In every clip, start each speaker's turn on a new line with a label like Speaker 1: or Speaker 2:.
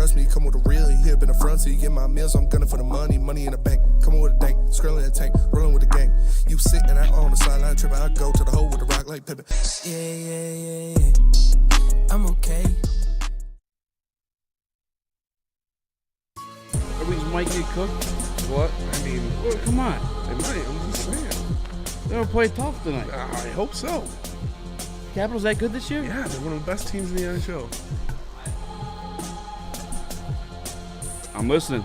Speaker 1: trust me, come with a real. He hip in the front seat, get my meals, I'm gunning for the money. Money in the bank, coming with a dank, skrilling in the tank, rolling with the gang. You sitting out on the sideline tripping, I go to the hole with the rock like Pippin. Yeah. I'm okay.
Speaker 2: Everybody's might get cooked.
Speaker 3: What? I mean,
Speaker 2: Well, come on.
Speaker 3: they might. I'm just saying.
Speaker 2: They're going to play tough tonight.
Speaker 3: I hope so.
Speaker 2: Capitals that good this year?
Speaker 3: Yeah, they're one of the best teams in the NHL.
Speaker 2: I'm listening.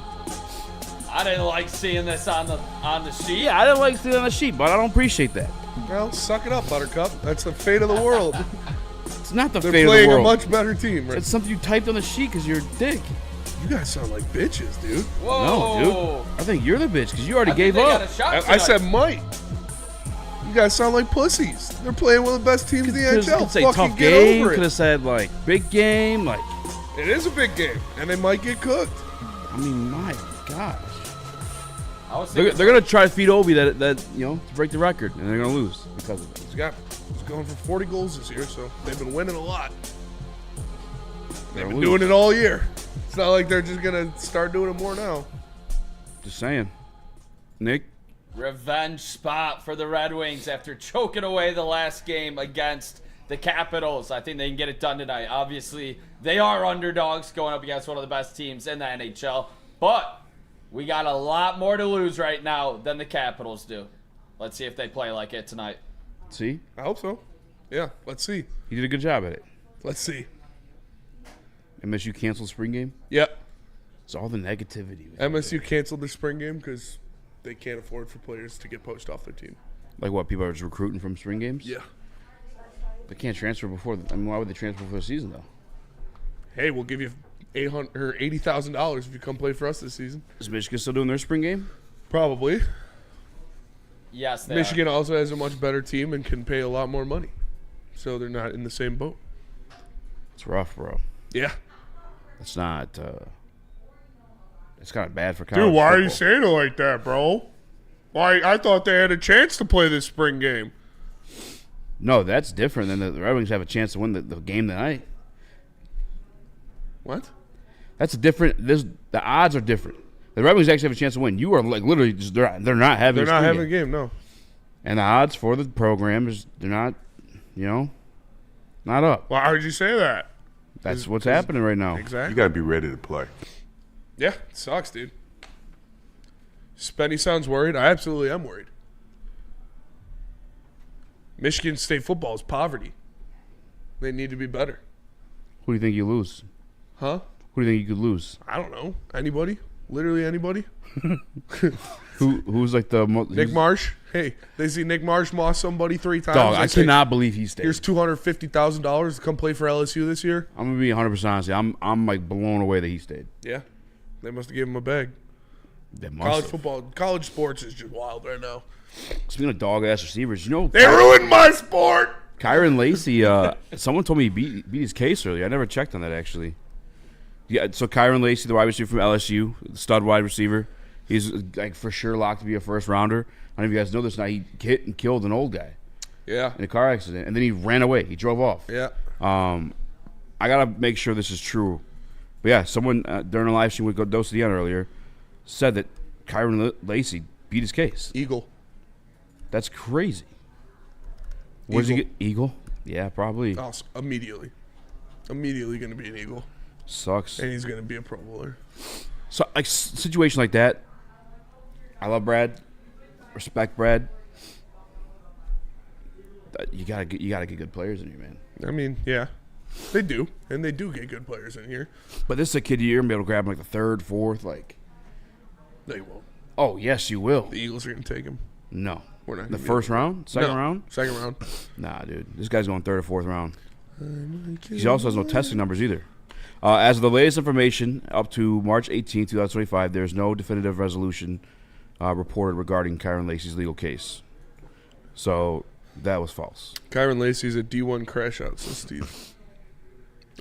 Speaker 4: I didn't like seeing this on the sheet.
Speaker 2: Yeah, I didn't like seeing it on the sheet, but I don't appreciate that.
Speaker 3: Well, suck it up, Buttercup. That's the fate of the world.
Speaker 2: It's not the
Speaker 3: They're
Speaker 2: fate of the
Speaker 3: playing a
Speaker 2: world.
Speaker 3: much better team. Right?
Speaker 2: It's something you typed on the sheet because you're a dick.
Speaker 3: You guys sound like bitches, dude.
Speaker 4: Whoa.
Speaker 2: No, dude. I think you're the bitch because you already
Speaker 4: I think
Speaker 2: gave
Speaker 4: they got
Speaker 2: up.
Speaker 4: a shot
Speaker 3: I
Speaker 4: tonight.
Speaker 3: said might. You guys sound like pussies. They're playing one of the best teams in the NHL.
Speaker 2: Could say
Speaker 3: Fucking
Speaker 2: tough
Speaker 3: get
Speaker 2: game.
Speaker 3: over
Speaker 2: Could
Speaker 3: it.
Speaker 2: have said like big game. Like,
Speaker 3: It is a big game, and they might get cooked.
Speaker 2: I mean, my gosh.
Speaker 4: I was
Speaker 2: They're
Speaker 4: thinking
Speaker 2: gonna try to feed Obi that to break the record, and they're gonna lose because of it.
Speaker 3: He's going for 40 goals this year, so they've been winning a lot. They've been
Speaker 2: lose.
Speaker 3: doing it all year. It's not like they're just gonna start doing it more now.
Speaker 2: Just saying. Nick,
Speaker 4: revenge spot for the Red Wings after choking away the last game against the Capitals. I think they can get it done tonight. Obviously, they are underdogs going up against one of the best teams in the NHL, but we got a lot more to lose right now than the Capitals do. Let's see if they play like it tonight.
Speaker 2: see,
Speaker 3: I hope so. Yeah, let's see.
Speaker 2: he did a good job at it.
Speaker 3: Let's see.
Speaker 2: MSU canceled spring game.
Speaker 3: Yep.
Speaker 2: It's all the negativity.
Speaker 3: MSU canceled their spring game because they can't afford for players to get poached off their team.
Speaker 2: Like what? People are just recruiting from spring games.
Speaker 3: Yeah.
Speaker 2: They can't transfer before. I mean, why would they transfer before the season though?
Speaker 3: Hey, we'll give you $800 or $80,000 if you come play for us this season.
Speaker 2: Is Michigan still doing their spring game?
Speaker 3: Probably.
Speaker 4: Yes, they
Speaker 3: Michigan also has a much better team and can pay a lot more money, so they're not in the same boat.
Speaker 2: It's rough, bro.
Speaker 3: Yeah.
Speaker 2: It's not. It's kind of bad for college.
Speaker 3: Dude, why are you
Speaker 2: football.
Speaker 3: saying it like that, bro? Why? I thought they had a chance to play this spring game.
Speaker 2: No, that's different than the Red Wings have a chance to win the game tonight.
Speaker 3: What?
Speaker 2: That's different. The odds are different. The Red Wings actually have a chance to win. You are like literally just they're not having.
Speaker 3: They're not
Speaker 2: spring
Speaker 3: having a
Speaker 2: game.
Speaker 3: game, no.
Speaker 2: And the odds for the program is they're not, not up.
Speaker 3: Why would you say that?
Speaker 2: That's what's happening right now.
Speaker 5: You
Speaker 3: Exactly.
Speaker 5: got to be ready to play.
Speaker 3: Yeah, it sucks, dude. Spenny sounds worried. I absolutely am worried. Michigan State football is poverty. They need to be better.
Speaker 2: Who do you think you lose?
Speaker 3: Huh?
Speaker 2: Who do you think you could lose?
Speaker 3: I don't know. Anybody? Literally anybody?
Speaker 2: Who's like the most?
Speaker 3: Nick Marsh? Hey, they see Nick Marsh moss somebody 3 times.
Speaker 2: Dog,
Speaker 3: They
Speaker 2: I
Speaker 3: say,
Speaker 2: cannot believe he stayed.
Speaker 3: Here's $250,000 to come play for LSU this year.
Speaker 2: I'm gonna be 100% honest. I'm like blown away that he stayed.
Speaker 3: Yeah. They must have given him a bag.
Speaker 2: They must
Speaker 3: College
Speaker 2: have.
Speaker 3: football, college sports is just wild right now.
Speaker 2: Speaking of dog ass receivers,
Speaker 3: They ruined my sport.
Speaker 2: Kyron Lacey. Someone told me he beat his case earlier. I never checked on that actually. Yeah, so Kyron Lacey, the wide receiver from LSU, stud wide receiver, he's like for sure locked to be a first rounder. I don't know if you guys know this now. He hit and killed an old guy
Speaker 3: Yeah.
Speaker 2: in a car accident, and then he ran away. He drove off.
Speaker 3: Yeah.
Speaker 2: I gotta make sure this is true. But yeah, someone during a live stream with Dose Dion earlier said that Kyron Lacey beat his case.
Speaker 3: Eagle.
Speaker 2: That's crazy. Where does he get? Eagle? Yeah, probably.
Speaker 3: Also, immediately. Immediately going to be an Eagle.
Speaker 2: Sucks.
Speaker 3: And he's going to be a Pro Bowler.
Speaker 2: So, like, situation like that, I love Brad. Respect Brad. You gotta get good players in here, man.
Speaker 3: I mean, yeah. They do. And they do get good players in here.
Speaker 2: But this is a kid you're gonna be able to grab him like the third, fourth, like.
Speaker 3: They won't.
Speaker 2: Oh yes, you will.
Speaker 3: The Eagles are going to take him.
Speaker 2: No.
Speaker 3: We're not
Speaker 2: The
Speaker 3: gonna be
Speaker 2: first
Speaker 3: able to.
Speaker 2: round, second round.
Speaker 3: Second round.
Speaker 2: Nah, dude. This guy's going third or fourth round. He also has no testing numbers either. As of the latest information, up to March 18, 2025, there's no definitive resolution reported regarding Kyron Lacey's legal case. So that was false.
Speaker 3: Kyron Lacey's a D1 crash out, says Steve.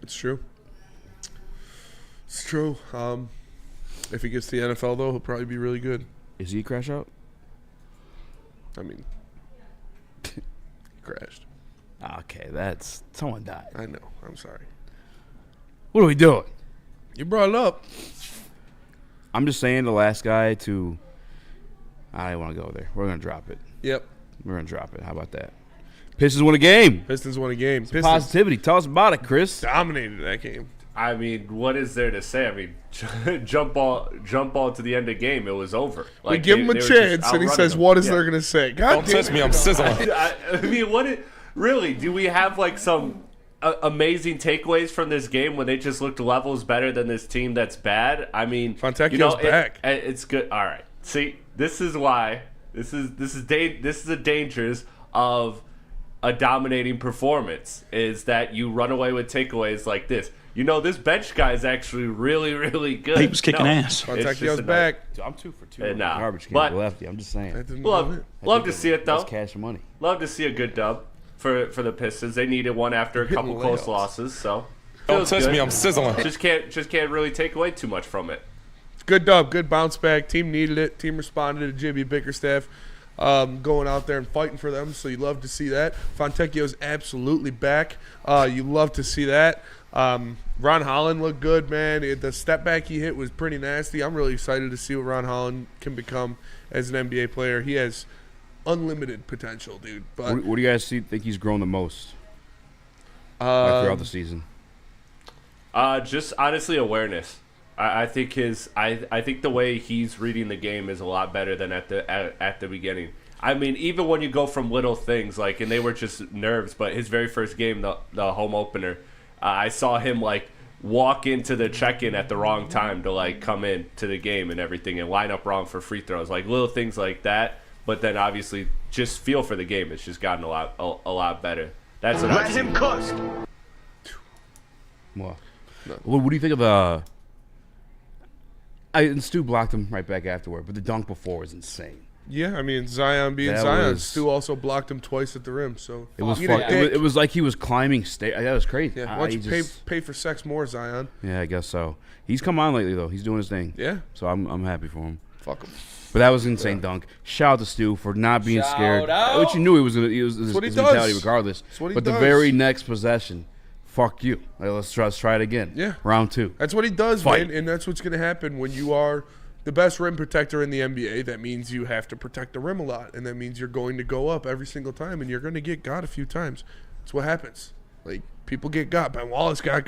Speaker 3: It's true. It's true. If he gets to the NFL, though, he'll probably be really good.
Speaker 2: Is he a crash out?
Speaker 3: I mean, he crashed.
Speaker 2: Okay, someone died.
Speaker 3: I know. I'm sorry.
Speaker 2: What are we doing?
Speaker 3: You brought it up.
Speaker 2: I'm just saying the last guy to. I don't want to go there. We're gonna drop it.
Speaker 3: Yep.
Speaker 2: We're gonna drop it. How about that? Pistons won a game.
Speaker 3: Pistons won a game. Pistons
Speaker 2: Positivity. Tell us about it, Chris.
Speaker 3: dominated that game.
Speaker 5: I mean, what is there to say? I mean, jump ball to the end of the game. It was over.
Speaker 3: We give him a chance, and he says, "What is there going to say?" God
Speaker 6: Don't touch me, I'm sizzling.
Speaker 5: I mean, really? Do we have like some amazing takeaways from this game when they just looked levels better than this team that's bad? I mean,
Speaker 3: Fontecchio's back.
Speaker 5: It's good. All right. See, this is why. This is the dangers of a dominating performance is that you run away with takeaways like this. This bench guy is actually really, really good.
Speaker 6: He was kicking ass.
Speaker 3: Fontecchio's back.
Speaker 2: Dude, I'm 2 for 2.
Speaker 5: Nah,
Speaker 2: Garbage can
Speaker 5: but-
Speaker 2: lefty. I'm just saying.
Speaker 5: Love to see it though.
Speaker 2: That's cash and money.
Speaker 5: Love to see a good dub for the Pistons. They needed one after a couple
Speaker 3: Hitting
Speaker 5: close
Speaker 3: layups.
Speaker 5: losses, so
Speaker 6: Don't
Speaker 5: feels
Speaker 6: touch
Speaker 5: good.
Speaker 6: me, I'm sizzling.
Speaker 5: Just can't really take away too much from it.
Speaker 3: Good dub, good bounce back. Team needed it. Team responded to JB Bickerstaff going out there and fighting for them. So you love to see that. Fontecchio's absolutely back. You love to see that. Ron Holland looked good, man. The step back he hit was pretty nasty. I'm really excited to see what Ron Holland can become as an NBA player. He has unlimited potential, dude. But
Speaker 2: What do you guys think he's grown the most throughout the season?
Speaker 5: Just honestly awareness. I think I think the way he's reading the game is a lot better than at the beginning. I mean, even when you go from little things like, and they were just nerves, but his very first game, the home opener, I saw him like walk into the check-in at the wrong time to like come in to the game and everything and line up wrong for free throws, like little things like that. But then obviously just feel for the game. It's just gotten a lot better. That's what I've seen.
Speaker 2: Well, what do you think of and Stu blocked him right back afterward, but the dunk before was insane.
Speaker 3: yeah, I mean, Zion being
Speaker 2: That
Speaker 3: Zion.
Speaker 2: was-
Speaker 3: Stu also blocked him twice at the rim. So
Speaker 2: It was
Speaker 3: Eat a
Speaker 2: fuck,
Speaker 3: dick.
Speaker 2: it was like he was climbing stairs. That was crazy.
Speaker 3: Yeah, why don't you
Speaker 2: He just-
Speaker 3: pay for sex more, Zion?
Speaker 2: Yeah, I guess so. He's come on lately though. He's doing his thing.
Speaker 3: Yeah,
Speaker 2: So I'm happy for him.
Speaker 3: fuck him.
Speaker 2: But that was an insane dunk. Shout out to Stu for not being
Speaker 4: Shout
Speaker 2: scared.
Speaker 4: out.
Speaker 2: Which you knew he was gonna. He was his
Speaker 3: what he
Speaker 2: mentality
Speaker 3: does.
Speaker 2: regardless.
Speaker 3: That's what he
Speaker 2: but
Speaker 3: does.
Speaker 2: the very next possession, fuck you. Like, let's try it again.
Speaker 3: Yeah.
Speaker 2: Round 2.
Speaker 3: That's what he does,
Speaker 2: Fight.
Speaker 3: man, and that's what's going to happen when you are the best rim protector in the NBA. That means you have to protect the rim a lot, and that means you're going to go up every single time, and you're going to get got a few times. That's what happens. Like, people get got. Ben Wallace got,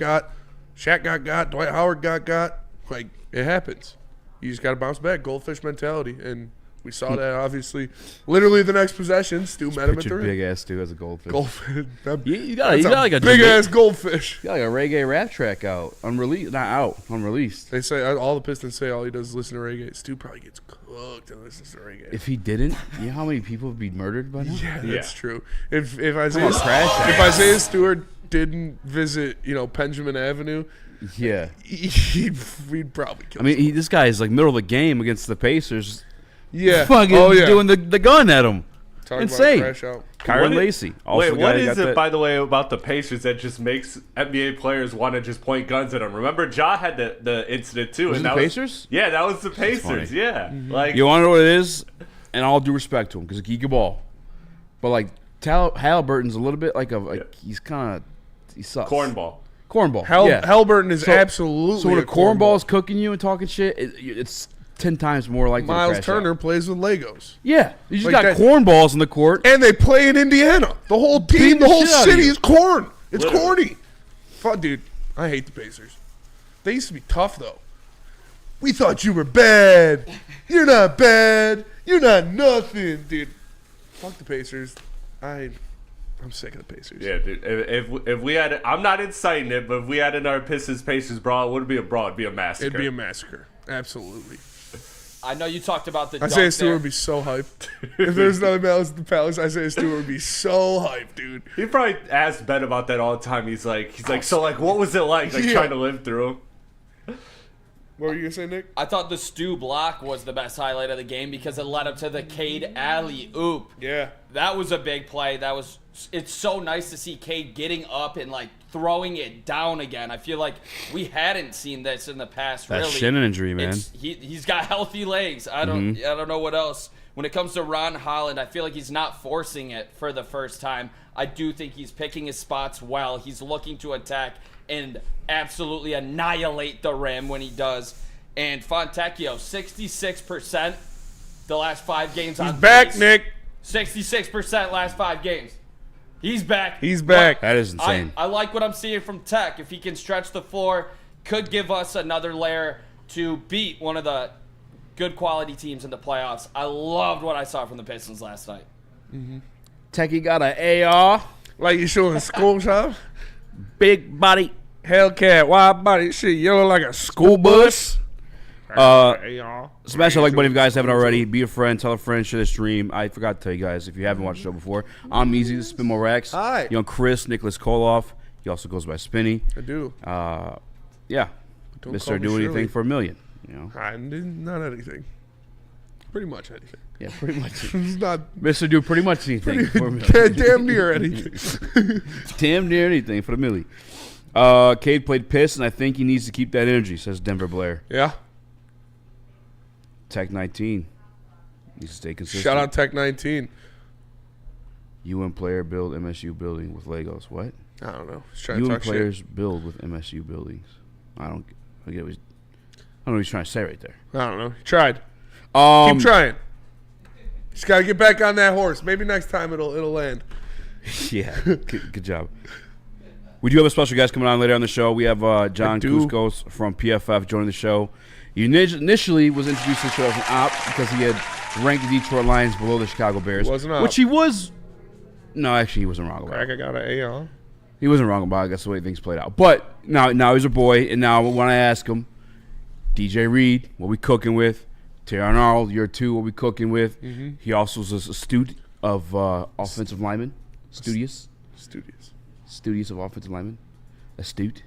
Speaker 3: Shaq got, Dwight Howard got. Like, it happens. You just got to bounce back. Goldfish mentality, and we saw that, obviously. Literally the next possession, Stu met him at the
Speaker 2: Picture
Speaker 3: rim.
Speaker 2: big ass Stu as a goldfish.
Speaker 3: Goldfish.
Speaker 2: You got like a
Speaker 3: big-ass goldfish.
Speaker 2: You got like a reggae rap track out, unreleased, not out, unreleased.
Speaker 3: They say all the Pistons say all he does is listen to reggae. Stu probably gets cooked and listens to reggae.
Speaker 2: If he didn't, you know how many people would be murdered by now?
Speaker 3: Yeah, that's
Speaker 5: Yeah.
Speaker 3: true. If Isaiah
Speaker 2: crash
Speaker 3: if Isaiah Stewart didn't visit, Penjamin Avenue,
Speaker 2: Yeah.
Speaker 3: we'd probably kill
Speaker 2: I mean, this guy is like middle of the game against the Pacers.
Speaker 3: yeah.
Speaker 2: Fucking doing the gun at him.
Speaker 3: Talk about
Speaker 2: insane.
Speaker 3: a crash out.
Speaker 2: Kyron
Speaker 5: What is-
Speaker 2: Lacey. Also
Speaker 5: Wait,
Speaker 2: the guy
Speaker 5: what
Speaker 2: that
Speaker 5: is
Speaker 2: got
Speaker 5: it,
Speaker 2: that-
Speaker 5: by the way, about the Pacers that just makes NBA players want to just point guns at them? Remember, Ja had the incident too.
Speaker 2: Was
Speaker 5: and
Speaker 2: it
Speaker 5: that
Speaker 2: the Pacers?
Speaker 5: Yeah, that was the Pacers.
Speaker 2: funny.
Speaker 5: Yeah, like
Speaker 2: You want to know what it is? And all due respect to him, because he can ball. But like Halliburton's a little bit like he's kind of he sucks.
Speaker 5: cornball.
Speaker 2: Cornball. yeah.
Speaker 3: Halliburton is
Speaker 2: So-
Speaker 3: absolutely
Speaker 2: So when
Speaker 3: a
Speaker 2: a cornball's cooking you and talking shit, it's 10 times more likely to
Speaker 3: Miles
Speaker 2: crash
Speaker 3: Turner
Speaker 2: out.
Speaker 3: plays with Legos.
Speaker 2: Yeah, you just
Speaker 3: Like
Speaker 2: got
Speaker 3: that-
Speaker 2: cornballs in the court.
Speaker 3: And they play in Indiana. The whole team,
Speaker 2: Beating
Speaker 3: the
Speaker 2: the
Speaker 3: whole
Speaker 2: shit out of
Speaker 3: city
Speaker 2: you.
Speaker 3: is corn. It's
Speaker 5: Literally.
Speaker 3: corny. Fuck, dude. I hate the Pacers. They used to be tough, though. We thought you were bad. You're not bad. You're not nothing, dude. Fuck the Pacers. I'm sick of the Pacers.
Speaker 5: Yeah, dude. If we had, I'm not inciting it, but if we had in our Pistons Pacers brawl, it wouldn't be a brawl. It'd be a massacre.
Speaker 3: It'd be a massacre. Absolutely.
Speaker 4: I know you talked about the dunk
Speaker 3: Isaiah
Speaker 4: there.
Speaker 3: Stewart would be so hyped. If there's another Malice at the Palace, Isaiah Stewart would be so hyped, dude.
Speaker 5: He probably asks Ben about that all the time. He's like, so like, what was it like
Speaker 3: Yeah.
Speaker 5: trying to live through?
Speaker 3: What were you gonna say, Nick?
Speaker 4: I thought the Stu block was the best highlight of the game because it led up to the Cade alley-oop.
Speaker 3: Yeah.
Speaker 4: That was a big play. It's so nice to see Cade getting up and like throwing it down again. I feel like we hadn't seen this in the past.
Speaker 2: That
Speaker 4: really,
Speaker 2: shin injury, man.
Speaker 4: He's got healthy legs. I don't know what else When it comes to Ron Holland, I feel like he's not forcing it for the first time. I do think he's picking his spots well. He's looking to attack and absolutely annihilate the rim when he does. And Fontecchio, 66% the last 5 games on
Speaker 3: He's back,
Speaker 4: base.
Speaker 3: Nick.
Speaker 4: 66% last 5 games. He's back.
Speaker 3: He's back.
Speaker 2: That is insane.
Speaker 4: I like what I'm seeing from Tech. If he can stretch the floor, could give us another layer to beat one of the good quality teams in the playoffs. I loved what I saw from the Pistons last night.
Speaker 2: Techie got an AR.
Speaker 3: Like you showing school shop?
Speaker 2: Big body.
Speaker 3: Hellcat, wide body, shit, yellow like a school bus.
Speaker 2: Smash the like button if you guys haven't already. Be a friend, tell a friend, share the stream. I forgot to tell you guys, if you haven't watched the show before, I'm Eazy, this is Spin More Racks.
Speaker 3: Hi.
Speaker 2: Young Chris, Nicholas Koloff. He also goes by Spinny.
Speaker 3: I do.
Speaker 2: Yeah.
Speaker 3: Don't
Speaker 2: Mr.
Speaker 3: call me
Speaker 2: Do
Speaker 3: Shirley.
Speaker 2: Anything for $1 million. You know?
Speaker 3: Not anything. Pretty much anything.
Speaker 2: Yeah, pretty much.
Speaker 3: It's not
Speaker 2: Mr. Do pretty much anything for $1 million.
Speaker 3: damn near anything.
Speaker 2: Damn near anything for the $1 million. Cade played piss, and I think he needs to keep that energy, says Denver Blair.
Speaker 3: Yeah.
Speaker 2: Tech 19 needs to stay consistent.
Speaker 3: Shout out Tech 19.
Speaker 2: UN player build MSU building with Legos. What?
Speaker 3: I don't know. Just trying to
Speaker 2: UN
Speaker 3: talk
Speaker 2: players
Speaker 3: shit.
Speaker 2: build with MSU buildings. I don't get what I don't know what he's trying to say right there.
Speaker 3: I don't know. He tried. Keep trying. Just gotta get back on that horse. Maybe next time it'll land.
Speaker 2: Yeah, good job. We do have a special guest coming on later on the show. We have John Kosko from PFF joining the show. He initially was introduced to the show as an op because he had ranked the Detroit Lions below the Chicago Bears.
Speaker 3: He was an op.
Speaker 2: Which he was. No, actually, he wasn't wrong about it.
Speaker 3: Crack, I got an A on.
Speaker 2: He wasn't wrong about it. That's the way things played out. But now he's a boy, and now when I ask him, DJ Reed, what we cooking with? Terran Arnold, year 2, what we cooking with? Mm-hmm. He also is a student of offensive lineman. Studious of offensive lineman. Astute.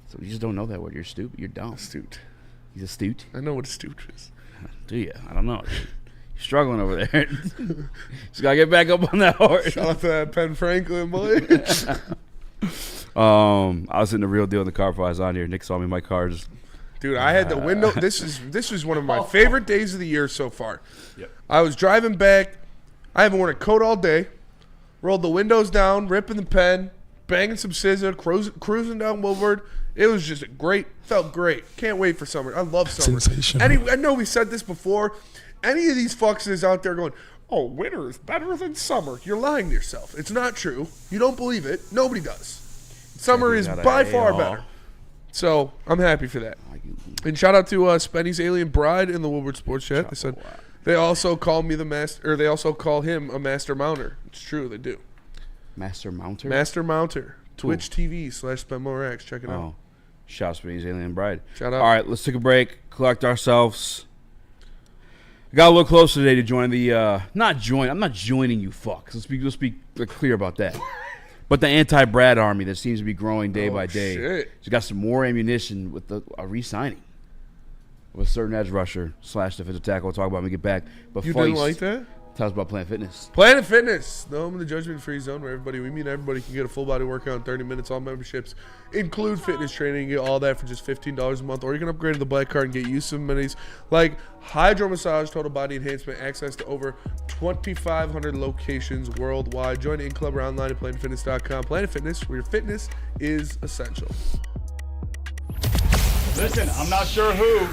Speaker 2: So you just don't know that word. You're stupid. You're dumb.
Speaker 3: Astute.
Speaker 2: He's astute.
Speaker 3: I know what astute is.
Speaker 2: Do you? I don't know. You're struggling over there. Just gotta get back up on that horse.
Speaker 3: Shout out to that Penn Franklin, boy.
Speaker 2: I was in the real deal in the car before I was on here. Nick saw me in my car. Just
Speaker 3: Dude, I had the window. This was one of my favorite days of the year so far.
Speaker 5: Yep.
Speaker 3: I was driving back. I haven't worn a coat all day. Rolled the windows down, ripping the pen, banging some scissor, cruising down Woodward. It was just felt great. Can't wait for summer. I love summer.
Speaker 1: Sensational.
Speaker 3: I know we said this before. Any of these fuckers out there going, oh, winter is better than summer. You're lying to yourself. It's not true. You don't believe it. Nobody does. Summer is by far better. So I'm happy for that. And shout out to Spenny's Alien Bride in the Woodward Sports Chat. They said they also call me the master, or they also call him a master mounter. It's true, they do.
Speaker 2: Master Mounter?
Speaker 3: Master mounter. Twitch TV/SpenMoreX. Check it out.
Speaker 2: Oh. Shout out to Spenny's Alien Bride.
Speaker 3: Shout out.
Speaker 2: All right, let's take a break, collect ourselves. I got a little closer today to join the I'm not joining you fucks. Let's be clear about that. But the anti-Brad army that seems to be growing day by day.
Speaker 3: Shit.
Speaker 2: She's got some more ammunition with a re-signing with a certain edge rusher / defensive tackle. We'll talk about when we get back. But
Speaker 3: You
Speaker 2: Feist,
Speaker 3: didn't like that?
Speaker 2: tell us about Planet Fitness.
Speaker 3: Planet Fitness, the home of the judgment-free zone where everybody can get a full-body workout in 30 minutes. All memberships include fitness training. You get all that for just $15 a month. Or you can upgrade to the Black Card and get use of amenities like hydro massage, total body enhancement, access to over 2,500 locations worldwide. Join the in-club or online at PlanetFitness.com. Planet Fitness, where your fitness is essential.
Speaker 6: Listen, I'm not sure who,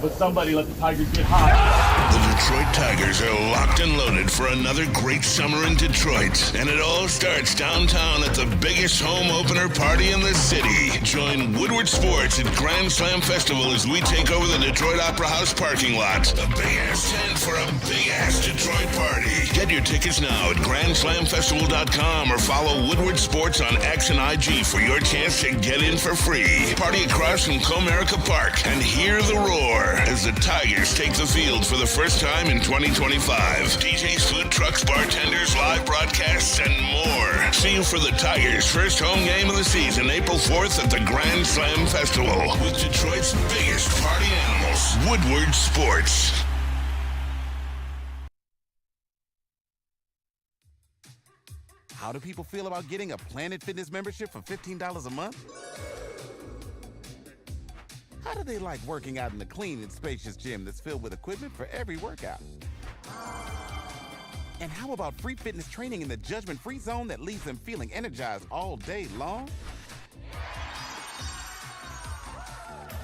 Speaker 6: but somebody let the Tigers get hot.
Speaker 7: The Detroit Tigers are locked and loaded for another great summer in Detroit. And it all starts downtown at the biggest home opener party in the city. Join Woodward Sports at Grand Slam Festival as we take over the Detroit Opera House parking lot. A big-ass tent for a big-ass Detroit party. Get your tickets now at GrandSlamFestival.com or follow Woodward Sports on X and IG for your chance to get in for free. Party across from Comerica Park and hear the roar as the Tigers take the field for the first time in 2025. DJs, food trucks, bartenders, live broadcasts, and more. See you for the Tigers' first home game of the season, April 4th at the Grand Slam Festival with Detroit's biggest party animals, Woodward Sports.
Speaker 8: How do people feel about getting a Planet Fitness membership for $15 a month? How do they like working out in a clean and spacious gym that's filled with equipment for every workout? And how about free fitness training in the judgment-free zone that leaves them feeling energized all day long?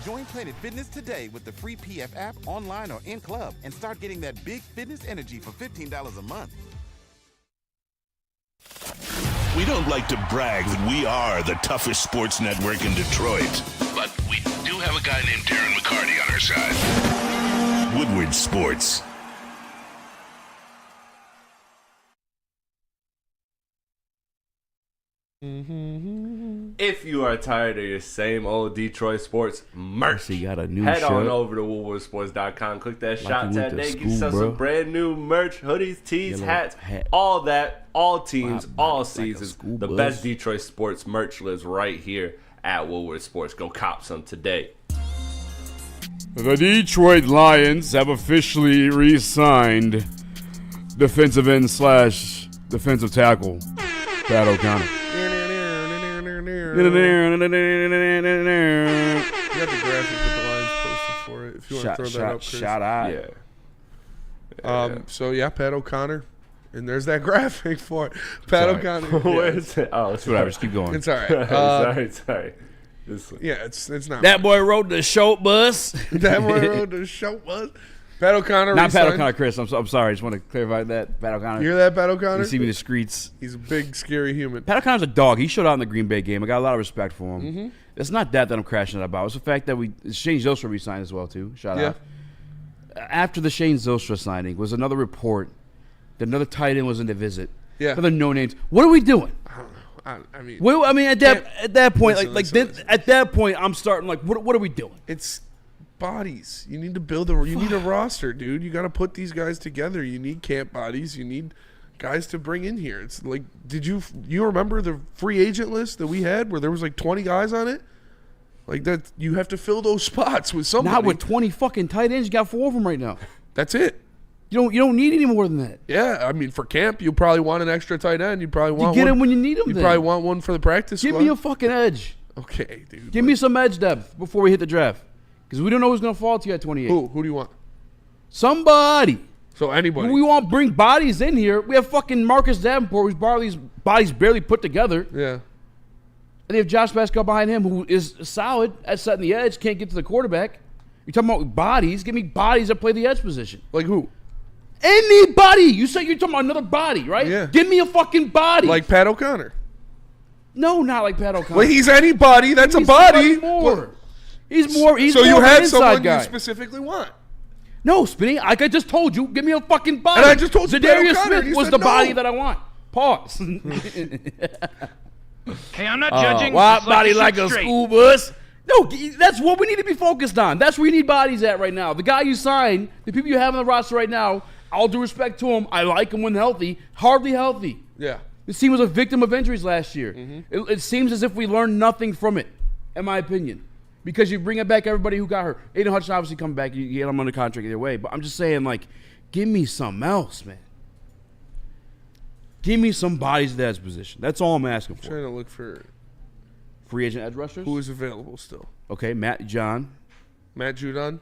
Speaker 8: Join Planet Fitness today with the free PF app, online or in club, and start getting that big fitness energy for $15 a month.
Speaker 7: We don't like to brag that we are the toughest sports network in Detroit, but we do have a guy named Darren McCarty on our side. Woodward Sports.
Speaker 5: If you are tired of your same old Detroit sports merch,
Speaker 2: So you got a new
Speaker 5: head
Speaker 2: shirt.
Speaker 5: on over to WoodwardSports.com. Click that shop
Speaker 2: you
Speaker 5: tab.
Speaker 2: went to
Speaker 5: They get
Speaker 2: school,
Speaker 5: yourself
Speaker 2: bro.
Speaker 5: some brand new merch, hoodies, tees,
Speaker 2: Yellow
Speaker 5: hats,
Speaker 2: hat.
Speaker 5: all that, all teams,
Speaker 2: Wow,
Speaker 5: all
Speaker 2: like a
Speaker 5: seasons.
Speaker 2: school
Speaker 5: The
Speaker 2: bus.
Speaker 5: best Detroit sports merch lives right here at Woodward Sports. Go cop some today.
Speaker 2: The Detroit Lions have officially re-signed defensive end / defensive tackle Pat O'Connor.
Speaker 3: You got the graphic that the Lions posted for it. If you want to throw that up, Chris.
Speaker 2: Shout out.
Speaker 5: Yeah.
Speaker 3: So yeah, Pat O'Connor, and there's that graphic for it. Pat
Speaker 2: Sorry.
Speaker 3: O'Connor.
Speaker 5: Where
Speaker 3: Yeah,
Speaker 5: is it? Oh,
Speaker 2: It's whatever. Just keep going.
Speaker 3: it's all right.
Speaker 5: sorry. This one.
Speaker 3: Yeah, it's not.
Speaker 2: That boy rode the short bus.
Speaker 3: That boy rode the show was. Pat O'Connor.
Speaker 2: Not Pat
Speaker 3: re-signed.
Speaker 2: O'Connor, Chris. I'm sorry. I just want to clarify that. Pat O'Connor.
Speaker 3: You hear that, Pat O'Connor?
Speaker 2: You see me in the streets.
Speaker 3: He's a big, scary human.
Speaker 2: Pat O'Connor's a dog. He showed out in the Green Bay game. I got a lot of respect for him.
Speaker 3: Mm-hmm.
Speaker 2: It's not that I'm crashing it about. It's the fact that Shane Zylstra re-signed as well, too. Shout
Speaker 3: Yeah.
Speaker 2: out. After the Shane Zylstra signing was another report that another tight end was in to visit.
Speaker 3: Yeah.
Speaker 2: Another no names. What are we doing?
Speaker 3: I mean,
Speaker 2: Well, I mean, at that point,
Speaker 3: Listen.
Speaker 2: at that point, I'm starting like, what are we doing?
Speaker 3: it's bodies. You need to build you need a roster, dude. You got to put these guys together. You need camp bodies. You need guys to bring in here. It's like, did you remember the free agent list that we had where there was like 20 guys on it? Like that, you have to fill those spots with somebody.
Speaker 2: Not with 20 fucking tight ends. You got 4 of them right now.
Speaker 3: That's it.
Speaker 2: You don't need any more than that.
Speaker 3: Yeah, I mean, for camp, you probably want an extra tight end. You probably want
Speaker 2: get
Speaker 3: one.
Speaker 2: him when you need him.
Speaker 3: You
Speaker 2: then.
Speaker 3: probably want one for the practice
Speaker 2: Give
Speaker 3: squad.
Speaker 2: me a fucking edge.
Speaker 3: Okay, dude.
Speaker 2: Give me some edge depth before we hit the draft. Because we don't know who's going to fall to you at 28.
Speaker 3: Who do you want?
Speaker 2: Somebody.
Speaker 3: So anybody.
Speaker 2: We want to bring bodies in here. We have fucking Marcus Davenport, whose bodies barely put together.
Speaker 3: Yeah.
Speaker 2: And they have Josh Pascal behind him, who is solid at setting the edge, can't get to the quarterback. You're talking about bodies. Give me bodies that play the edge position.
Speaker 3: Like who?
Speaker 2: Anybody. You said you're talking about another body, right?
Speaker 3: Yeah.
Speaker 2: Give me a fucking body.
Speaker 3: Like Pat O'Connor.
Speaker 2: No, not like Pat O'Connor.
Speaker 3: Well, he's anybody. That's a
Speaker 2: He's
Speaker 3: body.
Speaker 2: somebody more.
Speaker 3: Well,
Speaker 2: He's more. He's
Speaker 3: so
Speaker 2: more
Speaker 3: you
Speaker 2: of an
Speaker 3: had
Speaker 2: inside
Speaker 3: someone
Speaker 2: guy.
Speaker 3: you specifically want.
Speaker 2: No, Spinny. Like I just told you, give me a fucking body.
Speaker 3: And I just told you Pat
Speaker 2: Zadarius
Speaker 3: O'Connor, and
Speaker 2: Smith
Speaker 3: you
Speaker 2: was
Speaker 3: said
Speaker 2: the
Speaker 3: no.
Speaker 2: body that I want. Pause.
Speaker 6: Hey, I'm not judging.
Speaker 2: Wide
Speaker 6: just
Speaker 2: body
Speaker 6: to shoot
Speaker 2: like a
Speaker 6: straight.
Speaker 2: school bus. No, that's what we need to be focused on. That's where you need bodies at right now. The guy you signed, the people you have on the roster right now, all due respect to him, I like him when healthy, hardly healthy.
Speaker 3: Yeah.
Speaker 2: This team was a victim of injuries last year.
Speaker 3: Mm-hmm.
Speaker 2: It seems as if we learned nothing from it, in my opinion. Because you bring back everybody who got hurt. Aiden Hutchinson obviously coming back. You get him under contract either way. But I'm just saying, like, give me something else, man. Give me some bodies at the edge position. That's all I'm asking for.
Speaker 3: Trying to look for
Speaker 2: Free agent edge rushers?
Speaker 3: who is available still.
Speaker 2: Okay, Matt John.
Speaker 3: Matt Judon.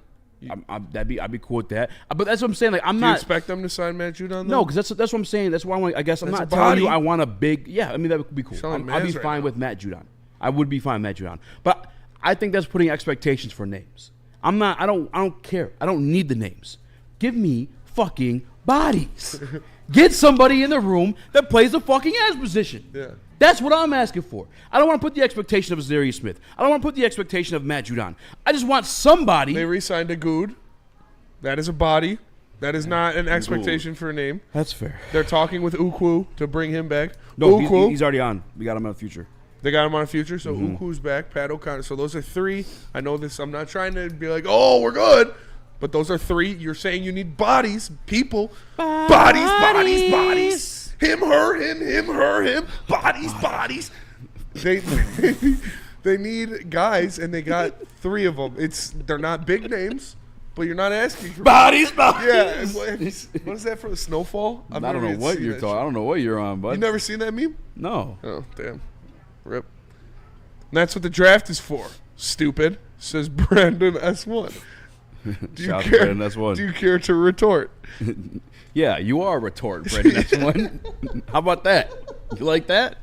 Speaker 2: I'd be cool with that. But that's what I'm saying. Like, I'm
Speaker 3: Do you
Speaker 2: not.
Speaker 3: expect them to sign Matt Judon?
Speaker 2: No, because that's what I'm saying. That's why I want. I guess I'm
Speaker 3: That's
Speaker 2: not
Speaker 3: a
Speaker 2: telling you
Speaker 3: body.
Speaker 2: I want a big. Yeah, I mean that would be cool.
Speaker 3: Selling
Speaker 2: I'll be
Speaker 3: Maz right
Speaker 2: fine
Speaker 3: now.
Speaker 2: with Matt Judon. I would be fine with Matt Judon. But I think that's putting expectations for names. I'm not. I don't care. I don't need the names. Give me fucking bodies. Get somebody in the room that plays the fucking edge position.
Speaker 3: Yeah.
Speaker 2: That's what I'm asking for. I don't want to put the expectation of Zadarius Smith. I don't want to put the expectation of Matt Judon. I just want somebody.
Speaker 3: They re-signed a Good. That is a body. That is not an expectation for a name.
Speaker 2: That's fair.
Speaker 3: They're talking with Ukwu to bring him back.
Speaker 2: No,
Speaker 3: Ukwu.
Speaker 2: he's already on. We got him in the future.
Speaker 3: They got him on a future, so Ukwu's back. Pat O'Connor. So those are 3. I know this. I'm not trying to be like, oh, we're good. But those are 3. You're saying you need bodies, people. Bodies. Him, her, him. Bodies. They need guys, and they got 3 of them. They're not big names, but you're not asking for
Speaker 2: Bodies.
Speaker 3: Yeah. What is that for the Snowfall?
Speaker 2: I don't know what you're talking. I don't know what you're on, bud.
Speaker 3: You never seen that meme?
Speaker 2: No.
Speaker 3: Oh, damn. Rip. And that's what the draft is for. Stupid, says Brandon S1.
Speaker 2: Shout out to Brandon, that's one.
Speaker 3: Do you care to retort?
Speaker 2: Yeah, you are a retort, Brandon. That's one. How about that? You like that?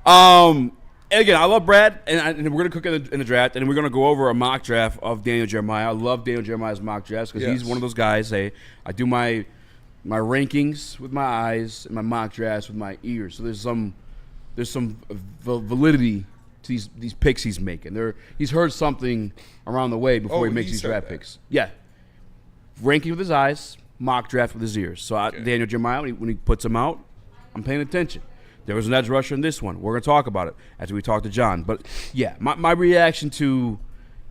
Speaker 2: And again, I love Brad, and we're gonna cook in the draft, and we're gonna go over a mock draft of Daniel Jeremiah. I love Daniel Jeremiah's mock drafts because he's one of those guys. Hey, I do my rankings with my eyes and my mock drafts with my ears. So there's some validity to these picks he's making. He's heard something around the way before he makes these draft picks. Yeah, ranking with his eyes, mock draft with his ears. So Daniel Jeremiah, when he puts them out, I'm paying attention. There was an edge rusher in this one. We're going to talk about it after we talk to John. But, yeah, my reaction to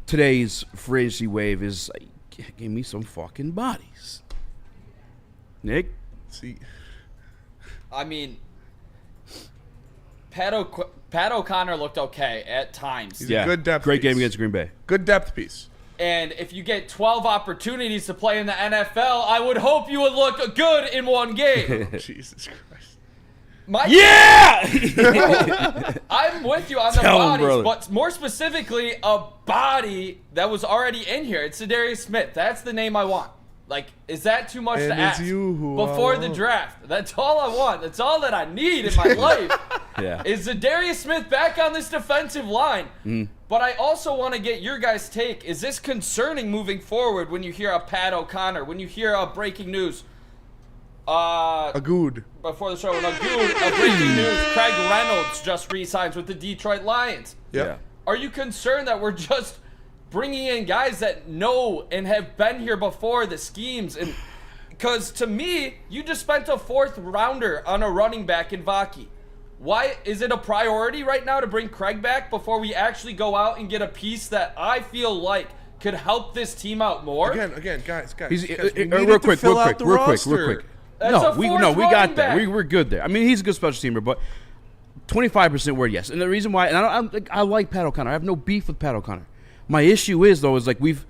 Speaker 2: today's free agency wave is give me some fucking bodies. Nick?
Speaker 3: See,
Speaker 4: I mean, Pat O'Connor looked okay at times.
Speaker 3: He's a good depth
Speaker 2: great
Speaker 3: piece.
Speaker 2: game against Green Bay.
Speaker 3: Good depth piece.
Speaker 4: And if you get 12 opportunities to play in the NFL, I would hope you would look good in one game.
Speaker 3: Jesus Christ.
Speaker 2: Yeah!
Speaker 4: I'm with you on the bodies, but more specifically, a body that was already in here. It's Zadarius Smith. That's the name I want. Like, is that too much to ask? Before the draft. That's all I want. That's all that I need in my life. Is Zadarius Smith back on this defensive line? But I also want to get your guys' take. Is this concerning moving forward when you hear a Pat O'Connor, when you hear a breaking news? Before the show, breaking news, Craig Reynolds just re-signs with the Detroit Lions.
Speaker 3: Yeah.
Speaker 4: Are you concerned that we're just bringing in guys that know and have been here before the schemes? And because to me, you just spent a 4th rounder on a running back in Vaki. Why is it a priority right now to bring Craig back before we actually go out and get a piece that I feel like could help this team out more?
Speaker 3: Again, guys.
Speaker 2: Real quick. No, we got that. We're good there. I mean, he's a good special teamer, but 25% word yes. And the reason why, and I like Pat O'Connor. I have no beef with Pat O'Connor. My issue is like we've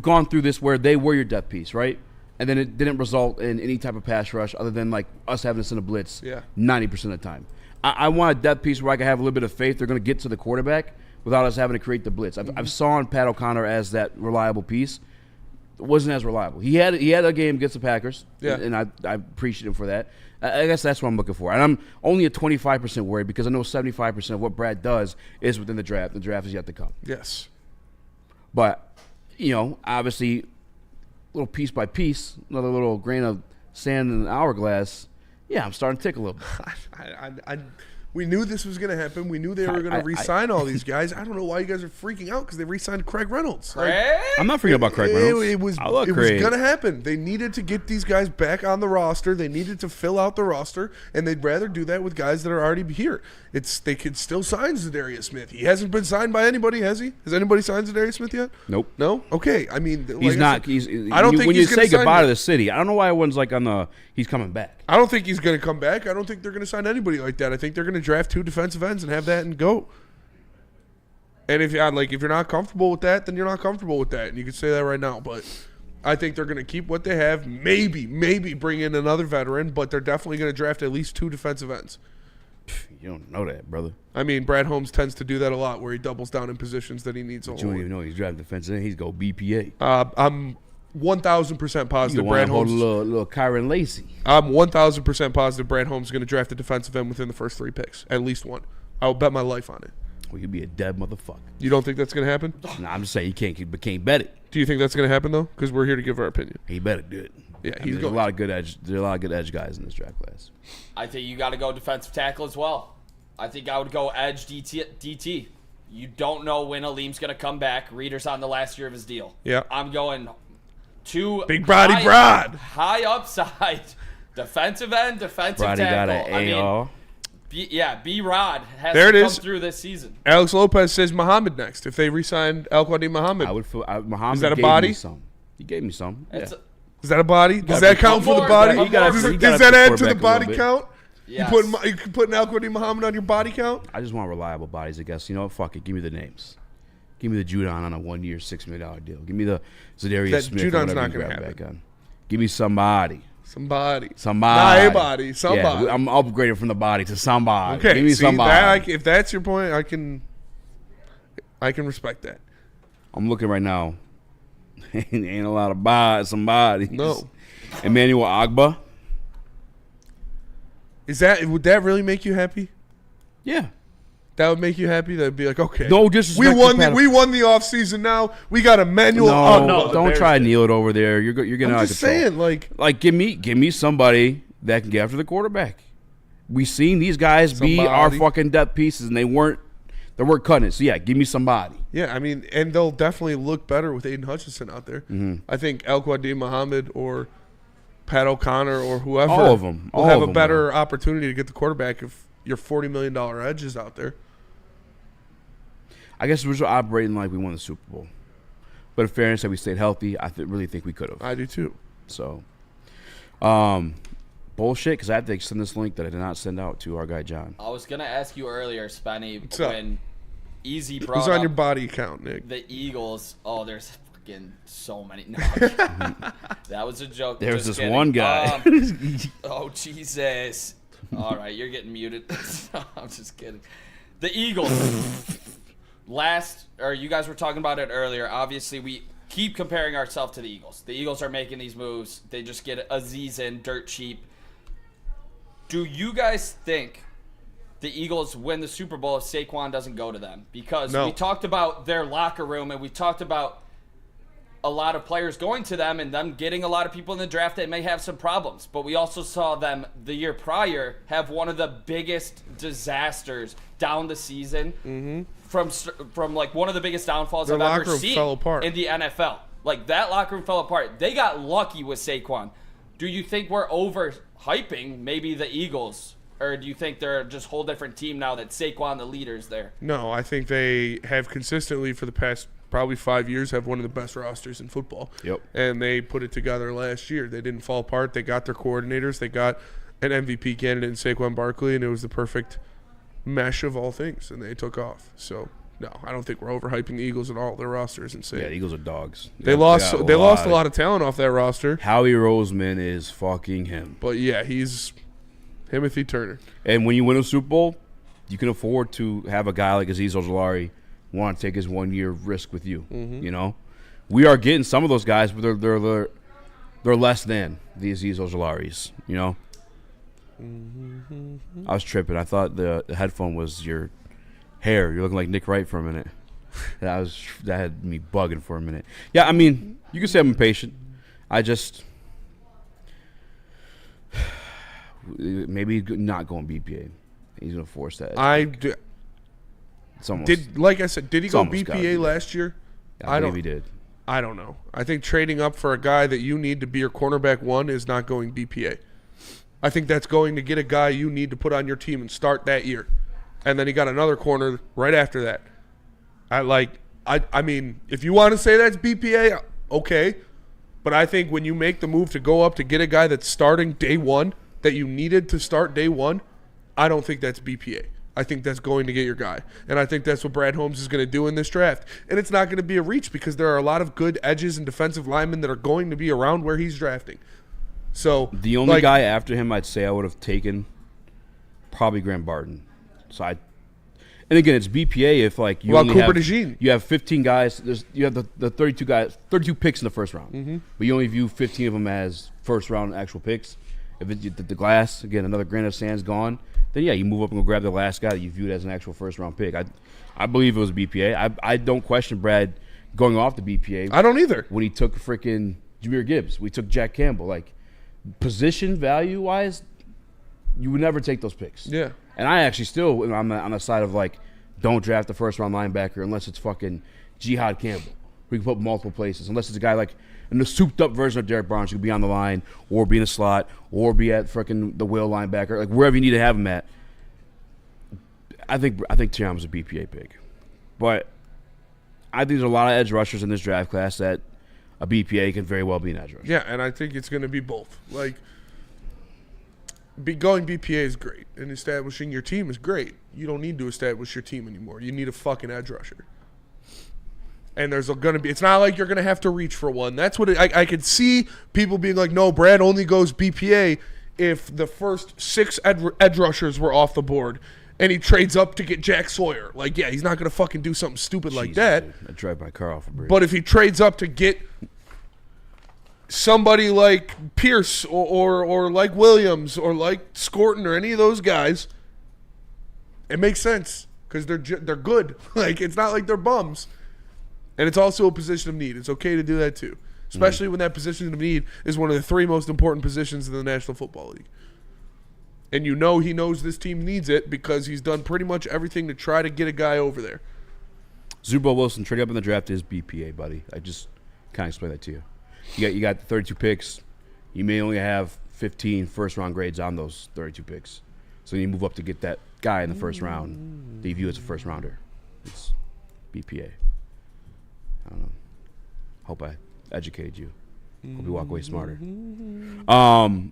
Speaker 2: gone through this where they were your depth piece, right? And then it didn't result in any type of pass rush other than like us having this in a blitz 90% of the time. I want a depth piece where I can have a little bit of faith they're going to get to the quarterback without us having to create the blitz. I've saw Pat O'Connor as that reliable piece. It wasn't as reliable. He had a game against the Packers, and I appreciate him for that. I guess that's what I'm looking for. And I'm only at 25% worried because I know 75% of what Brad does is within the draft. The draft is yet to come.
Speaker 3: Yes.
Speaker 2: But, obviously, little piece by piece, another little grain of sand in an hourglass, I'm starting to tick a little bit.
Speaker 3: We knew this was going to happen. We knew they were going to re-sign all these guys. I don't know why you guys are freaking out because they re-signed Craig Reynolds.
Speaker 2: I'm not freaking out about Craig Reynolds.
Speaker 3: It was going to happen. They needed to get these guys back on the roster. They needed to fill out the roster, and they'd rather do that with guys that are already here. They could still sign Zadarius Smith. He hasn't been signed by anybody, has he? Has anybody signed Zadarius Smith yet?
Speaker 2: Nope.
Speaker 3: No? Okay. I mean,
Speaker 2: he's not. I don't think when you say goodbye to the city, I don't know why everyone's like he's coming back.
Speaker 3: I don't think he's going to come back. I don't think they're going to sign anybody like that. I think they're going to draft 2 defensive ends and have that and go. And if you're not comfortable with that, then you're not comfortable with that, and you can say that right now. But I think they're going to keep what they have. Maybe bring in another veteran, but they're definitely going to draft at least 2 defensive ends.
Speaker 2: You don't know that, brother.
Speaker 3: I mean, Brad Holmes tends to do that a lot, where he doubles down in positions that he needs a
Speaker 2: You don't even know he's drafting defensive end. He's go BPA.
Speaker 3: I'm 1,000% positive
Speaker 2: Brad
Speaker 3: Holmes.
Speaker 2: Little Kyron Lacey.
Speaker 3: I'm 1,000% positive Brad Holmes is going to draft a defensive end within the first 3 picks, at least one. I will bet my life on it.
Speaker 2: Well, you'd be a dead motherfucker.
Speaker 3: You don't think that's going to happen?
Speaker 2: Nah, I'm just saying you can't bet it.
Speaker 3: Do you think that's going to happen though? Because we're here to give our opinion.
Speaker 2: He better do it.
Speaker 3: Yeah,
Speaker 2: there's a lot of good edge. There are a lot of good edge guys in this draft class.
Speaker 4: I think you got to go defensive tackle as well. I think I would go edge DT. You don't know when Aleem's going to come back. Reader's on the last year of his deal.
Speaker 3: Yeah.
Speaker 4: I'm going
Speaker 3: big body Brad.
Speaker 4: High upside. Defensive end, defensive
Speaker 2: Brady
Speaker 4: tackle.
Speaker 2: got an AR.
Speaker 4: B-Rod has
Speaker 3: there
Speaker 4: to
Speaker 3: it
Speaker 4: come
Speaker 3: is.
Speaker 4: through this season.
Speaker 3: Alex Lopez says Muhammad next. If they re-signed Al-Qadim Muhammad.
Speaker 2: I would feel Muhammad
Speaker 3: is that a
Speaker 2: gave
Speaker 3: body?
Speaker 2: Me some. He gave me some. Yeah.
Speaker 3: Is that a body? Does that count for the body? Does that add to the body count?
Speaker 4: Yes.
Speaker 3: You putting Al-Qadim Muhammad on your body count?
Speaker 2: I just want reliable bodies, I guess. You know what? Fuck it. Give me the names. Give me the Judon on a 1-year, $6 million deal. Give me the Zadarius Smith.
Speaker 3: Judon's not going to happen.
Speaker 2: Give me somebody.
Speaker 3: Somebody.
Speaker 2: Not
Speaker 3: a body. Somebody.
Speaker 2: Yeah, I'm upgrading from the body to somebody.
Speaker 3: Okay.
Speaker 2: Give me somebody.
Speaker 3: If that's your point, I can respect that.
Speaker 2: I'm looking right now. Ain't a lot of somebody.
Speaker 3: No.
Speaker 2: Emmanuel Agba.
Speaker 3: Would that really make you happy?
Speaker 2: Yeah.
Speaker 3: That would make you happy? That'd be like, okay.
Speaker 2: No disrespect.
Speaker 3: We won the offseason now. We got Emmanuel Agba.
Speaker 5: No,
Speaker 2: don't try to kneel it over there. You're getting out of control.
Speaker 3: I'm just saying, like
Speaker 2: give me somebody that can get after the quarterback. We seen these guys be our fucking depth pieces, and they weren't cutting it. So yeah, give me somebody.
Speaker 3: Yeah, I mean, and they'll definitely look better with Aiden Hutchinson out there.
Speaker 2: Mm-hmm.
Speaker 3: I think El-Quadin Muhammad or Pat O'Connor or whoever
Speaker 2: all of them
Speaker 3: will have a better opportunity to get the quarterback if your $40 million edge is out there.
Speaker 2: I guess we're just operating like we won the Super Bowl. But in fairness, that we stayed healthy, I really think we could have.
Speaker 3: I do too.
Speaker 2: So, bullshit, because I had to extend this link that I did not send out to our guy John.
Speaker 4: I was going to ask you earlier, Spenny,
Speaker 3: What's up?
Speaker 4: when Eazy brought
Speaker 3: Who's on
Speaker 4: up
Speaker 3: your body count, Nick?
Speaker 4: the Eagles. Oh, there's fucking so many. No, that was a joke.
Speaker 2: There's
Speaker 4: Just
Speaker 2: this
Speaker 4: kidding.
Speaker 2: one guy.
Speaker 4: Oh, Jesus. All right, you're getting muted. I'm just kidding. The Eagles. You guys were talking about it earlier. Obviously, we keep comparing ourselves to the Eagles. The Eagles are making these moves. They just get Aziz in dirt cheap. Do you guys think the Eagles win the Super Bowl if Saquon doesn't go to them? Because we talked about their locker room, and we talked about a lot of players going to them and them getting a lot of people in the draft that may have some problems. But we also saw them the year prior have one of the biggest disasters down the season from like one of the biggest downfalls
Speaker 3: Their
Speaker 4: I've
Speaker 3: locker
Speaker 4: ever
Speaker 3: room
Speaker 4: seen
Speaker 3: fell apart.
Speaker 4: in the NFL. Like, that locker room fell apart. They got lucky with Saquon. Do you think we're overhyping maybe the Eagles? Or do you think they're just a whole different team now that Saquon, the leader's there?
Speaker 3: No, I think they have consistently for the past probably 5 years have one of the best rosters in football.
Speaker 2: Yep.
Speaker 3: And they put it together last year. They didn't fall apart. They got their coordinators. They got an MVP candidate in Saquon Barkley, and it was the perfect mesh of all things, and they took off. So, no, I don't think we're overhyping the Eagles at all. Their roster is insane.
Speaker 2: Yeah, the Eagles are dogs.
Speaker 3: They lost a lot of talent off that roster.
Speaker 2: Howie Roseman is fucking him.
Speaker 3: But, yeah, he's Timothy Turner.
Speaker 2: And when you win a Super Bowl, you can afford to have a guy like Azeez Ojulari want to take his 1 year risk with you. You know, we are getting some of those guys, but they're less than the Azeez Ojularis. You know, I was tripping. I thought the headphone was your hair. You're looking like Nick Wright for a minute. That had me bugging for a minute. Yeah, I mean, you can say I'm impatient. I just maybe not going BPA. He's gonna force that.
Speaker 3: Like I said, did he go
Speaker 2: BPA
Speaker 3: BPA last year?
Speaker 2: I believe he did.
Speaker 3: I don't know. I think trading up for a guy that you need to be your cornerback one is not going BPA. I think that's going to get a guy you need to put on your team and start that year. And then he got another corner right after that. I mean, if you want to say that's BPA, okay. But I think when you make the move to go up to get a guy that's starting day one, that you needed to start day one, I don't think that's BPA. I think that's going to get your guy. And I think that's what Brad Holmes is going to do in this draft. And it's not going to be a reach because there are a lot of good edges and defensive linemen that are going to be around where he's drafting. So
Speaker 2: the only guy after him I'd say I would have taken probably Graham Barton. And again, it's BPA if like you only have 15 guys. You have the 32 picks in the first round, but you only view 15 of them as first round actual picks. If the glass, again, another grain of sand's gone, then yeah, you move up and go grab the last guy that you viewed as an actual first round pick. I believe it was BPA. I don't question Brad going off the BPA.
Speaker 3: I don't either.
Speaker 2: When he took freaking Jahmyr Gibbs, we took Jack Campbell. Like position value wise, you would never take those picks. Yeah. And I actually still I'm on the side of like don't draft the first round linebacker unless it's fucking Jihad Campbell. We can put multiple places unless it's a guy like in the souped-up version of Derek Barnes who could be on the line or be in a slot or be at freaking the wheel linebacker, like wherever you need to have him at. I think Tiam was a BPA pick. But I think there's a lot of edge rushers in this draft class that a BPA can very well be an edge rusher.
Speaker 3: Yeah, and I think it's going to be both. Like, going BPA is great, and establishing your team is great. You don't need to establish your team anymore. You need a fucking edge rusher. And there's going to be – it's not like you're going to have to reach for one. That's what I could see people being like, no, Brad only goes BPA if the first 6 edge rushers were off the board and he trades up to get Jack Sawyer. Like, yeah, he's not going to fucking do something stupid like that.
Speaker 2: I drive my car off a bridge.
Speaker 3: But if he trades up to get somebody like Pierce or like Williams or like Scorton or any of those guys, it makes sense because they're good. Like, it's not like they're bums. And it's also a position of need. It's okay to do that too, especially when that position of need is one of the 3 most important positions in the National Football League. And he knows this team needs it because he's done pretty much everything to try to get a guy over there.
Speaker 2: Zubo Wilson trading up in the draft is BPA, buddy. I just kind of explained that to you. You got the 32 picks. You may only have 15 first-round grades on those 32 picks. So you move up to get that guy in the first round that you view as a first-rounder. It's BPA. I don't know. Hope I educated you. Hope you walk away smarter.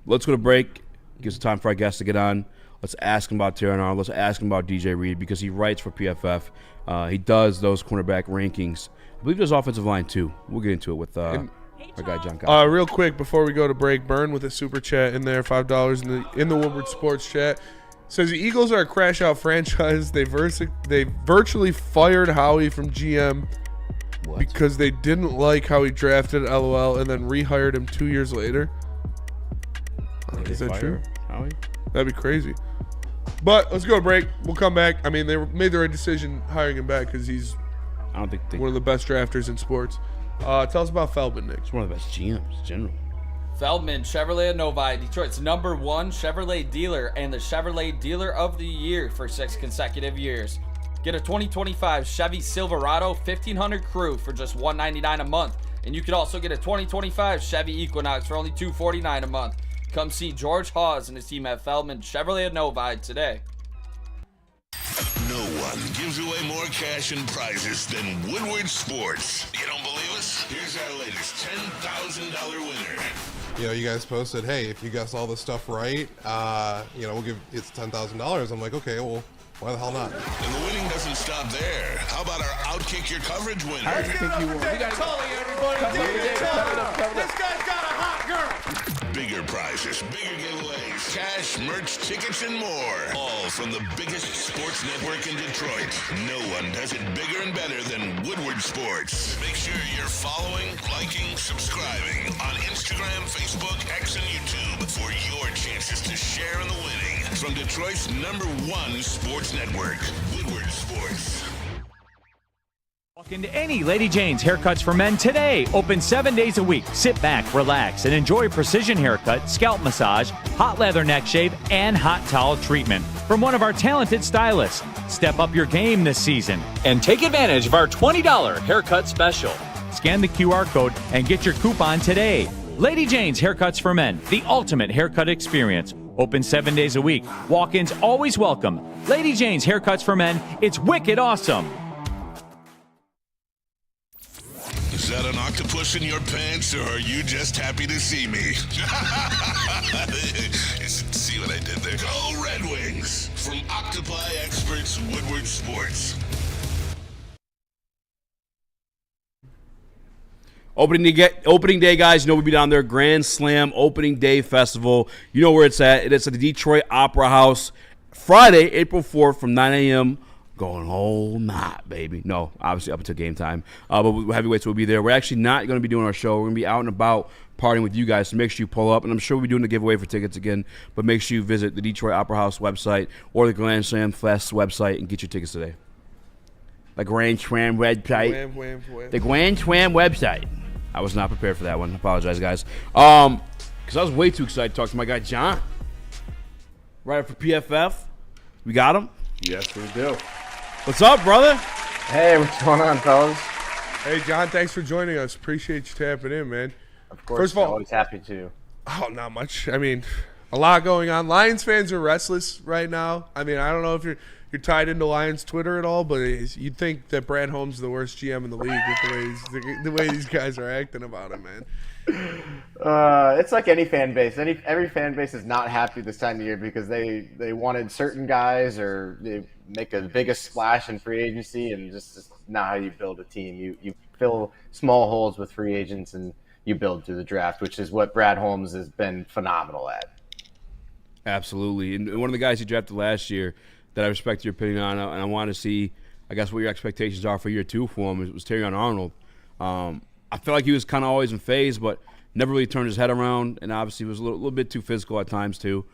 Speaker 2: Let's go to break. Gives time for our guests to get on. Let's ask him about Terron Arnold. Let's ask him about DJ Reed because he writes for PFF. He does those cornerback rankings. I believe there's offensive line too. We'll get into it with our guy John Kosko.
Speaker 3: Real quick before we go to break, Burn with a super chat in there, $5 in the Woodward Sports chat. Says the Eagles are a crash out franchise. They virtually fired Howie from GM because they didn't like how he drafted LOL and then rehired him 2 years later. Is that true?
Speaker 2: Howie?
Speaker 3: That'd be crazy. But let's go to break. We'll come back. I mean, they made the right decision hiring him back because he's one of the best drafters in sports. Tell us about Feldman, Nick.
Speaker 2: He's one of the best GMs in general.
Speaker 4: Feldman, Chevrolet of Novi, Detroit's #1 Chevrolet dealer and the Chevrolet Dealer of the Year for 6 consecutive years. Get a 2025 Chevy Silverado 1500 Crew for just $199 a month. And you can also get a 2025 Chevy Equinox for only $249 a month. Come see George Hawes and his team at Feldman Chevrolet of Novi today.
Speaker 7: No one gives away more cash and prizes than Woodward Sports. You don't believe us? Here's our latest $10,000 winner.
Speaker 9: You guys posted, hey, if you guess all this stuff right, we'll give it's $10,000. I'm like, okay, well, why the hell not?
Speaker 7: And the winning doesn't stop there. How about our Outkick Your Coverage winner?
Speaker 3: I think you won. This guy's got a hot girl.
Speaker 7: Bigger prizes, bigger giveaways, cash, merch, tickets, and more. All from the biggest sports network in Detroit. No one does it bigger and better than Woodward Sports. Make sure you're following, liking, subscribing on Instagram, Facebook, X, and YouTube for your chances to share in the winning. From Detroit's #1 sports network, Woodward Sports.
Speaker 10: Walk into any Lady Jane's Haircuts for Men today. Open 7 days a week. Sit back, relax, and enjoy precision haircut, scalp massage, hot leather neck shave, and hot towel treatment from one of our talented stylists. Step up your game this season and take advantage of our $20 haircut special. Scan the QR code and get your coupon today. Lady Jane's Haircuts for Men, the ultimate haircut experience. Open 7 days a week. Walk-ins always welcome. Lady Jane's Haircuts for Men. It's wicked awesome.
Speaker 7: Is that an octopus in your pants, or are you just happy to see me? See what I did there? Go Red Wings! From Octopi Experts, Woodward Sports.
Speaker 2: Opening day, guys. You know we'll be down there. Grand Slam Opening Day Festival. You know where it's at. It's at the Detroit Opera House. Friday, April 4th from 9 a.m. Going all night, baby. No, obviously up until game time. But heavyweights will be there. We're actually not going to be doing our show. We're going to be out and about partying with you guys. So make sure you pull up. And I'm sure we'll be doing a giveaway for tickets again. But make sure you visit the Detroit Opera House website or the Grand Slam Fest website and get your tickets today. The Grand Slam website. The Grand Slam website. I was not prepared for that one. I apologize, guys. Because I was way too excited to talk to my guy, John. Right up for PFF. We got him?
Speaker 5: Yes, we do.
Speaker 2: What's up, brother?
Speaker 11: Hey, what's going on, fellas?
Speaker 3: Hey, John, thanks for joining us. Appreciate you tapping in, man.
Speaker 11: Of course,
Speaker 3: First of all,
Speaker 11: always happy to.
Speaker 3: Oh, not much. I mean, a lot going on. Lions fans are restless right now. I mean, I don't know if you're tied into Lions Twitter at all, but you'd think that Brad Holmes is the worst GM in the league with the way these guys are acting about him, man.
Speaker 11: It's like any fan base. Every fan base is not happy this time of year because they wanted certain guys or they make the biggest splash in free agency, and just not how you build a team. You fill small holes with free agents and you build through the draft, which is what Brad Holmes has been phenomenal at.
Speaker 2: Absolutely. And one of the guys you drafted last year that I respect your opinion on, and I want to see, I guess, what your expectations are for year 2 for him, was Terron Arnold. I feel like he was kind of always in phase, but never really turned his head around, and obviously was a little bit too physical at times too.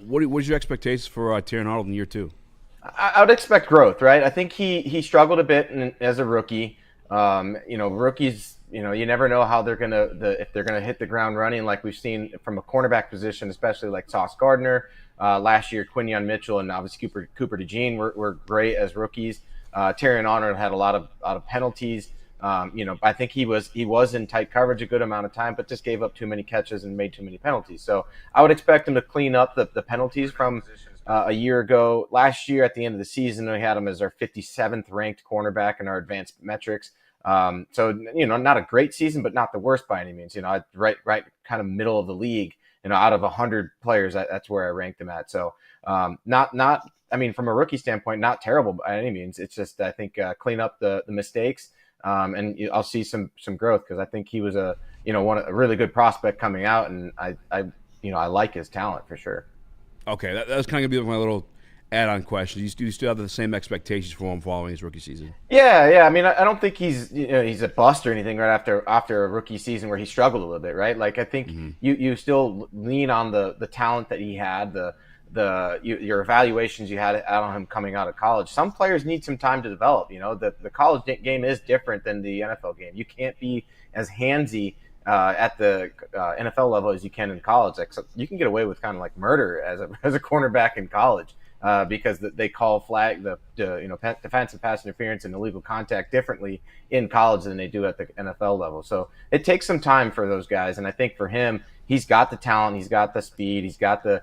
Speaker 2: What's your expectations for Terran Arnold in year 2?
Speaker 11: I would expect growth, right? I think he struggled a bit as a rookie. Rookies, you never know how they're if they're gonna hit the ground running, like we've seen from a cornerback position, especially like Sauce Gardner. Last year, Quinyon Mitchell and obviously Cooper DeJean were great as rookies. Terran Arnold had a lot of penalties. I think he was in tight coverage a good amount of time, but just gave up too many catches and made too many penalties. So I would expect him to clean up the penalties from a year ago. Last year at the end of the season, we had him as our 57th ranked cornerback in our advanced metrics. So not a great season, but not the worst by any means. Right kind of middle of the league. Out of 100 players, that's where I ranked him at. So not. I mean, from a rookie standpoint, not terrible by any means. It's just I think clean up the mistakes. And I'll see some growth because I think he was a really good prospect coming out, and I like his talent for sure.
Speaker 2: Okay, that was kind of gonna be my little add-on question. Do you still have the same expectations for him following his rookie season?
Speaker 11: Yeah. I mean, I don't think he's a bust or anything right after a rookie season where he struggled a little bit, right? Like I think you still lean on the talent that he had, your evaluations you had out on him coming out of college. Some players need some time to develop. The college game is different than the NFL game. You can't be as handsy at the NFL level as you can in college. Like, so you can get away with kind of like murder as a cornerback in college because they call flag the defensive pass interference and illegal contact differently in college than they do at the NFL level. So it takes some time for those guys, and I think for him, he's got the talent, he's got the speed, he's got the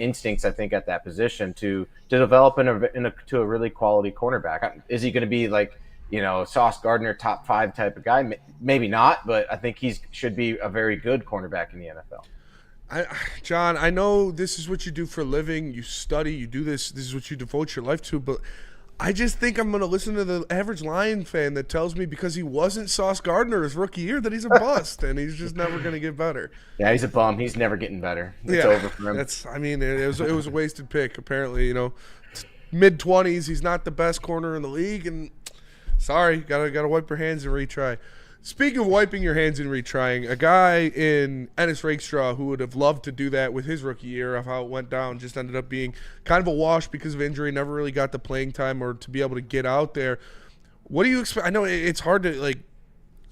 Speaker 11: instincts, I think, at that position to develop to a really quality cornerback. Is he going to be like, Sauce Gardner, top 5 type of guy? Maybe not, but I think he should be a very good cornerback in the NFL.
Speaker 3: John, I know this is what you do for a living. You study, you do this. This is what you devote your life to, but I just think I'm going to listen to the average Lion fan that tells me because he wasn't Sauce Gardner his rookie year that he's a bust and he's just never going to get better.
Speaker 11: Yeah, he's a bum. He's never getting better. It's over for him.
Speaker 3: It was a wasted pick. Apparently, mid-20s. He's not the best corner in the league, and sorry, gotta wipe your hands and retry. Speaking of wiping your hands and retrying, a guy in Ennis Rakestraw who would have loved to do that with his rookie year of how it went down just ended up being kind of a wash because of injury, never really got the playing time or to be able to get out there. What do you expect? I know it's hard to,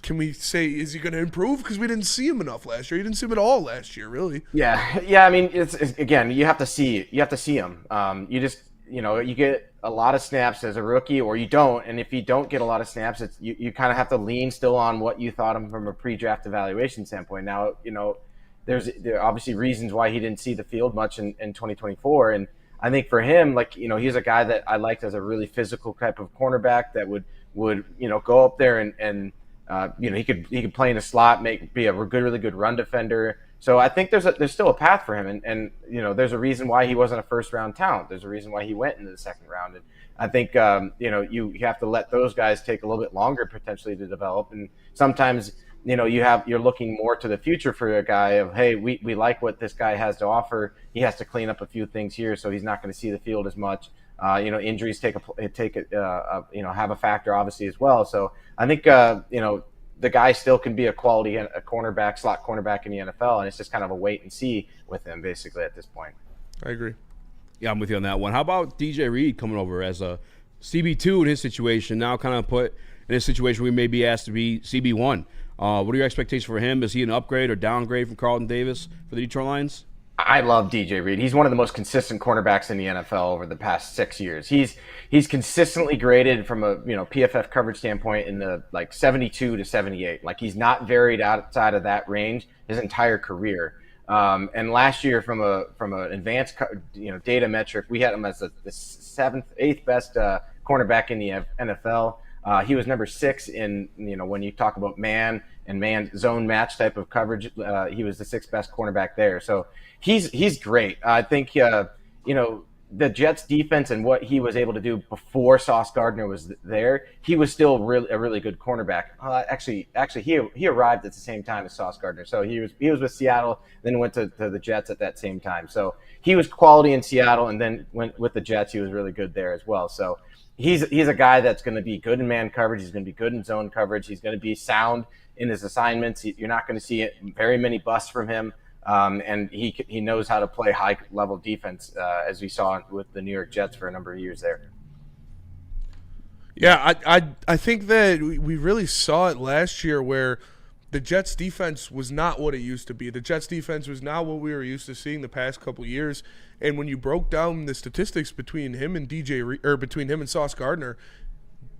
Speaker 3: can we say, is he going to improve? Because we didn't see him enough last year. You didn't see him at all last year, really.
Speaker 11: Yeah. I mean, it's again, you have to see him. You just, you get a lot of snaps as a rookie or you don't. And if you don't get a lot of snaps, you kind of have to lean still on what you thought of him from a pre-draft evaluation standpoint. Now, there are obviously reasons why he didn't see the field much in 2024. And I think for him, he's a guy that I liked as a really physical type of cornerback that would go up there and he could play in a slot, be a really good run defender. So I think there's still a path for him, and there's a reason why he wasn't a first round talent. There's a reason why he went into the second round, and I think you have to let those guys take a little bit longer potentially to develop. And sometimes you're looking more to the future for a guy of, hey, we like what this guy has to offer. He has to clean up a few things here, so he's not going to see the field as much. Injuries have a factor obviously as well. So I think the guy still can be a quality slot cornerback in the NFL, and it's just kind of a wait and see with him basically at this point.
Speaker 3: I agree.
Speaker 2: Yeah, I'm with you on that one. How about DJ Reed coming over as a CB2 in his situation, now kind of put in a situation where we may be asked to be CB1? What are your expectations for him? Is he an upgrade or downgrade from Carlton Davis for the Detroit Lions?
Speaker 11: I love DJ Reed. He's one of the most consistent cornerbacks in the NFL over the past 6 years. He's consistently graded from a PFF coverage standpoint in the 72 to 78. He's not varied outside of that range his entire career. And last year, from an advanced data metric, we had him as the 8th best cornerback in the NFL. He was number 6 in when you talk about man zone match type of coverage. He was the 6th best cornerback there. So he's great. I think the Jets defense and what he was able to do before Sauce Gardner was there, he was still a really good cornerback. Actually, he arrived at the same time as Sauce Gardner. So he was with Seattle, then went to the Jets at that same time. So he was quality in Seattle, and then went with the Jets. He was really good there as well. So he's a guy that's going to be good in man coverage. He's going to be good in zone coverage. He's going to be sound in his assignments. You're not going to see very many busts from him. And he knows how to play high level defense, as we saw with the New York Jets for a number of years there.
Speaker 3: Yeah, I think that we really saw it last year where the Jets defense was not what it used to be. The Jets defense was not what we were used to seeing the past couple years. And when you broke down the statistics between him and between him and Sauce Gardner,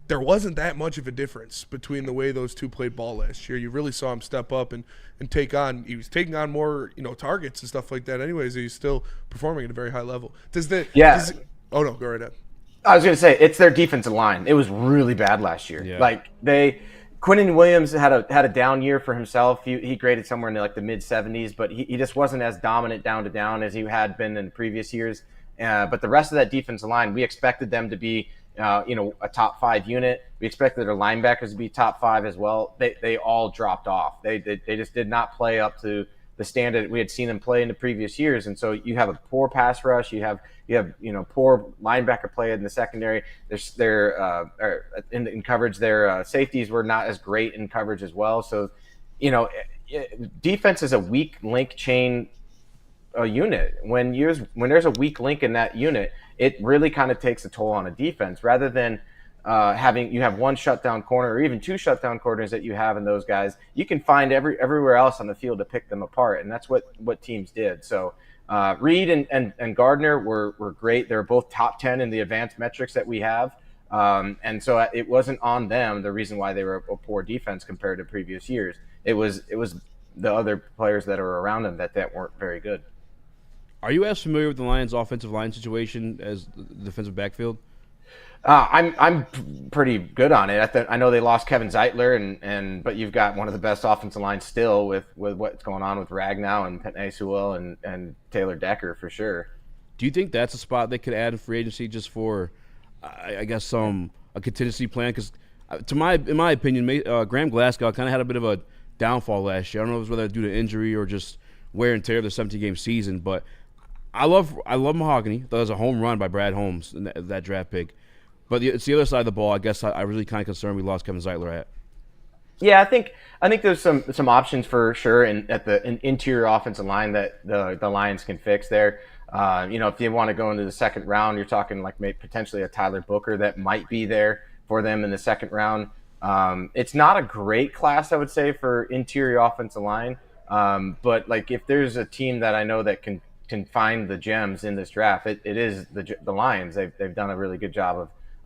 Speaker 3: there wasn't that much of a difference between the way those two played ball last year. You really saw him step up and take on. He was taking on more, targets and stuff like that. Anyways, he's still performing at a very high level. Oh no, go right ahead.
Speaker 11: I was going to say it's their defensive line. It was really bad last year. Yeah. Quinnen Williams had a down year for himself. He graded somewhere in the mid 70s, but he just wasn't as dominant down to down as he had been in previous years. But the rest of that defensive line, we expected them to be a top 5 unit. We expected their linebackers to be top 5 as well. They all dropped off. They just did not play up to the standard we had seen them play in the previous years. And so you have a poor pass rush. You have poor linebacker play in the secondary. In coverage, their safeties were not as great in coverage as well. So, defense is a weak link chain unit. When there's a weak link in that unit, it really kind of takes a toll on a defense rather than you have one shutdown corner or even 2 shutdown corners that you have in those guys. You can find everywhere else on the field to pick them apart, and that's what teams did. So Reed and Gardner were great. They're both top 10 in the advanced metrics that we have, and so it wasn't on them the reason why they were a poor defense compared to previous years. It was the other players that are around them that weren't very good.
Speaker 2: Are you as familiar with the Lions' offensive line situation as the defensive backfield?
Speaker 11: I'm pretty good on it. I know they lost Kevin Zeitler, but you've got one of the best offensive lines still with what's going on with Ragnow and Penei Sewell and Taylor Decker for sure.
Speaker 2: Do you think that's a spot they could add in free agency just for, I guess, a contingency plan? Because in my opinion, Graham Glasgow kind of had a bit of a downfall last year. I don't know if it was whether due to injury or just wear and tear of the 17-game season, but I love Mahogany. That was a home run by Brad Holmes in that draft pick. But it's the other side of the ball. I guess I really kind of concerned we lost Kevin Zeitler at.
Speaker 11: Yeah, I think there's some options for sure at the interior offensive line that the Lions can fix there. If you want to go into the second round, you're talking like maybe potentially a Tyler Booker that might be there for them in the second round. It's not a great class, I would say, for interior offensive line. But like if there's a team that I know that can find the gems in this draft, it is the Lions. They've done a really good job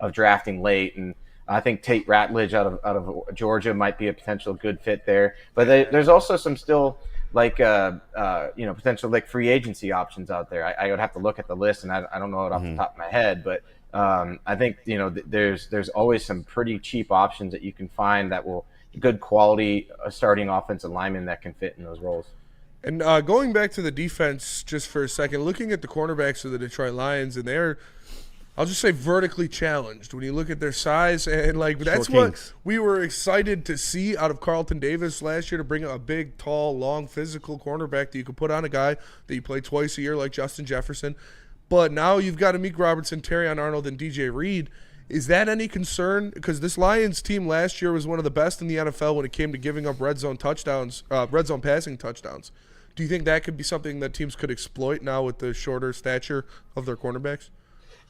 Speaker 11: of drafting late, and I think Tate Ratledge out of Georgia might be a potential good fit there. But there's also some still potential like free agency options out there. I would have to look at the list, and I don't know it off the top of my head, but I think there's always some pretty cheap options that you can find that will good quality starting offensive linemen that can fit in those roles.
Speaker 3: And going back to the defense just for a second, looking at the cornerbacks of the Detroit Lions, and they're, I'll just say, vertically challenged when you look at their size. And that's what we were excited to see out of Carlton Davis last year, to bring a big, tall, long, physical cornerback that you could put on a guy that you play twice a year like Justin Jefferson. But now you've got Amik Robertson, Terrion Arnold, and DJ Reed. Is that any concern? Because this Lions team last year was one of the best in the NFL when it came to giving up red zone passing touchdowns. Do you think that could be something that teams could exploit now with the shorter stature of their cornerbacks?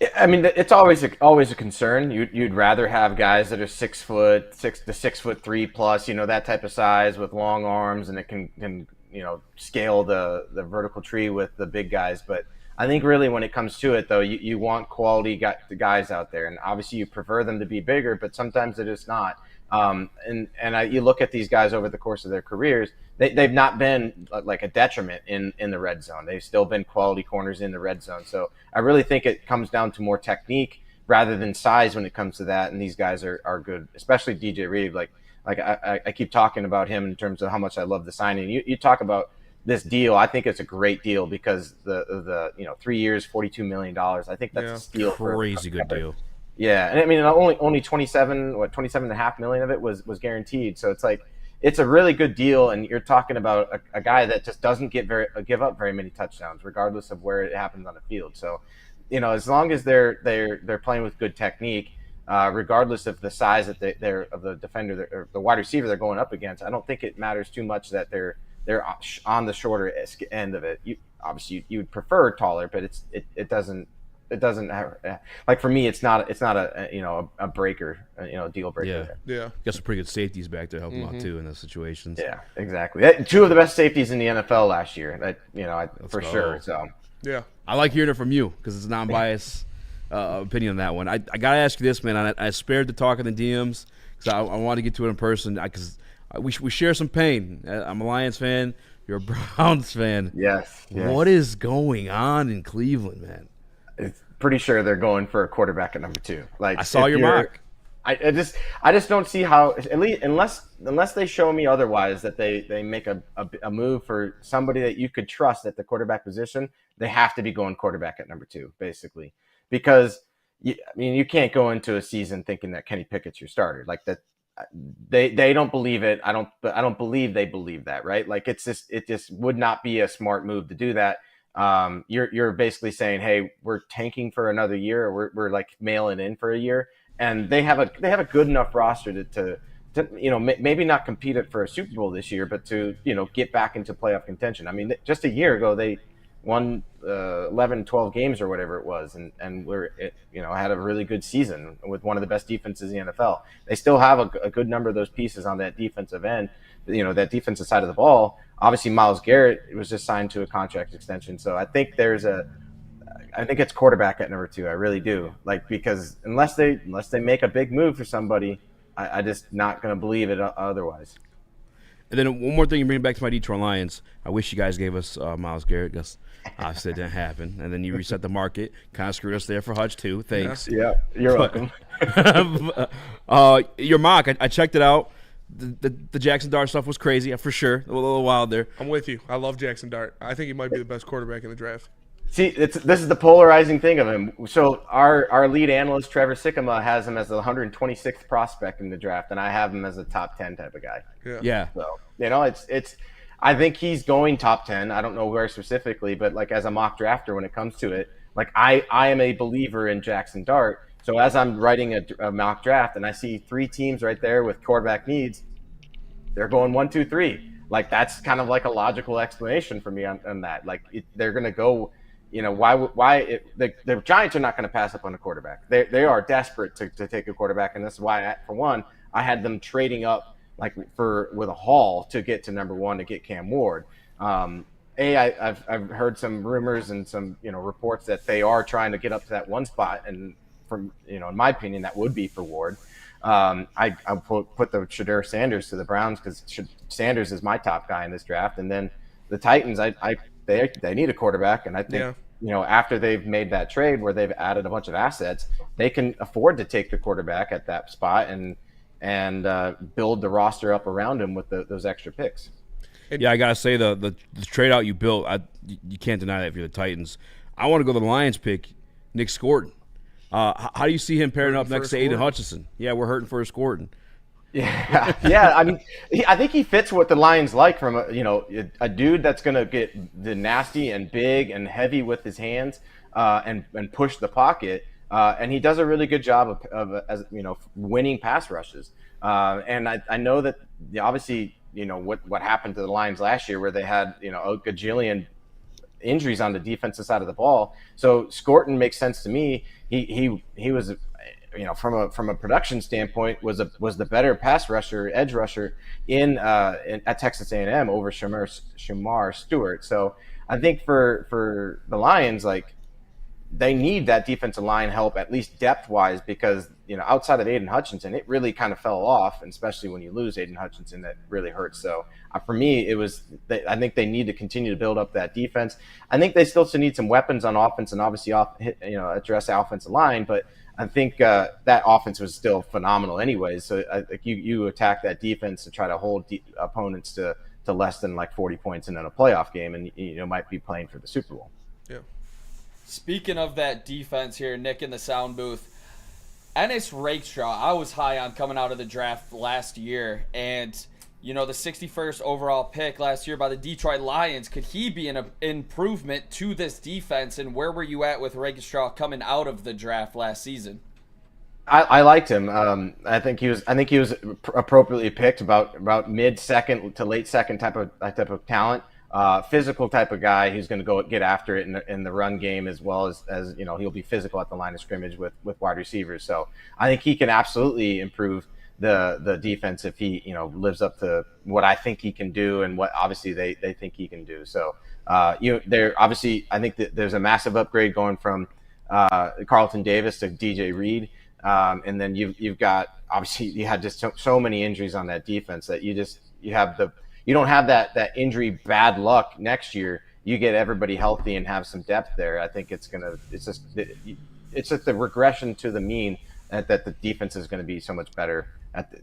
Speaker 11: Yeah, I mean, it's always a concern. You'd rather have guys that are 6 foot, 6 to 6'3" plus, that type of size with long arms, and it can scale the vertical tree with the big guys. But I think really when it comes to it, though, you want quality guys out there, and obviously you prefer them to be bigger, but sometimes they're just not. You look at these guys over the course of their careers, they've not been like a detriment in the red zone. They've still been quality corners in the red zone. So I really think it comes down to more technique rather than size when it comes to that. And these guys are good, especially DJ Reed. I keep talking about him in terms of how much I love the signing. You talk about this deal. I think it's a great deal because the 3 years, $42 million. I think that's a steal.
Speaker 2: Crazy good deal.
Speaker 11: Yeah, and I mean only 27.5 million of it was guaranteed. So it's like it's a really good deal, and you're talking about a guy that just doesn't give up very many touchdowns, regardless of where it happens on the field. So, as long as they're playing with good technique, regardless of the size that they're of the defender or the wide receiver they're going up against. I don't think it matters too much that they're on the shorter end of it. Obviously you would prefer taller, but it doesn't have, like, for me it's not a breaker, deal breaker.
Speaker 3: Yeah.
Speaker 2: Got some pretty good safeties back there helping out too in those situations.
Speaker 11: Yeah, exactly. Two of the best safeties in the NFL last year. For sure. So
Speaker 3: yeah,
Speaker 2: I like hearing it from you because it's non-biased opinion on that one. I gotta ask you this, man. I spared the talk in the DMs because I wanted to get to it in person because we share some pain. I'm a Lions fan. You're a Browns fan.
Speaker 11: Yes.
Speaker 2: What is going on in Cleveland, man?
Speaker 11: It's pretty sure they're going for a quarterback at number 2. Like,
Speaker 2: I saw your mock.
Speaker 11: I just don't see how, at least unless they show me otherwise, that they make a move for somebody that you could trust at the quarterback position. They have to be going quarterback at number 2, basically, because you can't go into a season thinking that Kenny Pickett's your starter. Like that, they don't believe it. I don't believe they believe that, right? Like it just would not be a smart move to do that. You're basically saying, hey, we're tanking for another year, or we're like mailing in for a year, and they have a good enough roster to maybe not compete for a Super Bowl this year, but to get back into playoff contention. I mean, just a year ago they won 11, 12 games or whatever it was, and had a really good season with one of the best defenses in the NFL. They still have a good number of those pieces on that defensive end, that defensive side of the ball. Obviously, Myles Garrett was just signed to a contract extension, so I think I think it's quarterback at number 2. I really do, because unless they make a big move for somebody, I just not going to believe it otherwise.
Speaker 2: And then one more thing you bring back to my Detroit Lions. I wish you guys gave us Myles Garrett because obviously it didn't happen. And then you reset the market, kind of screwed us there for Hutch too. Thanks.
Speaker 11: Yeah, you're welcome.
Speaker 2: Your mock, I checked it out. The Jackson Dart stuff was crazy, for sure. A little wild there.
Speaker 3: I'm with you. I love Jackson Dart. I think he might be the best quarterback in the draft.
Speaker 11: See, this is the polarizing thing of him. So our lead analyst, Trevor Sikkema, has him as the 126th prospect in the draft, and I have him as a top 10 type of guy.
Speaker 2: Yeah.
Speaker 11: So it's. I think he's going top 10. I don't know where specifically, but as a mock drafter, when it comes to it, I am a believer in Jackson Dart. So as I'm writing a mock draft and I see 3 teams right there with quarterback needs, they're going 1, 2, 3. That's kind of a logical explanation for me on that. They're going to go. The Giants are not going to pass up on a quarterback. They are desperate to take a quarterback, and this is why, for one, I had them trading up with a haul to get to number 1 to get Cam Ward. I've heard some rumors and some reports that they are trying to get up to that 1 spot, and from in my opinion, that would be for Ward. I put the Shadur Sanders to the Browns because Sanders is my top guy in this draft, and then the Titans, they need a quarterback, and I think after they've made that trade where they've added a bunch of assets, they can afford to take the quarterback at that spot and build the roster up around him with those extra picks.
Speaker 2: Yeah, I gotta say the trade out you built, you can't deny that if you're the Titans. I want to go to the Lions pick Nick Scorton. How do you see him pairing up next to Aiden Hutchinson? Yeah, we're hurting for a Scorton.
Speaker 11: Yeah. I mean, I think he fits what the Lions like from a dude that's going to get the nasty and big and heavy with his hands and push the pocket. And he does a really good job of winning pass rushes. And I know that obviously, what happened to the Lions last year where they had, a gajillion injuries on the defensive side of the ball. So Scorton makes sense to me. He was, from a production standpoint, was the better pass rusher, edge rusher at Texas A&M over Shamar Stewart. So I think for the Lions, they need that defensive line help, at least depth-wise, because, outside of Aiden Hutchinson, it really kind of fell off, and especially when you lose Aiden Hutchinson, that really hurts. So for me, I think they need to continue to build up that defense. I think they still need some weapons on offense and obviously address the offensive line, but I think that offense was still phenomenal anyways. So I think you attack that defense to try to hold opponents to less than 40 points in a playoff game, and might be playing for the Super Bowl.
Speaker 3: Yeah.
Speaker 4: Speaking of that defense here, Nick in the sound booth, Ennis Rakestraw, I was high on coming out of the draft last year, and the 61st overall pick last year by the Detroit Lions, could he be an improvement to this defense, and where were you at with Rakestraw coming out of the draft last season?
Speaker 11: I liked him. I think he was appropriately picked, about mid-second to late second type of talent. Physical type of guy who's going to go get after it in the run game, as well as he'll be physical at the line of scrimmage with wide receivers. So I think he can absolutely improve the defense if he lives up to what I think he can do and what obviously they think he can do. So there obviously I think that there's a massive upgrade going from Carlton Davis to DJ Reed. And then you've got, obviously you had just so many injuries on that defense that you don't have that injury bad luck next year. You get everybody healthy and have some depth there. I think it's just the regression to the mean that the defense is going to be so much better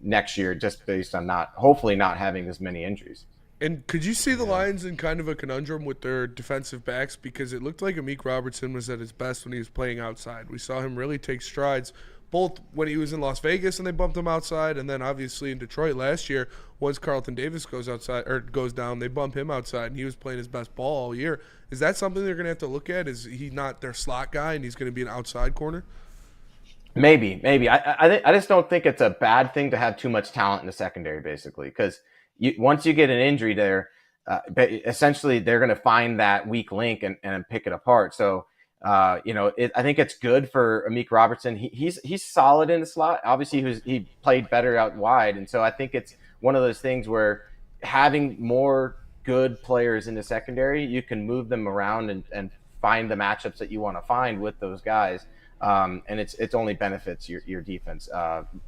Speaker 11: next year, just based on hopefully not having as many injuries.
Speaker 3: And could you see the Lions in kind of a conundrum with their defensive backs? Because it looked like Amik Robertson was at his best when he was playing outside. We saw him really take strides, both when he was in Las Vegas and they bumped him outside, and then obviously in Detroit last year, once Carlton Davis goes down, they bump him outside, and he was playing his best ball all year. Is that something they're going to have to look at? Is he not their slot guy, and he's going to be an outside corner?
Speaker 11: Maybe. I just don't think it's a bad thing to have too much talent in the secondary, basically, because once you get an injury there, essentially they're going to find that weak link and pick it apart. So, I think it's good for Amik Robertson. He's solid in the slot. Obviously, he played better out wide, and so I think it's one of those things where having more good players in the secondary, you can move them around and find the matchups that you want to find with those guys. And it's only benefits your defense.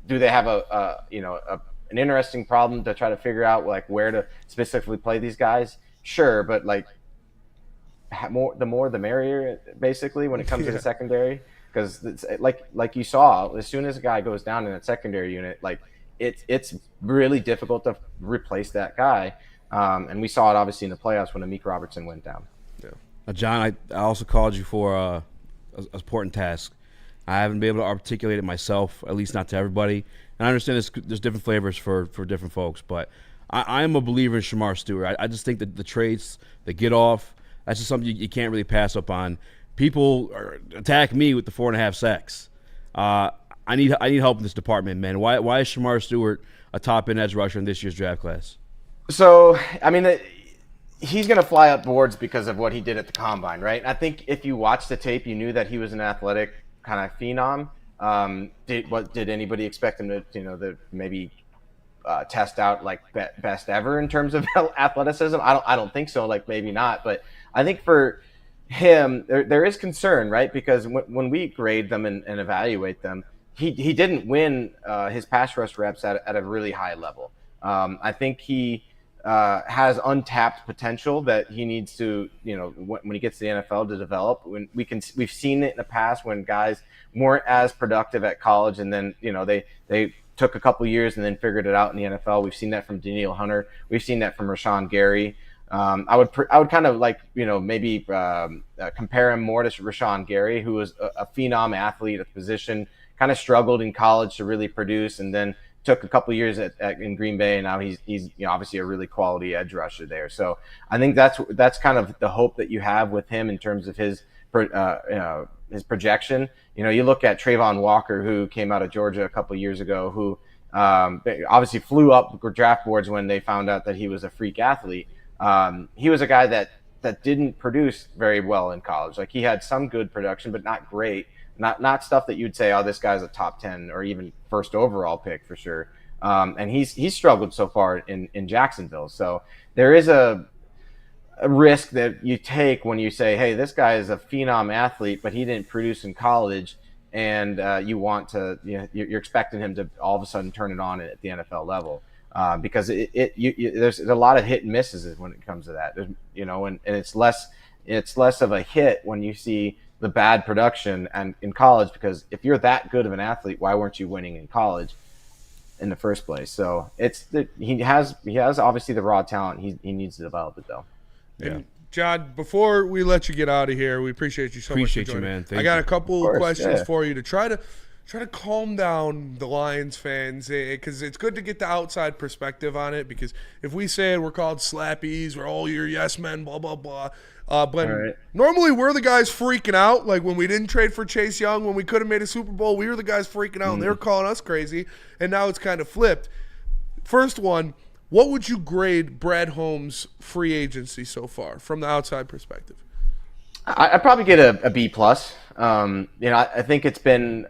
Speaker 11: Do they have an interesting problem to try to figure out where to specifically play these guys? Sure, but the more the merrier, basically, when it comes to the secondary, because like you saw, as soon as a guy goes down in that secondary unit, it's really difficult to replace that guy. And we saw it obviously in the playoffs when Amik Robertson went down.
Speaker 2: Yeah. John, I also called you for an important task. I haven't been able to articulate it myself, at least not to everybody. And I understand there's different flavors for different folks, but I am a believer in Shamar Stewart. I just think that the traits, the get off, that's just something you can't really pass up on. People attack me with the 4.5 sacks. I need help in this department, man. Why is Shamar Stewart a top end edge rusher in this year's draft class?
Speaker 11: So, I mean, he's going to fly up boards because of what he did at the combine, right? I think if you watch the tape, you knew that he was an athletic kind of phenom. Did anybody expect him to maybe test out best ever in terms of athleticism? I don't think so. Maybe not, but I think for him there is concern, right? Because when we grade them and evaluate them, he didn't win his pass rush reps at a really high level. I think he has untapped potential that he needs to, when he gets to the NFL, to develop. We've seen it in the past when guys weren't as productive at college, and then they took a couple years and then figured it out in the NFL. We've seen that from Danielle Hunter. We've seen that from Rashawn Gary. I would kind of maybe compare him more to Rashawn Gary, who was a phenom athlete at the position, kind of struggled in college to really produce, and then took a couple years in Green Bay, and now he's obviously a really quality edge rusher there. So I think that's kind of the hope that you have with him in terms of his projection. You look at Trayvon Walker, who came out of Georgia a couple years ago, who obviously flew up draft boards when they found out that he was a freak athlete. He was a guy that didn't produce very well in college. He had some good production, but not great. Not stuff that you'd say, oh, this guy's a top 10 or even first overall pick for sure. And he's struggled so far in Jacksonville. So there is a risk that you take when you say, hey, this guy is a phenom athlete, but he didn't produce in college, and you're expecting him to all of a sudden turn it on at the NFL level. Because there's a lot of hit and misses when it comes to that, and it's less of a hit when you see the bad production and in college, because if you're that good of an athlete, why weren't you winning in college in the first place? So he has obviously the raw talent. He needs to develop it though.
Speaker 3: And John, before we let you get out of here, we appreciate you so much for joining.
Speaker 2: You, man.
Speaker 3: I got a couple questions for you to try try to calm down the Lions fans, because it's good to get the outside perspective on it, because if we say it, we're called slappies, we're all your yes men, blah, blah, blah. But normally we're the guys freaking out. Like when we didn't trade for Chase Young, when we could have made a Super Bowl, we were the guys freaking out, and they were calling us crazy, and now it's kind of flipped. First one, what would you grade Brad Holmes' free agency so far from the outside perspective?
Speaker 11: I'd probably get a B+. I think it's been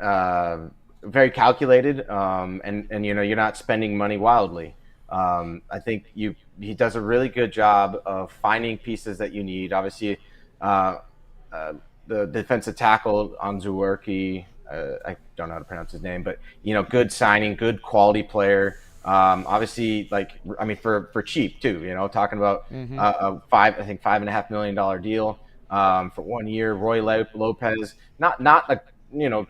Speaker 11: very calculated, and you're not spending money wildly. I think he does a really good job of finding pieces that you need. Obviously, the defensive tackle Onzuwerke, I don't know how to pronounce his name, but good signing, good quality player. Obviously, for cheap too. Talking about a $5.5 million deal. For 1 year. Roy Lopez, not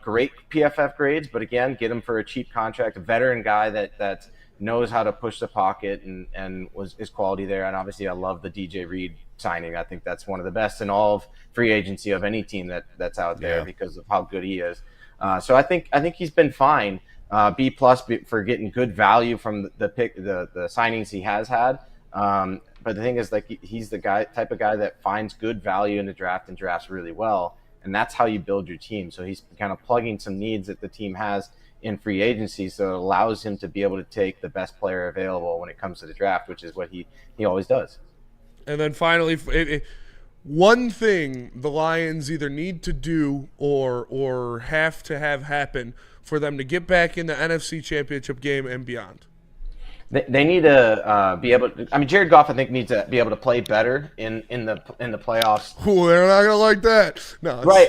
Speaker 11: great PFF grades, but again, get him for a cheap contract, a veteran guy that knows how to push the pocket and is quality there. And obviously, I love the DJ Reed signing. I think that's one of the best in all of free agency of any team that's out there because of how good he is. So I think he's been fine. B+ for getting good value from the signings he has had. But the thing is, he's the type of guy that finds good value in the draft and drafts really well, and that's how you build your team. So he's kind of plugging some needs that the team has in free agency, so it allows him to be able to take the best player available when it comes to the draft, which is what he always does.
Speaker 3: And then finally, one thing the Lions either need to do or have to have happen for them to get back in the NFC Championship game and beyond.
Speaker 11: They need to be able to. I mean, Jared Goff, I think, needs to be able to play better in the playoffs.
Speaker 3: Ooh, they're not gonna like that. No,
Speaker 11: right?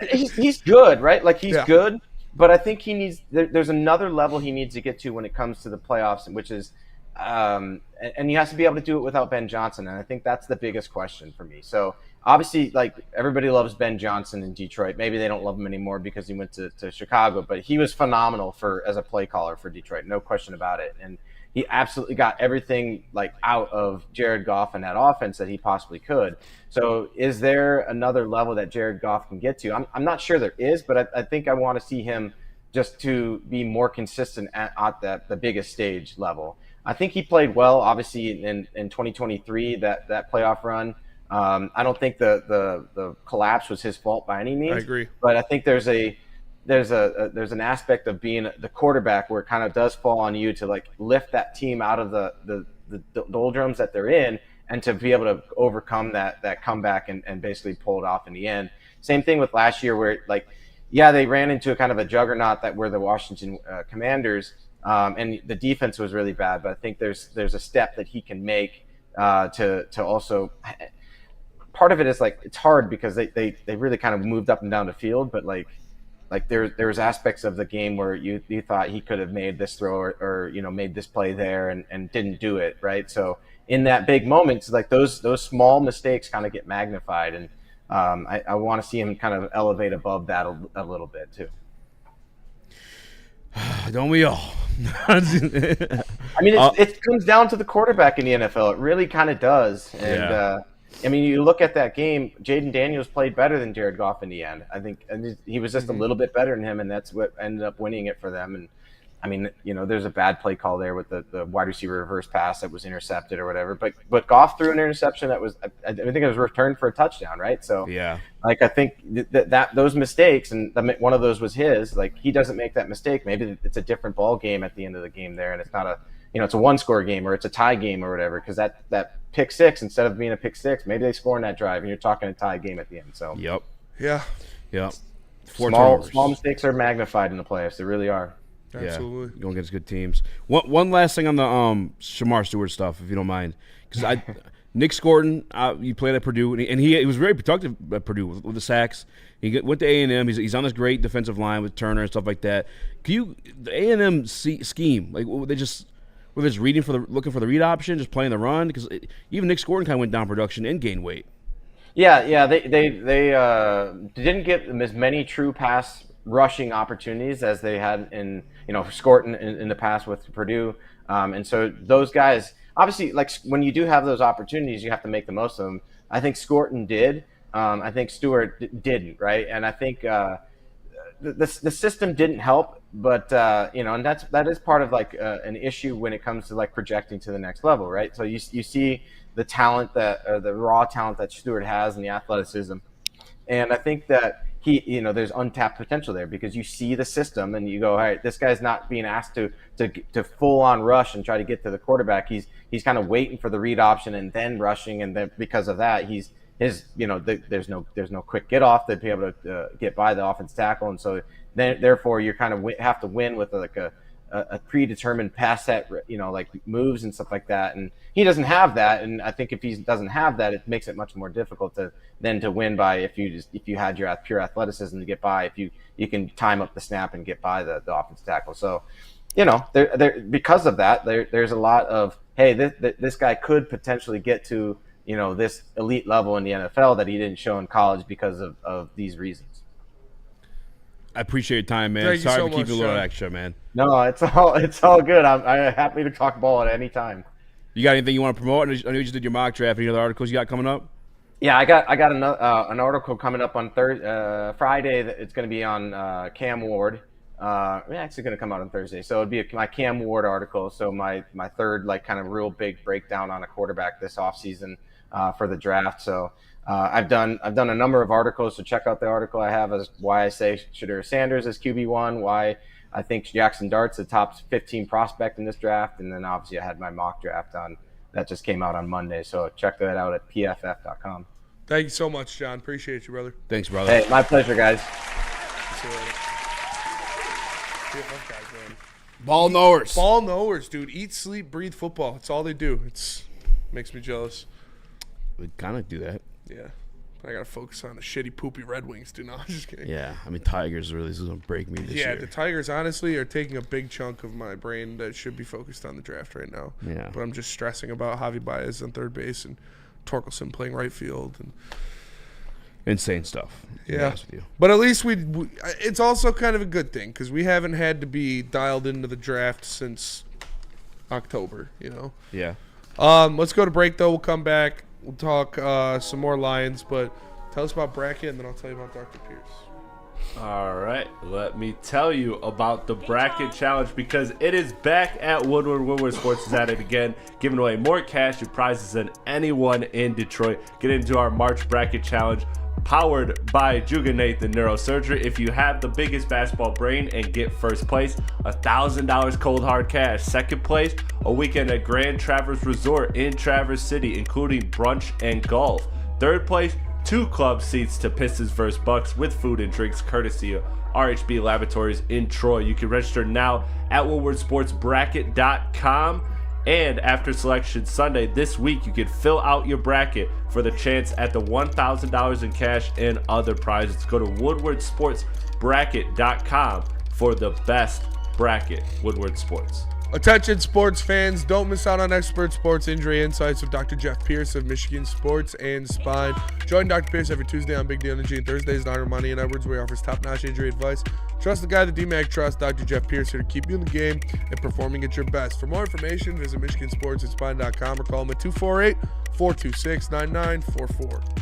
Speaker 11: He's good, right? He's good, but I think he needs. There's another level he needs to get to when it comes to the playoffs, which is, and he has to be able to do it without Ben Johnson, and I think that's the biggest question for me. So obviously, everybody loves Ben Johnson in Detroit. Maybe they don't love him anymore because he went to Chicago, but he was phenomenal as a play caller for Detroit, no question about it, and he absolutely got everything out of Jared Goff and that offense that he possibly could. So is there another level that Jared Goff can get to? I'm not sure there is, but I think I want to see him just to be more consistent at the biggest stage level. I think he played well, obviously, in 2023, that playoff run. I don't think the collapse was his fault by any means.
Speaker 3: I agree.
Speaker 11: But I think there's an aspect of being the quarterback where it kind of does fall on you to lift that team out of the doldrums that they're in and to be able to overcome that comeback and basically pull it off in the end. Same thing with last year where they ran into a kind of a juggernaut that were the Washington Commanders, and the defense was really bad. But I think there's a step that he can make to also. Part of it is it's hard because they really kind of moved up and down the field, but there was aspects of the game where you thought he could have made this throw or made this play there and didn't do it, right? So in that big moments, those small mistakes kind of get magnified, and I want to see him kind of elevate above that a little bit too.
Speaker 2: Don't we all?
Speaker 11: I mean, it comes down to the quarterback in the NFL. It really kind of does, and. I mean, you look at that game, Jaden Daniels played better than Jared Goff in the end. I think he was just a little bit better than him, and that's what ended up winning it for them. And, I mean, there's a bad play call there with the wide receiver reverse pass that was intercepted or whatever. But Goff threw an interception that was – I think it was returned for a touchdown, right? So,
Speaker 2: yeah.
Speaker 11: I think that those mistakes, and one of those was his, he doesn't make that mistake. Maybe it's a different ball game at the end of the game there, and it's not it's a one-score game or it's a tie game or whatever, because that pick six, instead of being a pick six, maybe they score in that drive and you're talking a tie game at the end. So
Speaker 2: Yep.
Speaker 3: Yeah.
Speaker 11: Small mistakes are magnified in the playoffs. They really are.
Speaker 3: Absolutely.
Speaker 2: Yeah. Going against good teams. One last thing on the Shamar Stewart stuff, if you don't mind, because Nick Scorton, you played at Purdue, and he was very productive at Purdue with the sacks. He went to A&M. He's on this great defensive line with Turner and stuff like that. The A&M scheme, were they just looking for the read option, just playing the run? Because even Nick Scorton kind of went down production and gained weight.
Speaker 11: Yeah. They didn't get as many true pass rushing opportunities as they had in Scorton in the past with Purdue, and so those guys obviously when you do have those opportunities, you have to make the most of them. I think Scorton did. I think Stewart didn't, right? And I think the system didn't help, but and that is part of like an issue when it comes to like projecting to the next level, right? So you see the talent the raw talent that Stewart has and the athleticism, and I think that there's untapped potential there because you see the system and you go, all right, this guy's not being asked to full on rush and try to get to the quarterback. He's kind of waiting for the read option and then rushing, and then because of that, there's no quick get off to be able to get by the offense tackle, and so therefore you kind of have to win with like a predetermined pass set, like moves and stuff like that. And he doesn't have that, and I think if he doesn't have that, it makes it much more difficult to win by if you had your pure athleticism to get by, if you can time up the snap and get by the offense tackle. So there because of that, there's a lot of, hey, this guy could potentially get to this elite level in the NFL that he didn't show in college because of these reasons.
Speaker 2: I appreciate your time, man.
Speaker 3: Thank you
Speaker 2: Sorry
Speaker 3: so
Speaker 2: to keep
Speaker 3: much,
Speaker 2: you a little
Speaker 3: Sean.
Speaker 2: extra, man.
Speaker 11: No, it's all good. I'm happy to talk ball at any time.
Speaker 2: You got anything you want to promote? I know you just did your mock draft. Any other articles you got coming up?
Speaker 11: Yeah, I got an article coming up on Friday. It's going to be on Cam Ward. Actually going to come out on Thursday, so it'd be my Cam Ward article. So my third like kind of real big breakdown on a quarterback this offseason for the draft. So I've done a number of articles. So check out the article I have as why I say Shedeur Sanders is QB1, why I think Jackson Dart's the top 15 prospect in this draft, and then obviously I had my mock draft on that just came out on Monday. So check that out at pff.com.
Speaker 3: Thank you so much, John. Appreciate you, brother.
Speaker 2: Thanks, brother.
Speaker 11: Hey, my pleasure, guys.
Speaker 3: See you later. PFF guys, man.
Speaker 2: Ball knowers.
Speaker 3: Ball knowers, dude. Eat, sleep, breathe football. It's all they do. Makes me jealous.
Speaker 2: We kind of do that.
Speaker 3: Yeah. But I got to focus on the shitty, poopy Red Wings, dude. No, I'm just kidding.
Speaker 2: Yeah, I mean, Tigers really is going to break me this year.
Speaker 3: Yeah, the Tigers, honestly, are taking a big chunk of my brain that should be focused on the draft right now.
Speaker 2: Yeah.
Speaker 3: But I'm just stressing about Javi Baez on third base and Torkelson playing right field. And
Speaker 2: insane stuff.
Speaker 3: Yeah.
Speaker 2: With you.
Speaker 3: But at least it's also kind of a good thing because we haven't had to be dialed into the draft since October,
Speaker 2: Yeah.
Speaker 3: Let's go to break, though. We'll come back. We'll talk some more Lions, but tell us about bracket, and then I'll tell you about Dr. Pierce.
Speaker 5: All right, let me tell you about the bracket challenge because it is back at Woodward. Woodward Sports is at it again, giving away more cash and prizes than anyone in Detroit. Get into our March bracket challenge, powered by Juga Nathan Neurosurgery. If you have the biggest basketball brain and get first place, $1,000 cold hard cash. Second place, a weekend at Grand Traverse Resort in Traverse City, including brunch and golf. Third place, 2 club seats to Pistons vs. Bucks with food and drinks courtesy of RHB Laboratories in Troy. You can register now at woodwardsportsbracket.com. And after Selection Sunday this week, you can fill out your bracket for the chance at the $1,000 in cash and other prizes. Go to woodwardsportsbracket.com for the best bracket. Woodward Sports.
Speaker 3: Attention sports fans, don't miss out on expert sports injury insights with Dr. Jeff Pierce of Michigan Sports and Spine. Join Dr. Pierce every Tuesday on Big D Energy and Thursdays on Ermanni and Edwards, where he offers top-notch injury advice. Trust the guy that DMAC trusts, Dr. Jeff Pierce, here to keep you in the game and performing at your best. For more information, visit MichiganSportsAndSpine.com or call him at 248-426-9944.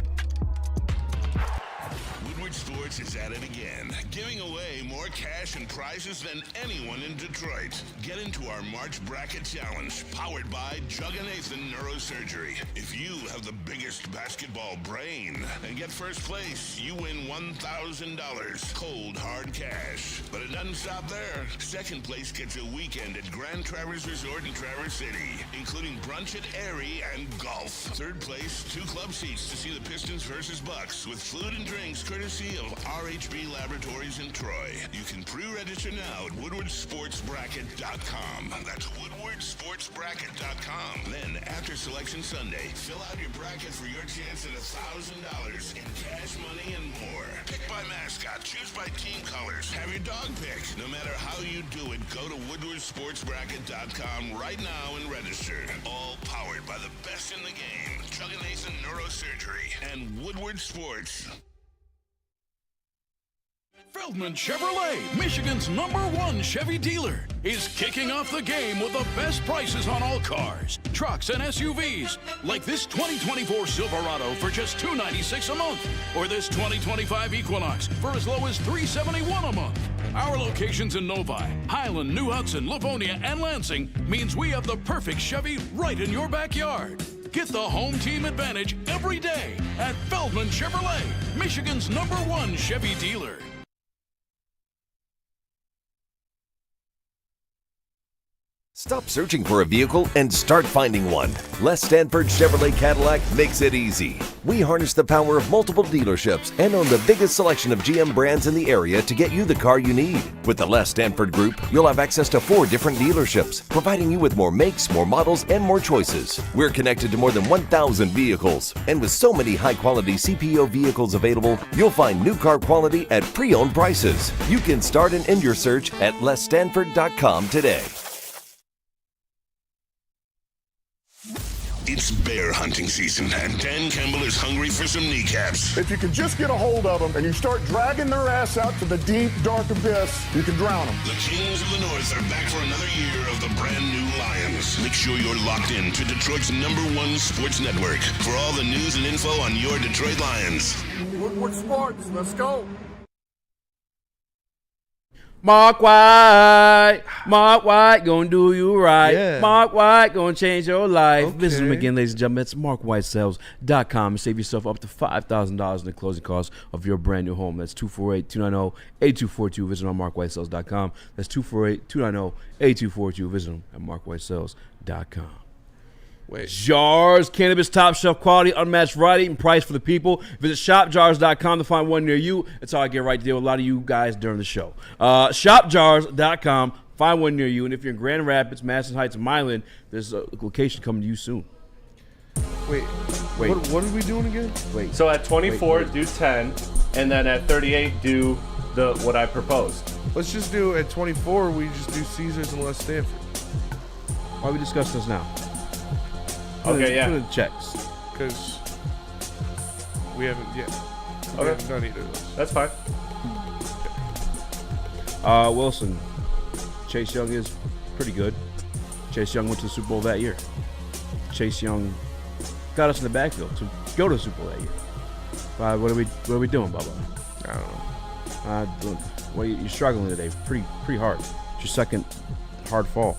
Speaker 7: Woodward Sports is at it again, giving away more cash and prizes than anyone in Detroit. Get into our March Bracket Challenge, powered by Juga Nathan Neurosurgery. If you have the biggest basketball brain and get first place, you win $1,000 cold hard cash. But it doesn't stop there. Second place gets a weekend at Grand Traverse Resort in Traverse City, including brunch at Erie and golf. Third place, 2 club seats to see the Pistons versus Bucks with food and drinks courtesy of RHB Laboratories in Troy. You can pre-register now at woodwardsportsbracket.com. That's woodwardsportsbracket.com. Then, after Selection Sunday, fill out your bracket for your chance at $1,000 in cash money and more. Pick by mascot, choose by team colors, have your dog picked. No matter how you do it, go to woodwardsportsbracket.com right now and register. All powered by the best in the game, Juga Nathan Neurosurgery and Woodward Sports.
Speaker 12: Feldman Chevrolet, Michigan's #1 Chevy dealer, is kicking off the game with the best prices on all cars, trucks, and SUVs, like this 2024 Silverado for just $296 a month, or this 2025 Equinox for as low as $371 a month. Our locations in Novi, Highland, New Hudson, Livonia, and Lansing means we have the perfect Chevy right in your backyard. Get the home team advantage every day at Feldman Chevrolet, Michigan's #1 Chevy dealer.
Speaker 13: Stop searching for a vehicle and start finding one. Les Stanford Chevrolet Cadillac makes it easy. We harness the power of multiple dealerships and own the biggest selection of GM brands in the area to get you the car you need. With the Les Stanford Group, you'll have access to 4 different dealerships, providing you with more makes, more models, and more choices. We're connected to more than 1,000 vehicles, and with so many high-quality CPO vehicles available, you'll find new car quality at pre-owned prices. You can start and end your search at lesstanford.com today.
Speaker 7: It's bear hunting season, and Dan Campbell is hungry for some kneecaps.
Speaker 14: If you can just get a hold of them and you start dragging their ass out to the deep, dark abyss, you can drown them.
Speaker 7: The Kings of the North are back for another year of the brand new Lions. Make sure you're locked in to Detroit's #1 sports network for all the news and info on your Detroit Lions.
Speaker 14: Woodward Sports, let's go.
Speaker 2: Mark White, gonna do you right. Yeah. Mark White, gonna change your life. Okay. Visit him again, ladies and gentlemen. It's markwhitesales.com and save yourself up to $5,000 in the closing costs of your brand new home. That's 248-290-8242. Visit him on markwhitesales.com. That's 248-290-8242. Visit him at markwhitesales.com.
Speaker 3: Wait.
Speaker 2: Jars, cannabis top shelf quality, unmatched variety and price for the people. Visit shopjars.com to find one near you. That's how I get right to deal with a lot of you guys during the show. Shopjars.com, find one near you. And if you're in Grand Rapids, Madison Heights, and Milan, there's a location coming to you soon.
Speaker 3: Wait. What are we doing again?
Speaker 5: Wait. So at 24, do 10, and then at 38, do what I proposed.
Speaker 3: Let's just do at 24. We just do Caesars and Les Stanford.
Speaker 2: Why we discuss this now?
Speaker 5: Okay, yeah.
Speaker 2: Put in checks.
Speaker 3: Because we haven't yet. We
Speaker 5: Okay.
Speaker 3: haven't done either of those.
Speaker 5: That's fine.
Speaker 2: Wilson, Chase Young is pretty good. Chase Young went to the Super Bowl that year. Chase Young got us in the backfield to go to the Super Bowl that year. What are we doing, Bubba?
Speaker 3: I don't know.
Speaker 2: You're struggling today. Pretty hard. It's your second hard fall.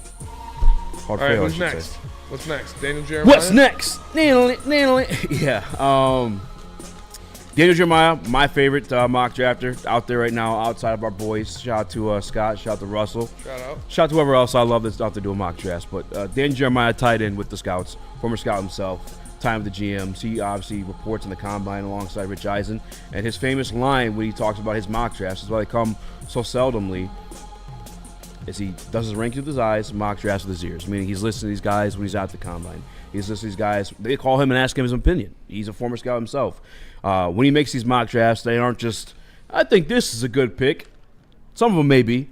Speaker 3: All right, who's next?
Speaker 2: Say.
Speaker 3: What's next? Daniel Jeremiah?
Speaker 2: What's next? Nail it. Yeah. Daniel Jeremiah, my favorite mock drafter out there right now, outside of our boys. Shout out to Scott. Shout out to Russell. Shout out to whoever else I love that's out there doing mock drafts. But Daniel Jeremiah tied in with the scouts, former scout himself, time with the GMs. He obviously reports in the combine alongside Rich Eisen. And his famous line when he talks about his mock drafts is why they come so seldomly. Is he does his ranking with his eyes, mock drafts with his ears. Meaning he's listening to these guys when he's out at the combine. He's listening to these guys. They call him and ask him his opinion. He's a former scout himself. When he makes these mock drafts, they aren't just, I think this is a good pick. Some of them may be,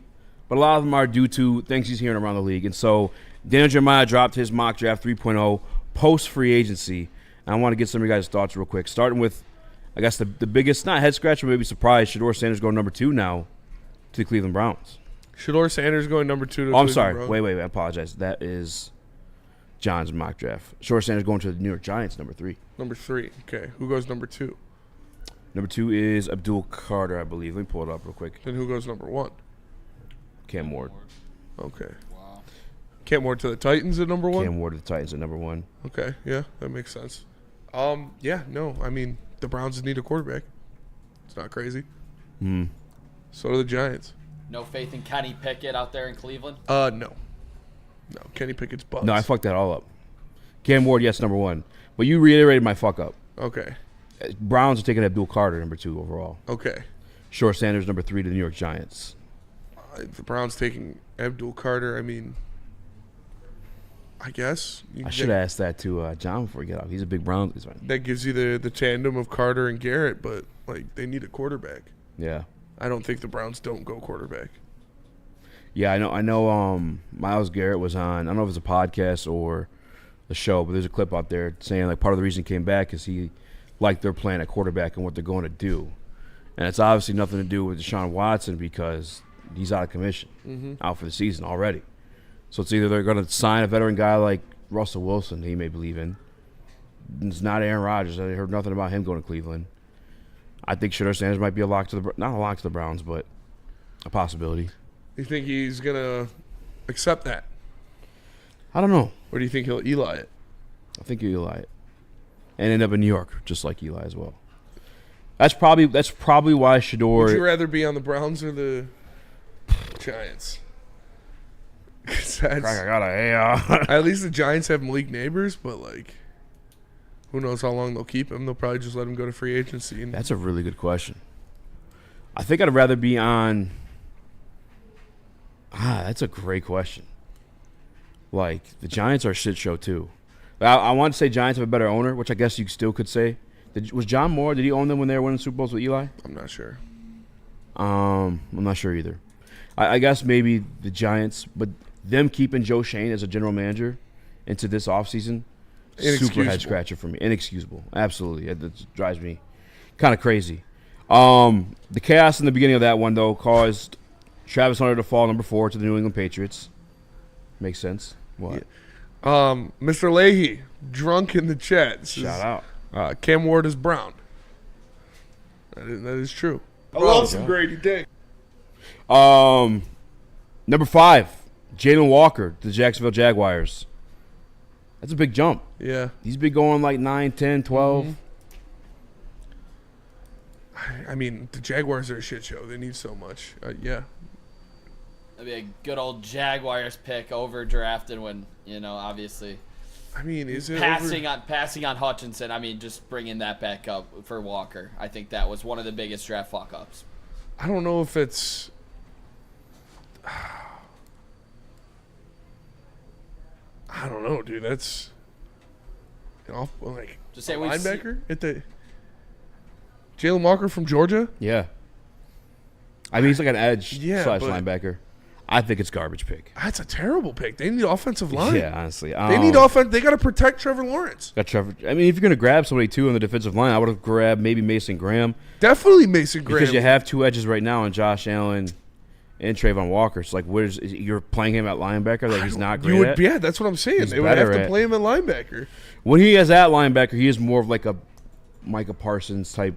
Speaker 2: but a lot of them are due to things he's hearing around the league. And so Daniel Jeremiah dropped his mock draft 3.0 post-free agency. And I want to get some of your guys' thoughts real quick. Starting with, I guess, the biggest, not head-scratcher, maybe surprise, Shedeur Sanders going number 2 now to the Cleveland Browns.
Speaker 3: Shedeur Sanders going number 2 to the
Speaker 2: I'm
Speaker 3: Cleveland
Speaker 2: sorry.
Speaker 3: Browns.
Speaker 2: Wait. I apologize. That is John's mock draft. Shedeur Sanders going to the New York Giants, number 3.
Speaker 3: Number 3. Okay. Who goes number 2?
Speaker 2: Number 2 is Abdul Carter, I believe. Let me pull it up real quick.
Speaker 3: Then who goes number 1?
Speaker 2: Cam Ward.
Speaker 3: Okay. Wow. Cam Ward to the Titans at number 1?
Speaker 2: Cam Ward to the Titans at number 1.
Speaker 3: Okay. Yeah, that makes sense. Yeah, no. I mean, the Browns need a quarterback. It's not crazy. So do the Giants.
Speaker 4: No faith in Kenny Pickett out there in Cleveland?
Speaker 3: No. Kenny Pickett's bust.
Speaker 2: No, I fucked that all up. Cam Ward, yes, number 1. But you reiterated my fuck up.
Speaker 3: Okay.
Speaker 2: Browns are taking Abdul Carter, number 2 overall.
Speaker 3: Okay.
Speaker 2: Shedeur Sanders, number 3 to the New York Giants.
Speaker 3: The Browns taking Abdul Carter, I mean, I guess.
Speaker 2: I should have asked that to John before we get out. He's a big Browns fan.
Speaker 3: That gives you the tandem of Carter and Garrett, but, like, they need a quarterback.
Speaker 2: Yeah.
Speaker 3: I don't think the Browns don't go quarterback.
Speaker 2: Yeah, I know. Myles Garrett was on. I don't know if it's a podcast or a show, but there's a clip out there saying like part of the reason he came back is he liked their plan at quarterback and what they're going to do. And it's obviously nothing to do with Deshaun Watson because he's out of commission, out for the season already. So it's either they're going to sign a veteran guy like Russell Wilson that he may believe in. It's not Aaron Rodgers. I heard nothing about him going to Cleveland. I think Shedeur Sanders might be not a lock to the Browns, but a possibility.
Speaker 3: You think he's going to accept that?
Speaker 2: I don't know.
Speaker 3: Or do you think he'll Eli it?
Speaker 2: I think he'll Eli it. And end up in New York, just like Eli as well. That's probably why Shedeur.
Speaker 3: Would you rather be on the Browns or the Giants? At least the Giants have Malik Neighbors, but like, who knows how long they'll keep him? They'll probably just let him go to free agency.
Speaker 2: That's a really good question. I think I'd rather be on. That's a great question. Like, the Giants are a shit show too. I want to say Giants have a better owner, which I guess you still could say. Was John Moore? Did he own them when they were winning Super Bowls with Eli?
Speaker 3: I'm not sure.
Speaker 2: I'm not sure either. I guess maybe the Giants, but them keeping Joe Shane as a general manager into this offseason, super head scratcher for me. Inexcusable. Absolutely. It drives me kind of crazy. The chaos in the beginning of that one, though, caused Travis Hunter to fall number 4 to the New England Patriots. Makes sense. What?
Speaker 3: Yeah. Mr. Leahy, drunk in the chat.
Speaker 2: Shout
Speaker 3: out. Cam Ward is brown. That is true.
Speaker 14: I love some Grady Dick.
Speaker 2: Number 5, Jalen Walker, the Jacksonville Jaguars. That's a big jump.
Speaker 3: Yeah.
Speaker 2: He's been going like 9, 10, 12.
Speaker 3: I mean, the Jaguars are a shit show. They need so much. Yeah.
Speaker 4: That'd be a good old Jaguars pick over drafted when, obviously.
Speaker 3: I mean, is it
Speaker 4: passing on Hutchinson? I mean, just bringing that back up for Walker. I think that was one of the biggest draft fuck ups.
Speaker 3: I don't know if it's. I don't know, dude. That's
Speaker 4: just say
Speaker 3: linebacker at the Jalen Walker from Georgia.
Speaker 2: Yeah. I mean, he's like an edge /
Speaker 3: but
Speaker 2: linebacker. I think it's garbage pick.
Speaker 3: That's a terrible pick. They need offensive line.
Speaker 2: Yeah, honestly.
Speaker 3: They need offense. They got to protect Trevor Lawrence.
Speaker 2: I mean, if you're going to grab somebody, too, on the defensive line, I would have grabbed maybe Mason Graham.
Speaker 3: Definitely Mason Graham.
Speaker 2: Because you have 2 edges right now in Josh Allen and Trayvon Walker. So, you're playing him at linebacker that he's not great at?
Speaker 3: Yeah, that's what I'm saying. They would have to play him at linebacker.
Speaker 2: When he is at linebacker, he is more of like a Micah Parsons type,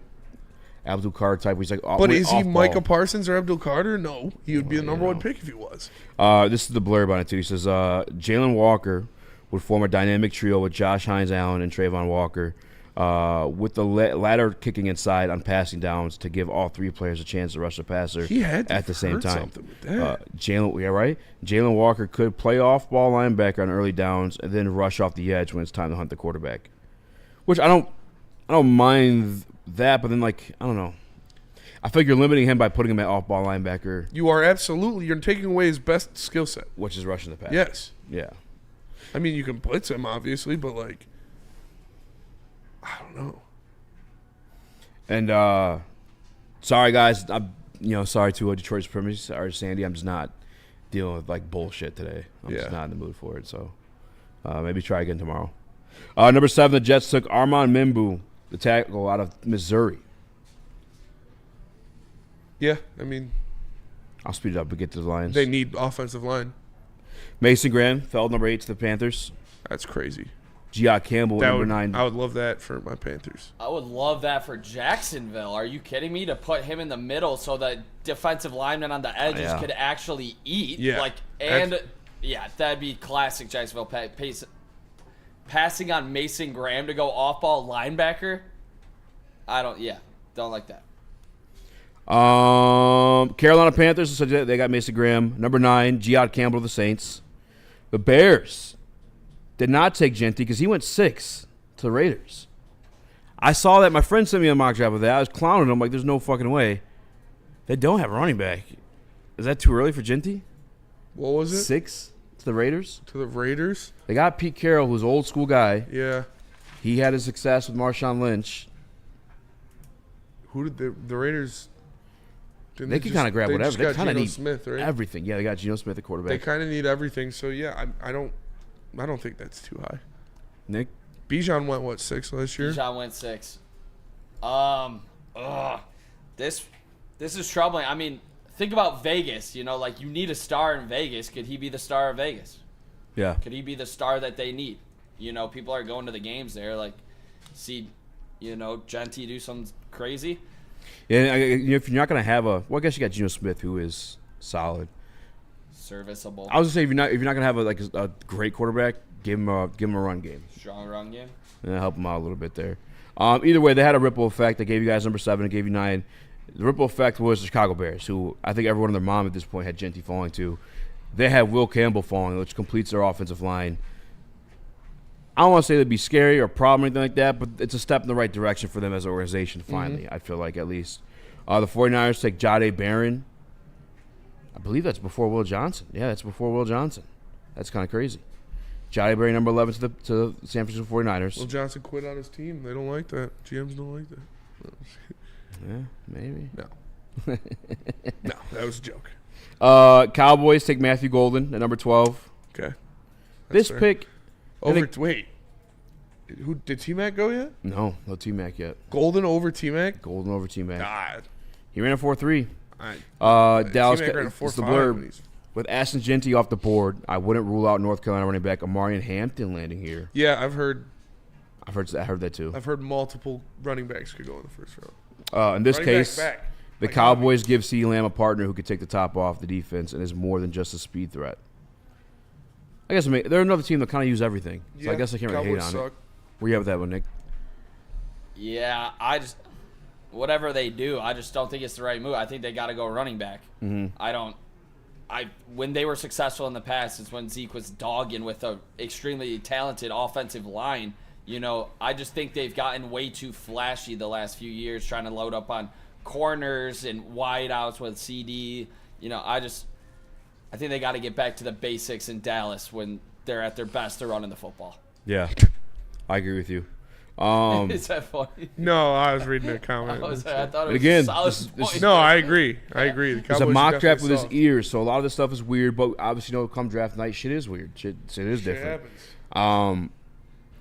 Speaker 2: Abdul Carter type. He's like,
Speaker 3: but is he Micah Parsons or Abdul Carter? No, he would be the number 1 pick if he was.
Speaker 2: This is the blurb on it too. He says Jalen Walker would form a dynamic trio with Josh Hines Allen and Trayvon Walker, with the latter kicking inside on passing downs to give all 3 players a chance to rush the passer at the same time. Jalen Walker could play off ball linebacker on early downs and then rush off the edge when it's time to hunt the quarterback. Which I don't mind that, but then I don't know. I feel like you're limiting him by putting him at off-ball linebacker.
Speaker 3: You are absolutely. You're taking away his best skill set,
Speaker 2: which is rushing the pass.
Speaker 3: Yes.
Speaker 2: Yeah.
Speaker 3: I mean, you can blitz him obviously, but I don't know.
Speaker 2: And sorry guys, I'm sorry to Detroit Supremacy. Sorry, Sandy. I'm just not dealing with bullshit today. I'm just not in the mood for it. So maybe try again tomorrow. Number 7, the Jets took Armand-Membu, the tackle out of Missouri.
Speaker 3: Yeah, I mean,
Speaker 2: I'll speed it up and get to the Lions.
Speaker 3: They need offensive line.
Speaker 2: Mason Graham fell number 8 to the Panthers.
Speaker 3: That's crazy.
Speaker 2: G.I. Campbell, number 9.
Speaker 3: I would love that for my Panthers.
Speaker 4: I would love that for Jacksonville. Are you kidding me? To put him in the middle so that defensive linemen on the edges could actually eat.
Speaker 3: Yeah.
Speaker 4: That'd be classic Jacksonville. Passing on Mason Graham to go off-ball linebacker. Don't like that.
Speaker 2: Carolina Panthers, so they got Mason Graham. Number 9, G.I. Campbell of the Saints. The Bears did not take Genty because he went 6 to the Raiders. I saw that. My friend sent me a mock draft of that. I was clowning him there's no fucking way. They don't have a running back. Is that too early for Genty?
Speaker 3: What was it?
Speaker 2: 6 to the Raiders?
Speaker 3: To the Raiders?
Speaker 2: They got Pete Carroll, who's an old school guy.
Speaker 3: Yeah.
Speaker 2: He had his success with Marshawn Lynch.
Speaker 3: Who did the Raiders...
Speaker 2: They can kind of grab whatever. They kind of need
Speaker 3: Smith, right?
Speaker 2: everything. Yeah, they got Geno Smith, the quarterback.
Speaker 3: They kind of need everything. So yeah, I don't think that's too high.
Speaker 2: Nick,
Speaker 3: Bijan went 6 last year?
Speaker 4: Bijan went 6. This is troubling. I mean, think about Vegas. You know, like you need a star in Vegas. Could he be the star of Vegas?
Speaker 2: Yeah.
Speaker 4: Could he be the star that they need? You know, people are going to the games there, like, see, you know, Genty do something crazy.
Speaker 2: Yeah, if you're not going to have well, I guess you got Geno Smith, who is solid.
Speaker 4: Serviceable.
Speaker 2: I was going to say, if you're not going to have a great quarterback, give him a run game.
Speaker 4: Strong run game.
Speaker 2: And help him out a little bit there. Either way, they had a ripple effect. They gave you guys number 7 and gave you 9. The ripple effect was the Chicago Bears, who I think everyone and their mom at this point had Genty falling to. They have Will Campbell falling, which completes their offensive line. I don't want to say they'd be scary or a problem or anything like that, but it's a step in the right direction for them as an organization, finally, I feel like, at least. The 49ers take Jahdae Barron. I believe that's before Will Johnson. Yeah, that's before Will Johnson. That's kind of crazy. Jahdae Barron, number 11 to the San Francisco 49ers.
Speaker 3: Will Johnson quit on his team. They don't like that. GMs don't like that.
Speaker 2: Yeah, maybe.
Speaker 3: No. No, that was a joke.
Speaker 2: Cowboys take Matthew Golden at number 12.
Speaker 3: Okay.
Speaker 2: This
Speaker 3: fair.
Speaker 2: pick.
Speaker 3: Wait. Who did T-Mac go yet?
Speaker 2: No T-Mac yet.
Speaker 3: Golden over T-Mac?
Speaker 2: Golden over T-Mac.
Speaker 3: God.
Speaker 2: He ran a 4.3. Dallas
Speaker 3: T-Mac ran a
Speaker 2: it's the
Speaker 3: 4.5
Speaker 2: blurb. With Ashton Genty off the board, I wouldn't rule out North Carolina running back Amarian Hampton landing here.
Speaker 3: Yeah, I've heard
Speaker 2: that too.
Speaker 3: I've heard multiple running backs could go in the first round.
Speaker 2: In this
Speaker 3: Running
Speaker 2: case,
Speaker 3: back.
Speaker 2: the Cowboys give CeeDee Lamb a partner who could take the top off the defense and is more than just a speed threat. I guess they're another team that kind of use everything, so I guess I can't really hate on it. Where you have that one, Nick?
Speaker 4: Yeah, whatever they do, I just don't think it's the right move. I think they got to go running back.
Speaker 2: Mm-hmm.
Speaker 4: When they were successful in the past, is when Zeke was dogging with a extremely talented offensive line. You know, I just think they've gotten way too flashy the last few years, trying to load up on corners and wideouts with CD. You know, I think they got to get back to the basics in Dallas when they're at their best. They're running the football.
Speaker 2: Yeah, I agree with you.
Speaker 4: Is that funny?
Speaker 3: No, I was reading a comment.
Speaker 4: I thought it was
Speaker 2: again,
Speaker 4: a solid point.
Speaker 3: No, I agree. The
Speaker 2: It's a mock draft with his ears, so a lot of this stuff is weird. But obviously, come draft night, shit is weird. Shit is different.
Speaker 3: Happens.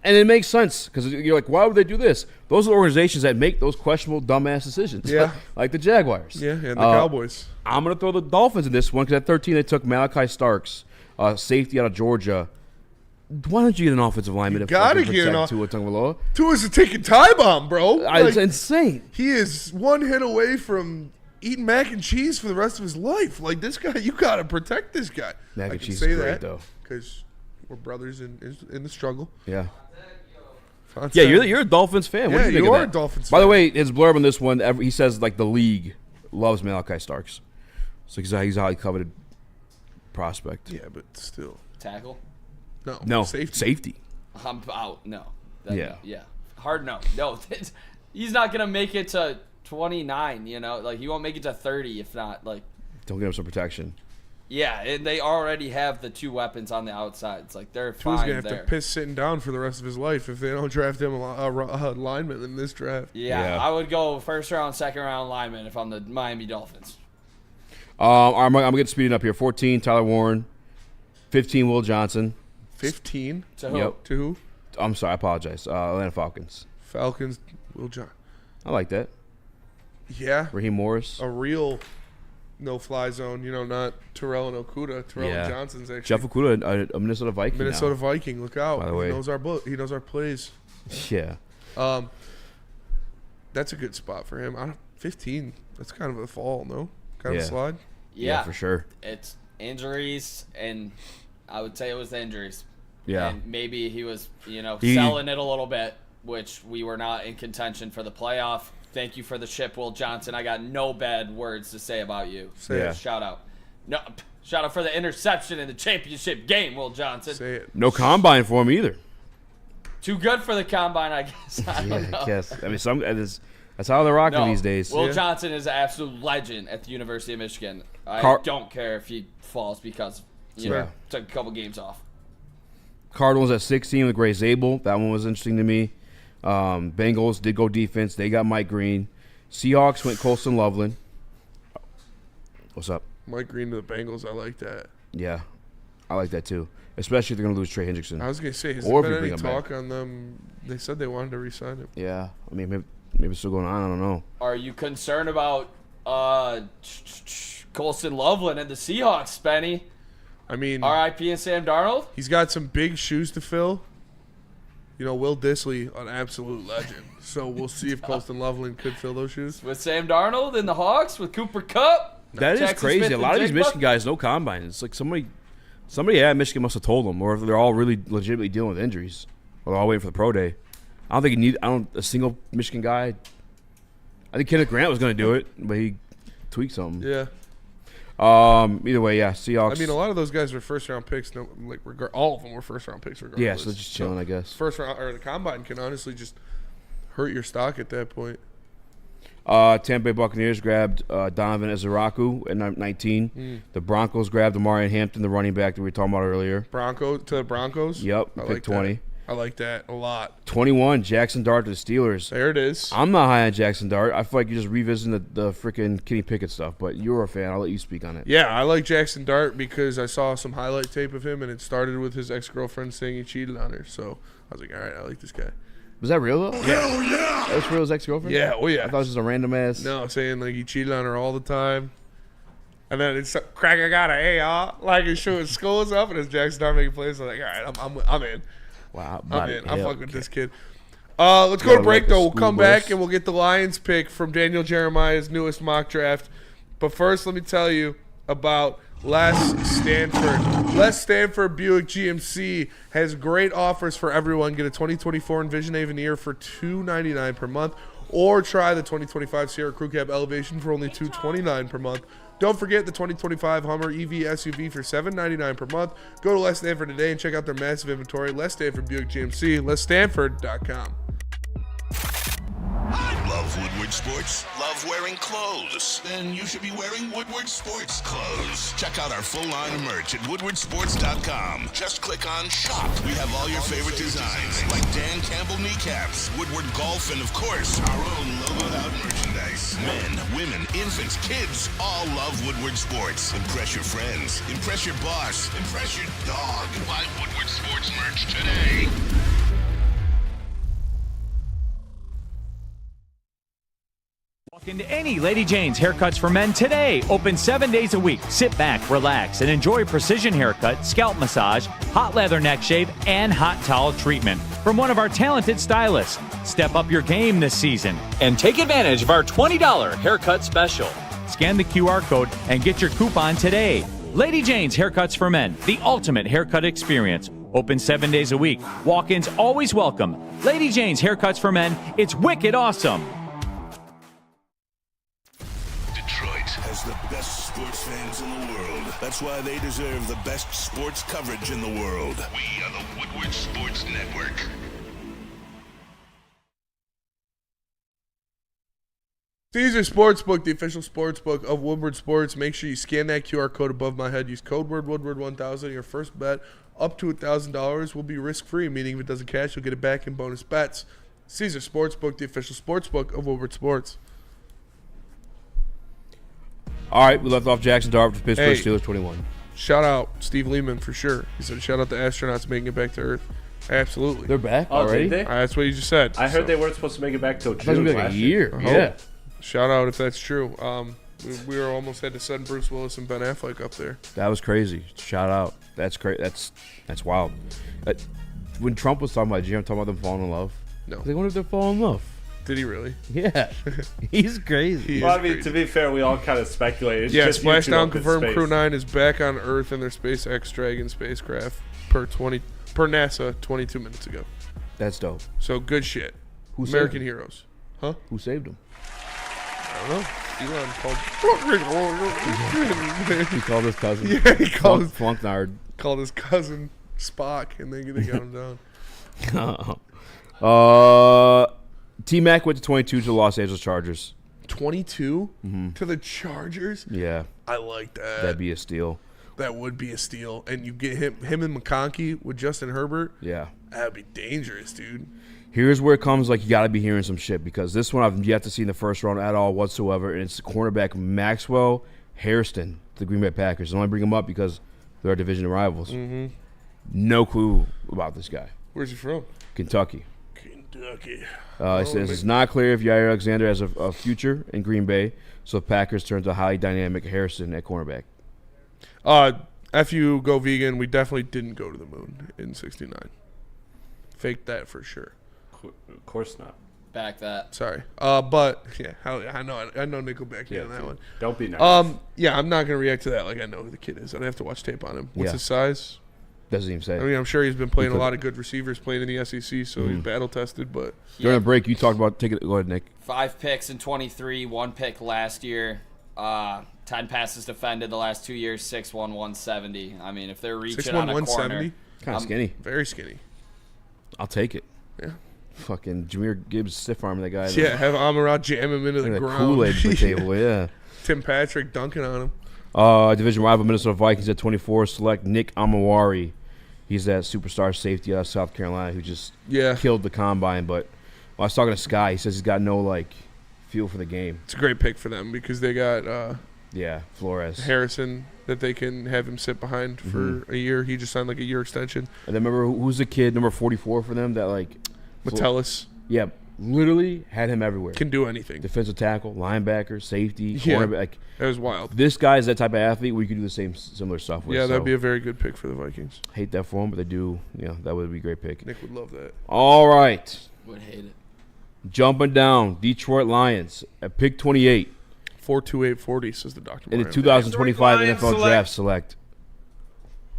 Speaker 2: And it makes sense because you're like, why would they do this? Those are the organizations that make those questionable, dumbass decisions.
Speaker 3: Yeah,
Speaker 2: like the Jaguars.
Speaker 3: Yeah, and the Cowboys.
Speaker 2: I'm gonna throw the Dolphins in this one because at 13 they took Malachi Starks, safety out of Georgia. Why don't you get an offensive lineman to
Speaker 3: gotta
Speaker 2: protect
Speaker 3: get an
Speaker 2: Tua Tagovailoa?
Speaker 3: Tua's a taking tie bomb, bro.
Speaker 2: It's insane.
Speaker 3: He is one hit away from eating mac and cheese for the rest of his life. Like, this guy, you gotta protect this guy.
Speaker 2: Mac and cheese is great, though.
Speaker 3: Because we're brothers in the struggle.
Speaker 2: Yeah. Yeah, you're a Dolphins fan. What do you think
Speaker 3: you
Speaker 2: of
Speaker 3: are
Speaker 2: that?
Speaker 3: a Dolphins
Speaker 2: fan. By the
Speaker 3: fan.
Speaker 2: way, his blurb on this one, he says like the league loves Malachi Starks, so he's a highly coveted prospect.
Speaker 3: Yeah, but still.
Speaker 4: Tackle?
Speaker 2: No,
Speaker 3: safety.
Speaker 2: Safety.
Speaker 4: I'm out. No.
Speaker 2: Yeah.
Speaker 4: Hard no. No, he's not gonna make it to 29. You know, like he won't make it to 30 if not. Like,
Speaker 2: don't give him some protection.
Speaker 4: Yeah, and they already have the two weapons on the outsides. Like they're
Speaker 3: Tua's
Speaker 4: fine
Speaker 3: gonna have
Speaker 4: there.
Speaker 3: to piss sitting down for the rest of his life if they don't draft him a lineman in this draft.
Speaker 4: Yeah, I would go first round, second round lineman if I'm the Miami Dolphins.
Speaker 2: I'm getting speeding up here. 14, Tyler Warren. 15, Will Johnson.
Speaker 3: 15?
Speaker 4: To who?
Speaker 2: Yep.
Speaker 3: To who?
Speaker 2: I'm sorry, I apologize. Atlanta Falcons.
Speaker 3: Falcons, Will Johnson.
Speaker 2: I like that.
Speaker 3: Yeah.
Speaker 2: Raheem Morris.
Speaker 3: A real no-fly zone, not Terrell and Okudah. Terrell and Johnson's actually.
Speaker 2: Jeff Okudah, a Minnesota Viking.
Speaker 3: Minnesota
Speaker 2: now.
Speaker 3: Viking, look out.
Speaker 2: By the way.
Speaker 3: He knows our plays.
Speaker 2: Yeah.
Speaker 3: That's a good spot for him. 15, that's kind of a fall, no? Kind of a slide?
Speaker 4: Yeah,
Speaker 2: for sure.
Speaker 4: It's injuries, and I would say it was the injuries.
Speaker 2: Yeah.
Speaker 4: And maybe he was, selling it a little bit, which we were not in contention for the playoff. Thank you for the ship, Will Johnson. I got no bad words to say about you. Shout out. No, shout out for the interception in the championship game, Will Johnson.
Speaker 3: Say it.
Speaker 2: No combine for him either.
Speaker 4: Too good for the combine, I guess. I don't know.
Speaker 2: I guess. I mean, that's how they're rocking these days.
Speaker 4: Will Johnson is an absolute legend at the University of Michigan. I don't care if he falls because took a couple games off.
Speaker 2: Cardinals at 16 with Gray Zabel. That one was interesting to me. Bengals did go defense. They got Mike Green. Seahawks went Colston Loveland. What's up?
Speaker 3: Mike Green to the Bengals. I like that.
Speaker 2: Yeah, I like that too. Especially if they're going to lose Trey Hendrickson.
Speaker 3: I was going to say, has there been any talk on them? They said they wanted to re-sign him.
Speaker 2: Yeah. I mean, maybe, maybe it's still going on. I don't know.
Speaker 4: Are you concerned about Colston Loveland and the Seahawks, Spenny?
Speaker 3: I mean,
Speaker 4: R.I.P. and Sam Darnold?
Speaker 3: He's got some big shoes to fill. You know, Will Dissly, an absolute legend. So we'll see if Colston Loveland could fill those shoes.
Speaker 4: With Sam Darnold and the Hawks, with Cooper Kupp.
Speaker 2: That is
Speaker 4: Jackson
Speaker 2: crazy.
Speaker 4: Smith
Speaker 2: A lot of
Speaker 4: and
Speaker 2: these
Speaker 4: Jake
Speaker 2: Michigan guys, no combine. It's like somebody at Michigan must have told them, or if they're all really legitimately dealing with injuries, or they're all waiting for the pro day. I don't think you need a single Michigan guy. I think Kenneth Grant was going to do it, but he tweaked something.
Speaker 3: Yeah.
Speaker 2: Either way, yeah, Seahawks.
Speaker 3: I mean, a lot of those guys were first-round picks. All of them were first-round picks regardless.
Speaker 2: Yeah, so they're just chilling, I guess.
Speaker 3: First round or the combine can honestly just hurt your stock at that point.
Speaker 2: Tampa Bay Buccaneers grabbed Donovan Ezeraku at 19. The Broncos grabbed Amari Hampton, the running back that we were talking about earlier.
Speaker 3: Broncos?
Speaker 2: Yep,
Speaker 3: I
Speaker 2: pick
Speaker 3: like
Speaker 2: 20.
Speaker 3: That. I like that a lot.
Speaker 2: 21, Jackson Dart to the Steelers.
Speaker 3: There it is.
Speaker 2: I'm not high on Jackson Dart. I feel like you're just revisiting the freaking Kenny Pickett stuff, but you're a fan. I'll let you speak on it.
Speaker 3: Yeah, I like Jackson Dart because I saw some highlight tape of him, and it started with his ex-girlfriend saying he cheated on her. So I was like, all right, I like this guy.
Speaker 2: Was that real, though?
Speaker 3: Hell yeah!
Speaker 2: That was real, his ex-girlfriend?
Speaker 3: Yeah, oh yeah.
Speaker 2: I thought it was just a random ass.
Speaker 3: No, saying like he cheated on her all the time. And then it's crack, I got an AR. Like his school's up, and it's Jackson Dart making plays. I'm like, all right, I'm in.
Speaker 2: Wow,
Speaker 3: I'm in. I'm fucking with this kid. Let's go to break, though. We'll come back, and we'll get the Lions pick from Daniel Jeremiah's newest mock draft. But first, let me tell you about Les Stanford. Les Stanford Buick GMC has great offers for everyone. Get a 2024 Envision Avenir for $299 per month, or try the 2025 Sierra Crew Cab Elevation for only $229 per month. Don't forget the 2025 Hummer EV SUV for $799 per month. Go to Les Stanford today and check out their massive inventory. Les Stanford Buick GMC, LesStanford.com.
Speaker 7: Love Woodward Sports? Love wearing clothes? Then you should be wearing Woodward Sports clothes. Check out our full line of merch at woodwardsports.com. Just click on shop. We have all your favorite designs, like Dan Campbell kneecaps, Woodward golf, and of course, our own logoed out merchandise. Men, women, infants, kids, all love Woodward Sports. Impress your friends. Impress your boss. Impress your dog. Buy Woodward Sports merch today.
Speaker 10: Walk into any Lady Jane's Haircuts for Men today. Open 7 days a week. Sit back, relax, and enjoy precision haircut, scalp massage, hot leather neck shave, and hot towel treatment from one of our talented stylists. Step up your game this season and take advantage of our $20 haircut special. Scan the QR code and get your coupon today. Lady Jane's Haircuts for Men, the ultimate haircut experience. Open 7 days a week. Walk-ins always welcome. Lady Jane's Haircuts for Men. It's wicked awesome.
Speaker 7: Has the best sports fans in the world. That's why they deserve the best sports coverage in the world. We are the Woodward Sports Network.
Speaker 3: Caesar Sportsbook, the official sportsbook of Woodward Sports. Make sure you scan that QR code above my head. Use code word Woodward1000. Your first bet up to $1,000 will be risk-free, meaning if it doesn't cash, you'll get it back in bonus bets. Caesar Sportsbook, the official sportsbook of Woodward Sports.
Speaker 2: All right, we left off Jackson Dart with Pittsburgh Steelers 21.
Speaker 3: Shout out Steve Linemen for sure. He said shout out the astronauts making it back to Earth. Absolutely.
Speaker 2: They're back
Speaker 5: Oh,
Speaker 2: already?
Speaker 5: did they?
Speaker 3: That's what you just said.
Speaker 5: I heard they weren't supposed to make it back till
Speaker 2: I thought it
Speaker 5: June
Speaker 2: was like a
Speaker 5: last
Speaker 2: year.
Speaker 3: I
Speaker 2: Yeah.
Speaker 3: hope. Shout out if that's true. We were almost had to send Bruce Willis and Ben Affleck up there.
Speaker 2: That was crazy. Shout out. That's great. That's wild. When Trump was talking about GM, talking about them falling in love.
Speaker 3: No.
Speaker 2: They wonder if they're falling in love.
Speaker 3: Did he really?
Speaker 2: Yeah. He's crazy.
Speaker 5: Well, I mean, to be fair, we all kind of speculated. It's
Speaker 3: Yeah,
Speaker 5: just YouTube
Speaker 3: Splashdown
Speaker 5: up in
Speaker 3: confirmed
Speaker 5: space.
Speaker 3: Crew 9 is back on Earth in their SpaceX Dragon spacecraft per NASA 22 minutes ago.
Speaker 2: That's dope.
Speaker 3: So good shit.
Speaker 2: Who saved
Speaker 3: American
Speaker 2: him?
Speaker 3: heroes. Huh?
Speaker 2: Who saved him?
Speaker 3: I don't know. Elon
Speaker 2: He called his cousin.
Speaker 3: Yeah, he called his
Speaker 2: Flunknard.
Speaker 3: Called his cousin Spock, and then they got him
Speaker 2: down. T-Mac went to 22 to the Los Angeles Chargers.
Speaker 3: 22 to the Chargers?
Speaker 2: Yeah.
Speaker 3: I like that.
Speaker 2: That'd be a steal.
Speaker 3: That would be a steal. And you get him and McConkey with Justin Herbert.
Speaker 2: Yeah.
Speaker 3: That'd be dangerous, dude.
Speaker 2: Here's where it comes like you got to be hearing some shit because this one I've yet to see in the first round at all whatsoever, and it's the cornerback Maxwell Hairston to the Green Bay Packers. I only bring him up because they're our division rivals.
Speaker 3: Mm-hmm.
Speaker 2: No clue about this guy.
Speaker 3: Where's he from?
Speaker 2: Kentucky.
Speaker 3: Ducky.
Speaker 2: It says it's not clear if Yair Alexander has a future in Green Bay, so the Packers turn to highly dynamic Harrison at cornerback.
Speaker 3: If you go vegan, we definitely didn't go to the moon in 69. Faked that for sure.
Speaker 5: Of course not.
Speaker 4: Back that.
Speaker 3: Sorry. But yeah, I know Nickelback on that one.
Speaker 5: Don't be nice.
Speaker 3: Yeah, I'm not gonna react to that like I know who the kid is. I'd have to watch tape on him. What's his size?
Speaker 2: Doesn't even say.
Speaker 3: I mean, I'm sure he's been playing a lot of good receivers playing in the SEC, so he's battle tested. But
Speaker 2: during the break, you talked about taking. Go ahead, Nick.
Speaker 4: 5 picks in 23, 1 pick last year. 10 passes defended the last 2 years. 6'1", 170. I mean, if they're reaching
Speaker 3: 6'1",
Speaker 4: on a
Speaker 3: 170?
Speaker 4: corner,
Speaker 2: Kind of skinny.
Speaker 3: Very skinny.
Speaker 2: I'll take it.
Speaker 3: Yeah.
Speaker 2: Fucking Jameer Gibbs stiff arming that guy.
Speaker 3: Yeah, have Amon-Ra jam him into the ground.
Speaker 2: Kool-Aid for the table. Yeah.
Speaker 3: Tim Patrick dunking on him.
Speaker 2: Division rival Minnesota Vikings at 24 select Nick Amon-Ra. He's that superstar safety out of South Carolina who just killed the combine. But when I was talking to Sky, he says he's got no feel for the game.
Speaker 3: It's a great pick for them because they got
Speaker 2: Flores
Speaker 3: Harrison that they can have him sit behind for a year. He just signed a year extension.
Speaker 2: And then remember who's the kid number 44 for them that
Speaker 3: Metellus.
Speaker 2: Yeah, literally had him everywhere.
Speaker 3: Can do anything.
Speaker 2: Defensive tackle, linebacker, safety,
Speaker 3: Yeah,
Speaker 2: cornerback.
Speaker 3: that was wild.
Speaker 2: This guy is that type of athlete where you can do the similar stuff with.
Speaker 3: Yeah, that'd be a very good pick for the Vikings.
Speaker 2: Hate that for him, but they do. Yeah, that would be a great pick.
Speaker 3: Nick would love that.
Speaker 2: All right.
Speaker 4: Would hate it.
Speaker 2: Jumping down, Detroit Lions at pick 28.
Speaker 3: 42840 says the doctor.
Speaker 2: In the 2025 NFL Draft select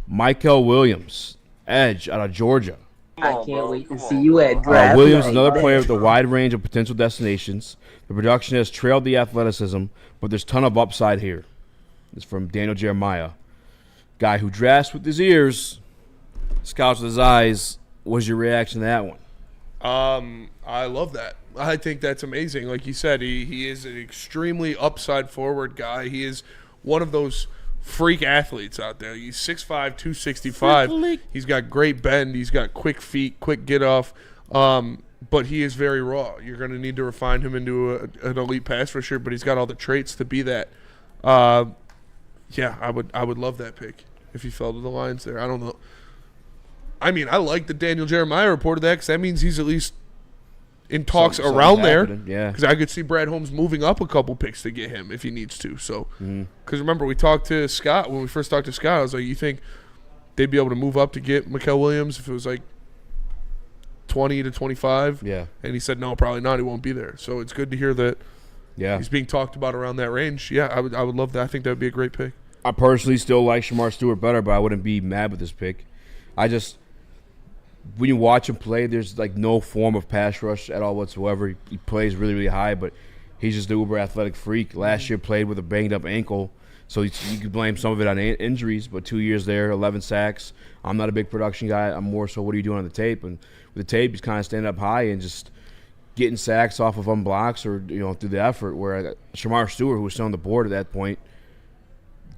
Speaker 2: Michael Williams, edge out of Georgia.
Speaker 15: I can't wait to see you at draft.
Speaker 2: Williams is another player with a wide range of potential destinations. The production has trailed the athleticism, but there's a ton of upside here. It's from Daniel Jeremiah. Guy who drafts with his ears, scouts with his eyes. What's your reaction to that one?
Speaker 3: I love that. I think that's amazing. Like you said, he is an extremely upside forward guy. He is one of those freak athletes out there. He's 6'5", 265. He's got great bend. He's got quick feet, quick get off. But he is very raw. You're going to need to refine him into an elite pass rusher, but he's got all the traits to be that. Yeah, I would love that pick if he fell to the Lions there. I don't know. I mean, I like that Daniel Jeremiah reported that because that means he's at least in talks around there.
Speaker 2: Yeah.
Speaker 3: Because I could see Brad Holmes moving up a couple picks to get him if he needs to. So, because remember, we talked to Scott. When we first talked to Scott, I was like, you think they'd be able to move up to get Mikel Williams if it was 20 to 25?
Speaker 2: Yeah.
Speaker 3: And he said, no, probably not. He won't be there. So it's good to hear that he's being talked about around that range. Yeah, I would love that. I think that would be a great pick.
Speaker 2: I personally still like Shamar Stewart better, but I wouldn't be mad with this pick. When you watch him play, there's no form of pass rush at all whatsoever. He plays really, really high, but he's just the uber athletic freak. Last year played with a banged up ankle, so you could blame some of it on injuries, but 2 years there, 11 sacks. I'm not a big production guy. I'm more so what are you doing on the tape? And with the tape, he's kind of standing up high and just getting sacks off of unblocks or through the effort, where Shamar Stewart, who was still on the board at that point,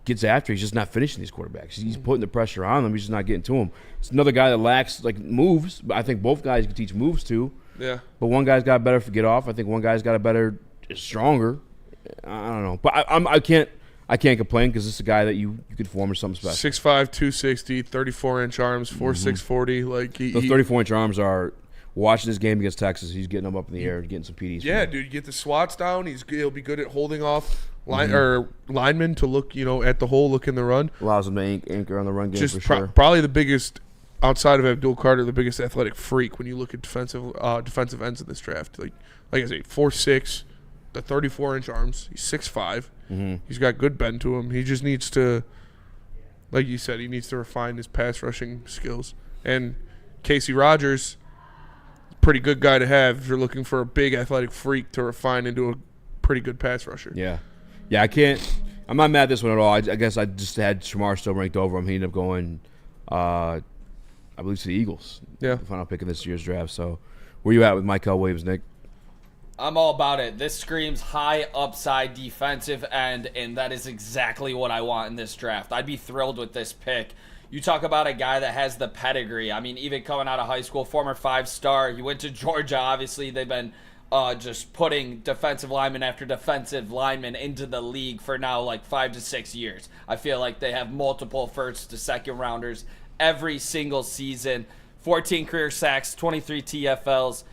Speaker 2: gets after. He's just not finishing these quarterbacks. He's putting the pressure on them. He's just not getting to them. It's another guy that lacks moves, but I think both guys can teach moves too.
Speaker 3: Yeah.
Speaker 2: But one guy's got better for get off. I think one guy's got a better, stronger. I don't know, but I can't complain because this is a guy that you could form or something special.
Speaker 3: 6'5", 260, 34-inch arms, 4'6", 40. Those
Speaker 2: 34-inch arms are. Watching this game against Texas, he's getting them up in the air and getting some PDs.
Speaker 3: Yeah, dude, you get the swats down. He'll be good at holding off linemen to look, at the hole, look in the run.
Speaker 2: Allows him to anchor on the run game
Speaker 3: Just
Speaker 2: for sure.
Speaker 3: Probably the biggest, outside of Abdul Carter, the biggest athletic freak when you look at defensive ends of this draft. Like I say, 4'6", the 34-inch arms. He's 6'5". He's got good bend to him. He just needs to, like you said, he needs to refine his pass rushing skills. And Casey Rogers, pretty good guy to have if you're looking for a big athletic freak to refine into a pretty good pass rusher.
Speaker 2: Yeah, I'm not mad at this one at all. I guess I just had Shamar still ranked over him. He ended up going, I believe, to the Eagles.
Speaker 3: Yeah.
Speaker 2: The final pick in this year's draft. So where you at with Michael Williams, Nick?
Speaker 4: I'm all about it. This screams high upside defensive end, and that is exactly what I want in this draft. I'd be thrilled with this pick. You talk about a guy that has the pedigree. I mean, even coming out of high school, former 5-star. He went to Georgia. Obviously, they've been just putting defensive lineman after defensive lineman into the league for now 5 to 6 years. I feel like they have multiple first to second rounders every single season. 14 career sacks, 23 TFLs.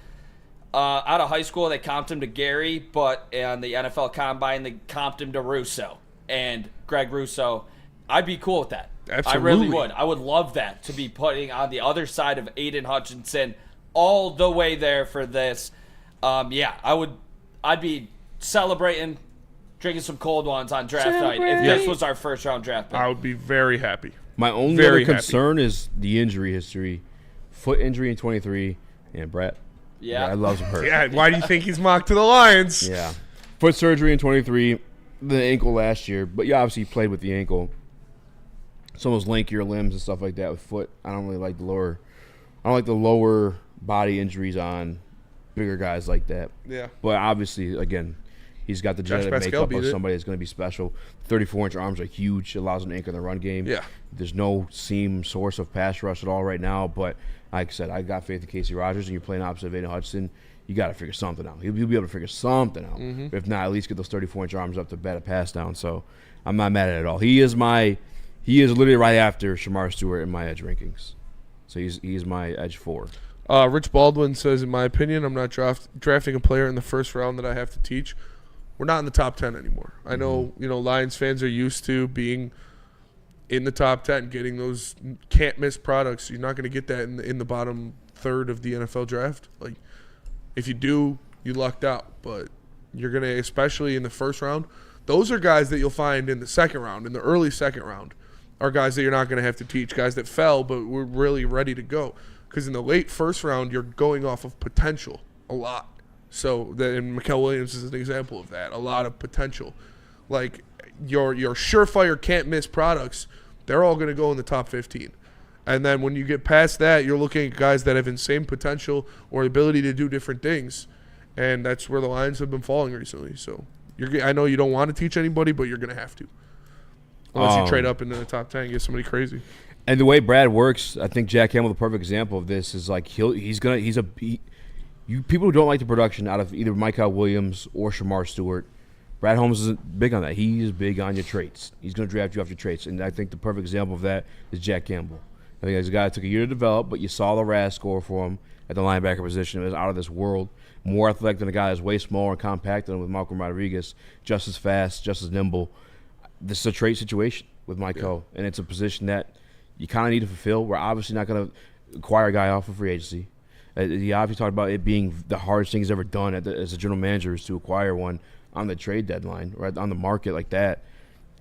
Speaker 4: Out of high school, they comped him to Gary, but on the NFL Combine, they comped him to Russo. And Greg Russo, I'd be cool with that.
Speaker 3: Absolutely.
Speaker 4: I really would. I would love that, to be putting on the other side of Aiden Hutchinson all the way there for this. I'd be celebrating, drinking some cold ones on draft night if this was our first-round draft pick.
Speaker 3: I would be very happy.
Speaker 2: My only other concern is the injury history. Foot injury in 23, and Brett.
Speaker 4: Yeah.
Speaker 2: I loves him hurt.
Speaker 3: Yeah, why do you think he's mocked to the Lions?
Speaker 2: Yeah. Foot surgery in 23, the ankle last year. But yeah, obviously he played with the ankle. Some of those lankier limbs and stuff like that with foot. I don't really like the lower body injuries on bigger guys like that.
Speaker 3: Yeah.
Speaker 2: But obviously, again, he's got the genetic makeup of somebody that's going to be special. 34-inch arms are huge. Allows him to anchor the run game.
Speaker 3: Yeah.
Speaker 2: There's no seam source of pass rush at all right now. But like I said, I got faith in Casey Rogers, and you're playing opposite of Aiden Hutchinson. You got to figure something out. He'll be able to figure something out.
Speaker 3: Mm-hmm.
Speaker 2: If not, at least get those 34-inch arms up to bat a pass down. So I'm not mad at it at all. He is literally right after Shamar Stewart in my edge rankings. So he's my edge 4.
Speaker 3: Rich Baldwin says, in my opinion, I'm not drafting a player in the first round that I have to teach. We're not in the top 10 anymore. I know, Lions fans are used to being in the top 10, getting those can't-miss products. You're not going to get that in the bottom third of the NFL draft. Like, if you do, you lucked out. But you're going to, especially in the first round, those are guys that you'll find in the second round, in the early second round, are guys that you're not going to have to teach, guys that fell but were really ready to go. Because in the late first round, you're going off of potential a lot. So, and Mikael Williams is an example of that. A lot of potential. Like, your surefire can't-miss products, they're all going to go in the top 15. And then when you get past that, you're looking at guys that have insane potential or ability to do different things. And that's where the Lions have been falling recently. So, I know you don't want to teach anybody, but you're going to have to. Unless you trade up into the top 10 and get somebody crazy.
Speaker 2: And the way Brad works, I think Jack Campbell, the perfect example of this, is like people who don't like the production out of either Mikael Williams or Shamar Stewart, Brad Holmes isn't big on that. He is big on your traits. He's going to draft you off your traits. And I think the perfect example of that is Jack Campbell. I think he's a guy that took a year to develop, but you saw the RAS score for him at the linebacker position. It was out of this world. More athletic than a guy that's way smaller and compact than with Malcolm Rodriguez. Just as fast, just as nimble. This is a trait situation with Mikael, and it's a position that you kind of need to fulfill. We're obviously not going to acquire a guy off of free agency. He obviously talked about it being the hardest thing he's ever done as a general manager is to acquire one on the trade deadline or on the market like that.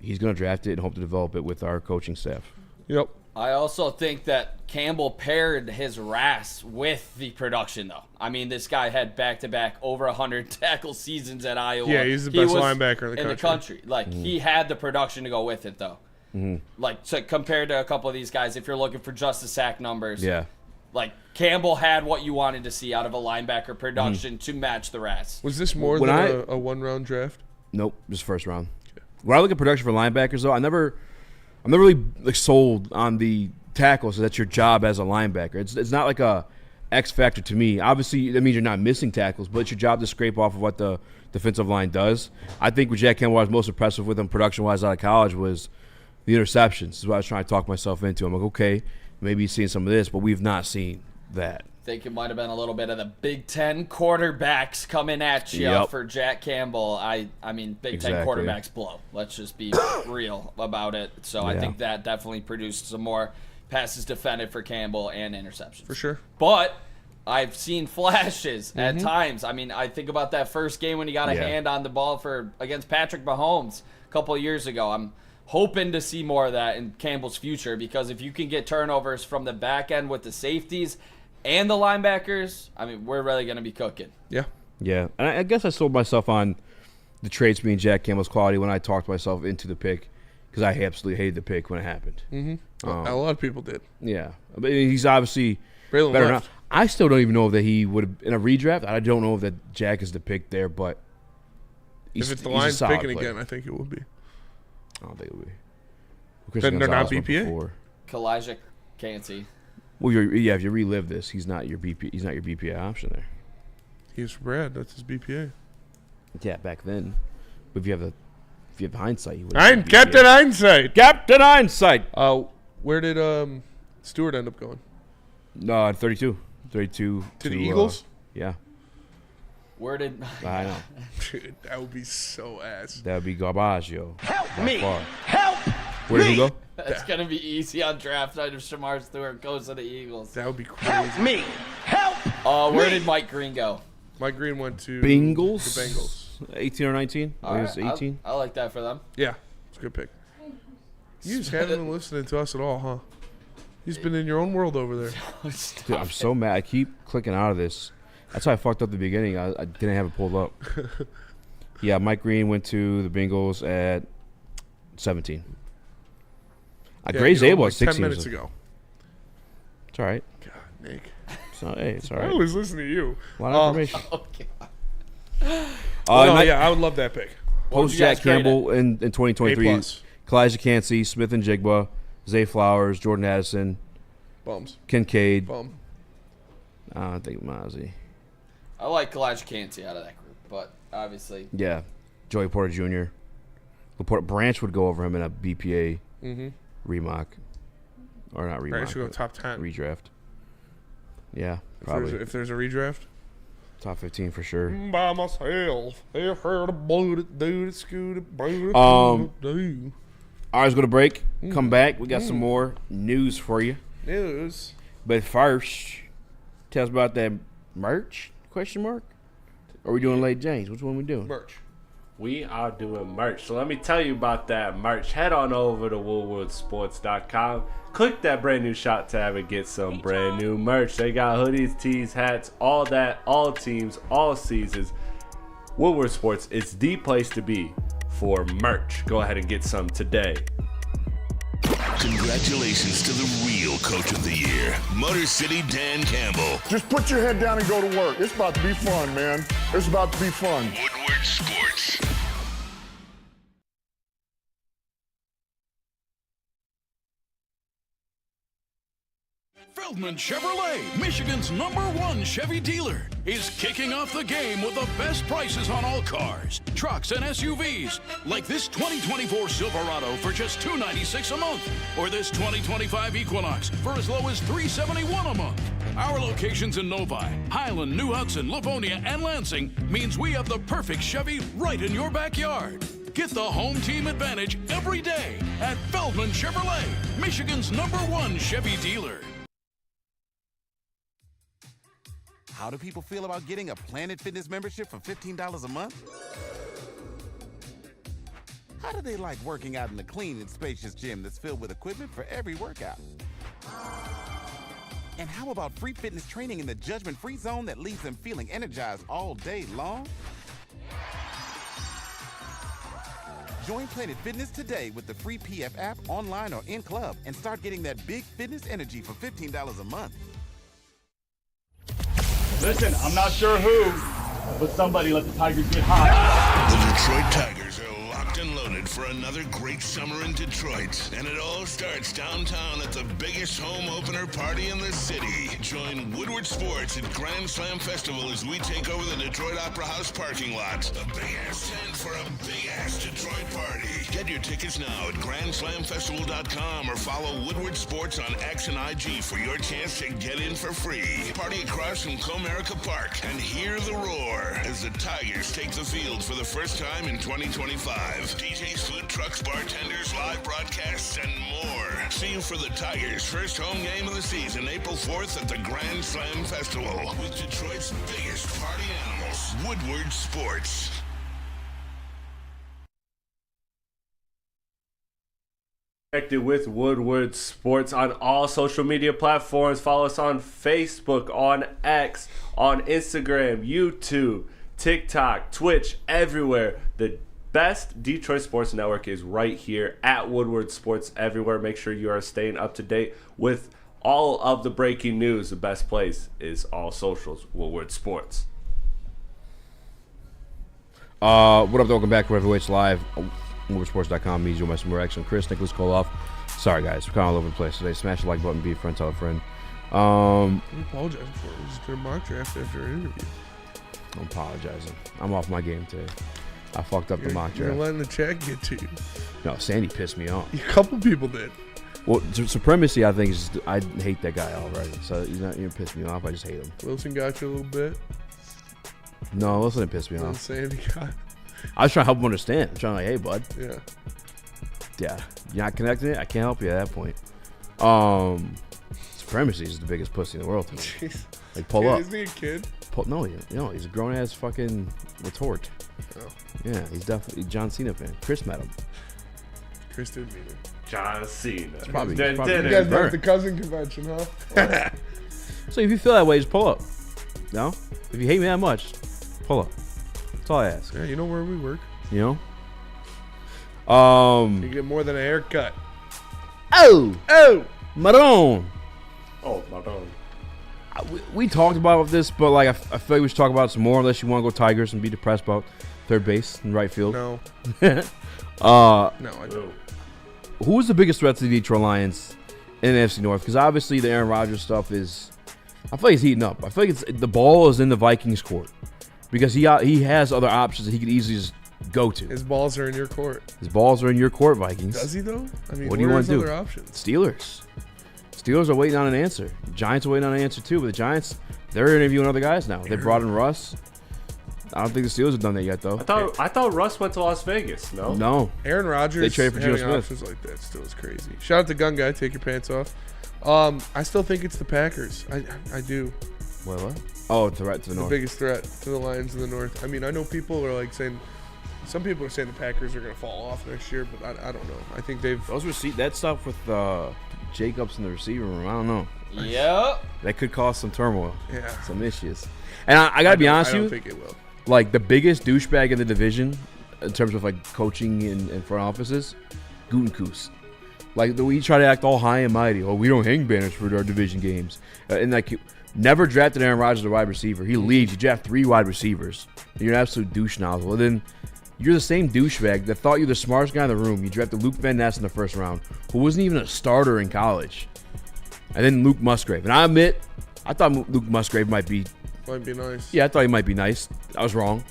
Speaker 2: He's going to draft it and hope to develop it with our coaching staff.
Speaker 3: Yep.
Speaker 4: I also think that Campbell paired his RAS with the production, though. I mean, this guy had back-to-back over 100 tackle seasons at Iowa.
Speaker 3: Yeah, he's the best linebacker in the
Speaker 4: country. Like, he had the production to go with it, though.
Speaker 2: Mm-hmm.
Speaker 4: Like, so compared to a couple of these guys, if you're looking for just the sack numbers,
Speaker 2: yeah,
Speaker 4: like Campbell had what you wanted to see out of a linebacker production to match the RAS.
Speaker 3: Was this more than a one-round draft?
Speaker 2: Nope, just first round. Okay. When I look at production for linebackers, though, I'm never really sold on the tackles. So that's your job as a linebacker. It's not like a X factor to me. Obviously, that means you're not missing tackles, but it's your job to scrape off of what the defensive line does. I think what Jack Campbell was most impressive with him production-wise out of college was the interceptions. This is what I was trying to talk myself into. I'm like, okay, maybe he's seen some of this, but we've not seen that.
Speaker 4: I think it might have been a little bit of the Big Ten quarterbacks coming at you for Jack Campbell. I mean, Big Ten quarterbacks blow. Let's just be real about it. So I think that definitely produced some more passes defended for Campbell and interceptions.
Speaker 3: For sure.
Speaker 4: But I've seen flashes at times. I mean, I think about that first game when he got a hand on the ball against Patrick Mahomes a couple of years ago. I'm hoping to see more of that in Campbell's future because if you can get turnovers from the back end with the safeties and the linebackers, I mean, we're really going to be cooking.
Speaker 3: Yeah.
Speaker 2: Yeah. And I guess I sold myself on the traits being Jack Campbell's quality when I talked myself into the pick because I absolutely hated the pick when it happened.
Speaker 3: Mm-hmm. A lot of people did.
Speaker 2: Yeah. But he's obviously
Speaker 3: Braylon
Speaker 2: better
Speaker 3: left.
Speaker 2: now. I still don't even know that he would have – in a redraft, I don't know that Jack is the pick there, but
Speaker 3: if it's the Lions picking again, I think it would be.
Speaker 2: I don't think it would be.
Speaker 3: Then they're not BPA?
Speaker 4: Kalijah Kancey.
Speaker 2: Well, if you relive this, he's not your BPA option there.
Speaker 3: He's Brad. That's his BPA.
Speaker 2: Yeah, back then. But if you have hindsight, you would.
Speaker 3: Captain Hindsight.
Speaker 2: Captain Hindsight.
Speaker 3: Where did Stewart end up going?
Speaker 2: 32. 32
Speaker 3: to the Eagles.
Speaker 2: Yeah.
Speaker 4: Where did
Speaker 2: I know.
Speaker 3: Dude, that would be so ass.
Speaker 2: That would be garbage, yo.
Speaker 4: Help me!
Speaker 15: Help!
Speaker 2: Where did he go?
Speaker 4: That's going to be easy on draft night if Shamar Stewart goes to the Eagles.
Speaker 3: That would be crazy.
Speaker 15: Help me! Help!
Speaker 4: Where did Mike Green go?
Speaker 3: Mike Green went to
Speaker 2: Bengals.
Speaker 3: The Bengals.
Speaker 2: 18 or 19?
Speaker 4: All
Speaker 2: I think it
Speaker 4: right,
Speaker 2: was 18.
Speaker 4: I like that for them.
Speaker 3: Yeah, it's a good pick. You just haven't been listening to us at all, huh? You've been in your own world over there.
Speaker 2: Dude, I'm so mad. I keep clicking out of this. That's why I fucked up the beginning. I didn't have it pulled up. Yeah, Mike Green went to the Bengals at 17. Gray's able
Speaker 3: like
Speaker 2: at 16.
Speaker 3: 10 minutes ago.
Speaker 2: It's all right.
Speaker 3: God, Nick.
Speaker 2: So, hey, it's all
Speaker 3: I
Speaker 2: right.
Speaker 3: always listen to you.
Speaker 2: A lot of information.
Speaker 4: Okay.
Speaker 3: Yeah, I would love that pick.
Speaker 2: Post Jack Campbell in 2023.
Speaker 3: A+.
Speaker 2: Kalijah Cansey, Smith and Jigba, Zay Flowers, Jordan Addison,
Speaker 3: Bums.
Speaker 2: Kincaid.
Speaker 3: Bum.
Speaker 2: I don't think Mozzie.
Speaker 4: I like Kalijah Cansey out of that group, but obviously.
Speaker 2: Yeah. Joey Porter Jr. Branch would go over him in a BPA remock. Or not remock.
Speaker 3: Branch should go top 10.
Speaker 2: Redraft. Yeah, probably.
Speaker 3: If there's a redraft.
Speaker 2: Top 15 for sure.
Speaker 3: By myself. If heard a bullet, dude, it's good. Do.
Speaker 2: All right, let's go to break. Come back. We got some more news for you.
Speaker 3: News.
Speaker 2: But first, tell us about that merch? Question mark? Or are we doing Late James? Which one we doing?
Speaker 3: Merch.
Speaker 5: We are doing merch. So let me tell you about that merch. Head on over to woodwardsports.com. Click that brand new shop tab and get some brand new merch. They got hoodies, tees, hats, all that, all teams, all seasons. Woodward Sports is the place to be for merch. Go ahead and get some today.
Speaker 7: Congratulations to the real coach of the year, Motor City Dan Campbell.
Speaker 14: Just put your head down and go to work. It's about to be fun, man. It's about to be fun.
Speaker 7: Woodward Sports.
Speaker 12: Feldman Chevrolet, Michigan's #1 Chevy dealer, is kicking off the game with the best prices on all cars, trucks, and SUVs, like this 2024 Silverado for just $296 a month, or this 2025 Equinox for as low as $371 a month. Our locations in Novi, Highland, New Hudson, Livonia, and Lansing means we have the perfect Chevy right in your backyard. Get the home team advantage every day at Feldman Chevrolet, Michigan's #1 Chevy dealer.
Speaker 8: How do people feel about getting a Planet Fitness membership for $15 a month? How do they like working out in a clean and spacious gym that's filled with equipment for every workout? And how about free fitness training in the judgment-free zone that leaves them feeling energized all day long? Join Planet Fitness today with the free PF app online or in club and start getting that big fitness energy for $15 a month.
Speaker 6: Listen, I'm not sure who, but somebody let the Tigers get hot.
Speaker 7: The Detroit Tigers are locked and loaded for another great summer in Detroit. And it all starts downtown at the biggest home opener party in the city. Join Woodward Sports at Grand Slam Festival as we take over the Detroit Opera House parking lot. A big-ass tent for a big-ass Detroit party. Get your tickets now at GrandSlamFestival.com or follow Woodward Sports on X and IG for your chance to get in for free. Party across from Comerica Park and hear the roar as the Tigers take the field for the first time in 2025. DJs, food trucks, bartenders, live broadcasts, and more. See you for the Tigers' first home game of the season, April 4th at the Grand Slam Festival with Detroit's biggest party animals, Woodward Sports.
Speaker 5: Connected with Woodward Sports on all social media platforms. Follow us on Facebook, on X, on Instagram, YouTube, TikTok, Twitch, everywhere. The best Detroit sports network is right here at Woodward Sports everywhere. Make sure you are staying up to date with all of the breaking news. The best place is all socials, Woodward Sports.
Speaker 2: What up, welcome back to Heavyweights Live. Woodwardsports.com, me, Joe Messenger, excellent Chris, Nicholas Koloff. Sorry, guys, we're kind of all over the place today. Smash the like button, be a friend, tell a friend.
Speaker 3: I'm apologizing for it. Just did a mock draft after an interview.
Speaker 2: I'm apologizing. I'm off my game today. I fucked up the mock
Speaker 3: You're
Speaker 2: draft.
Speaker 3: letting the chat get to you.
Speaker 2: No, Sandy pissed me off.
Speaker 3: A couple people did.
Speaker 2: Well, Supremacy, I think, is I hate that guy already. So he's not even pissed me off. I just hate him.
Speaker 3: Wilson got you a little bit.
Speaker 2: No, listen, it pissed me
Speaker 3: I'm
Speaker 2: off.
Speaker 3: saying he got.
Speaker 2: I was trying to help him understand. I'm trying to, like, hey, bud.
Speaker 3: Yeah.
Speaker 2: Yeah. You're not connecting it? I can't help you at that point. Supremacy is the biggest pussy in the world to me.
Speaker 3: Jeez.
Speaker 2: Like, pull
Speaker 3: Kid,
Speaker 2: up.
Speaker 3: Isn't he a kid?
Speaker 2: No, he's a grown-ass fucking retort.
Speaker 3: Oh.
Speaker 2: Yeah, he's definitely a John Cena fan. Chris met him.
Speaker 3: Chris did meet him.
Speaker 5: John Cena.
Speaker 2: Probably-
Speaker 3: You guys met at the cousin convention, huh?
Speaker 2: So if you feel that way, just pull up. No? If you hate me that much, pull up. That's all I ask.
Speaker 3: Yeah, you know where we work.
Speaker 2: You know?
Speaker 3: You get more than a haircut.
Speaker 2: Oh, Maroon.
Speaker 5: Oh, Maroon.
Speaker 2: We talked about this, but like I feel like we should talk about it some more. Unless you want to go Tigers and be depressed about third base and right field.
Speaker 3: No.
Speaker 2: No,
Speaker 3: I don't.
Speaker 2: Who is the biggest threat to the Detroit Lions in the NFC North? Because obviously the Aaron Rodgers stuff is. I feel like it's heating up. I feel like the ball is in the Vikings' court because he has other options that he could easily just go to.
Speaker 3: His balls are in your court.
Speaker 2: His balls are in your court, Vikings.
Speaker 3: Does he though? I mean,
Speaker 2: what do you want to do?
Speaker 3: Other options?
Speaker 2: Steelers are waiting on an answer. Giants are waiting on an answer too, but the Giants, they're interviewing other guys now. They brought in Russ. I don't think the Steelers have done that yet, though.
Speaker 5: I thought Russ went to Las Vegas.
Speaker 2: No.
Speaker 3: Aaron Rodgers.
Speaker 2: They traded for Geno
Speaker 3: having
Speaker 2: Smith.
Speaker 3: options like that still is crazy. Shout out to Gun Guy. Take your pants off. I still think it's the Packers. I do.
Speaker 2: What? Oh, threat to the North.
Speaker 3: The biggest threat to the Lions in the North. I mean, I know people are like saying. Some people are saying the Packers are going to fall off next year, but I don't know. I think they've.
Speaker 2: That stuff with Jacobs in the receiver room. I don't know.
Speaker 4: Yep.
Speaker 2: That could cause some turmoil.
Speaker 3: Yeah.
Speaker 2: Some issues. And I got to be honest with you.
Speaker 3: I don't think it will.
Speaker 2: Like, the biggest douchebag in the division, in terms of, like, coaching and front offices, Gutekunst. Like, we try to act all high and mighty. Oh, we don't hang banners for our division games. And, like, never drafted Aaron Rodgers as a wide receiver. He leaves. You draft 3 wide receivers. You're an absolute douche nozzle. And then you're the same douchebag that thought you're the smartest guy in the room. You drafted Luke Van Ness in the first round, who wasn't even a starter in college. And then Luke Musgrave. And I admit, I thought Luke Musgrave might be
Speaker 3: nice.
Speaker 2: Yeah, I thought he might be nice. I was wrong.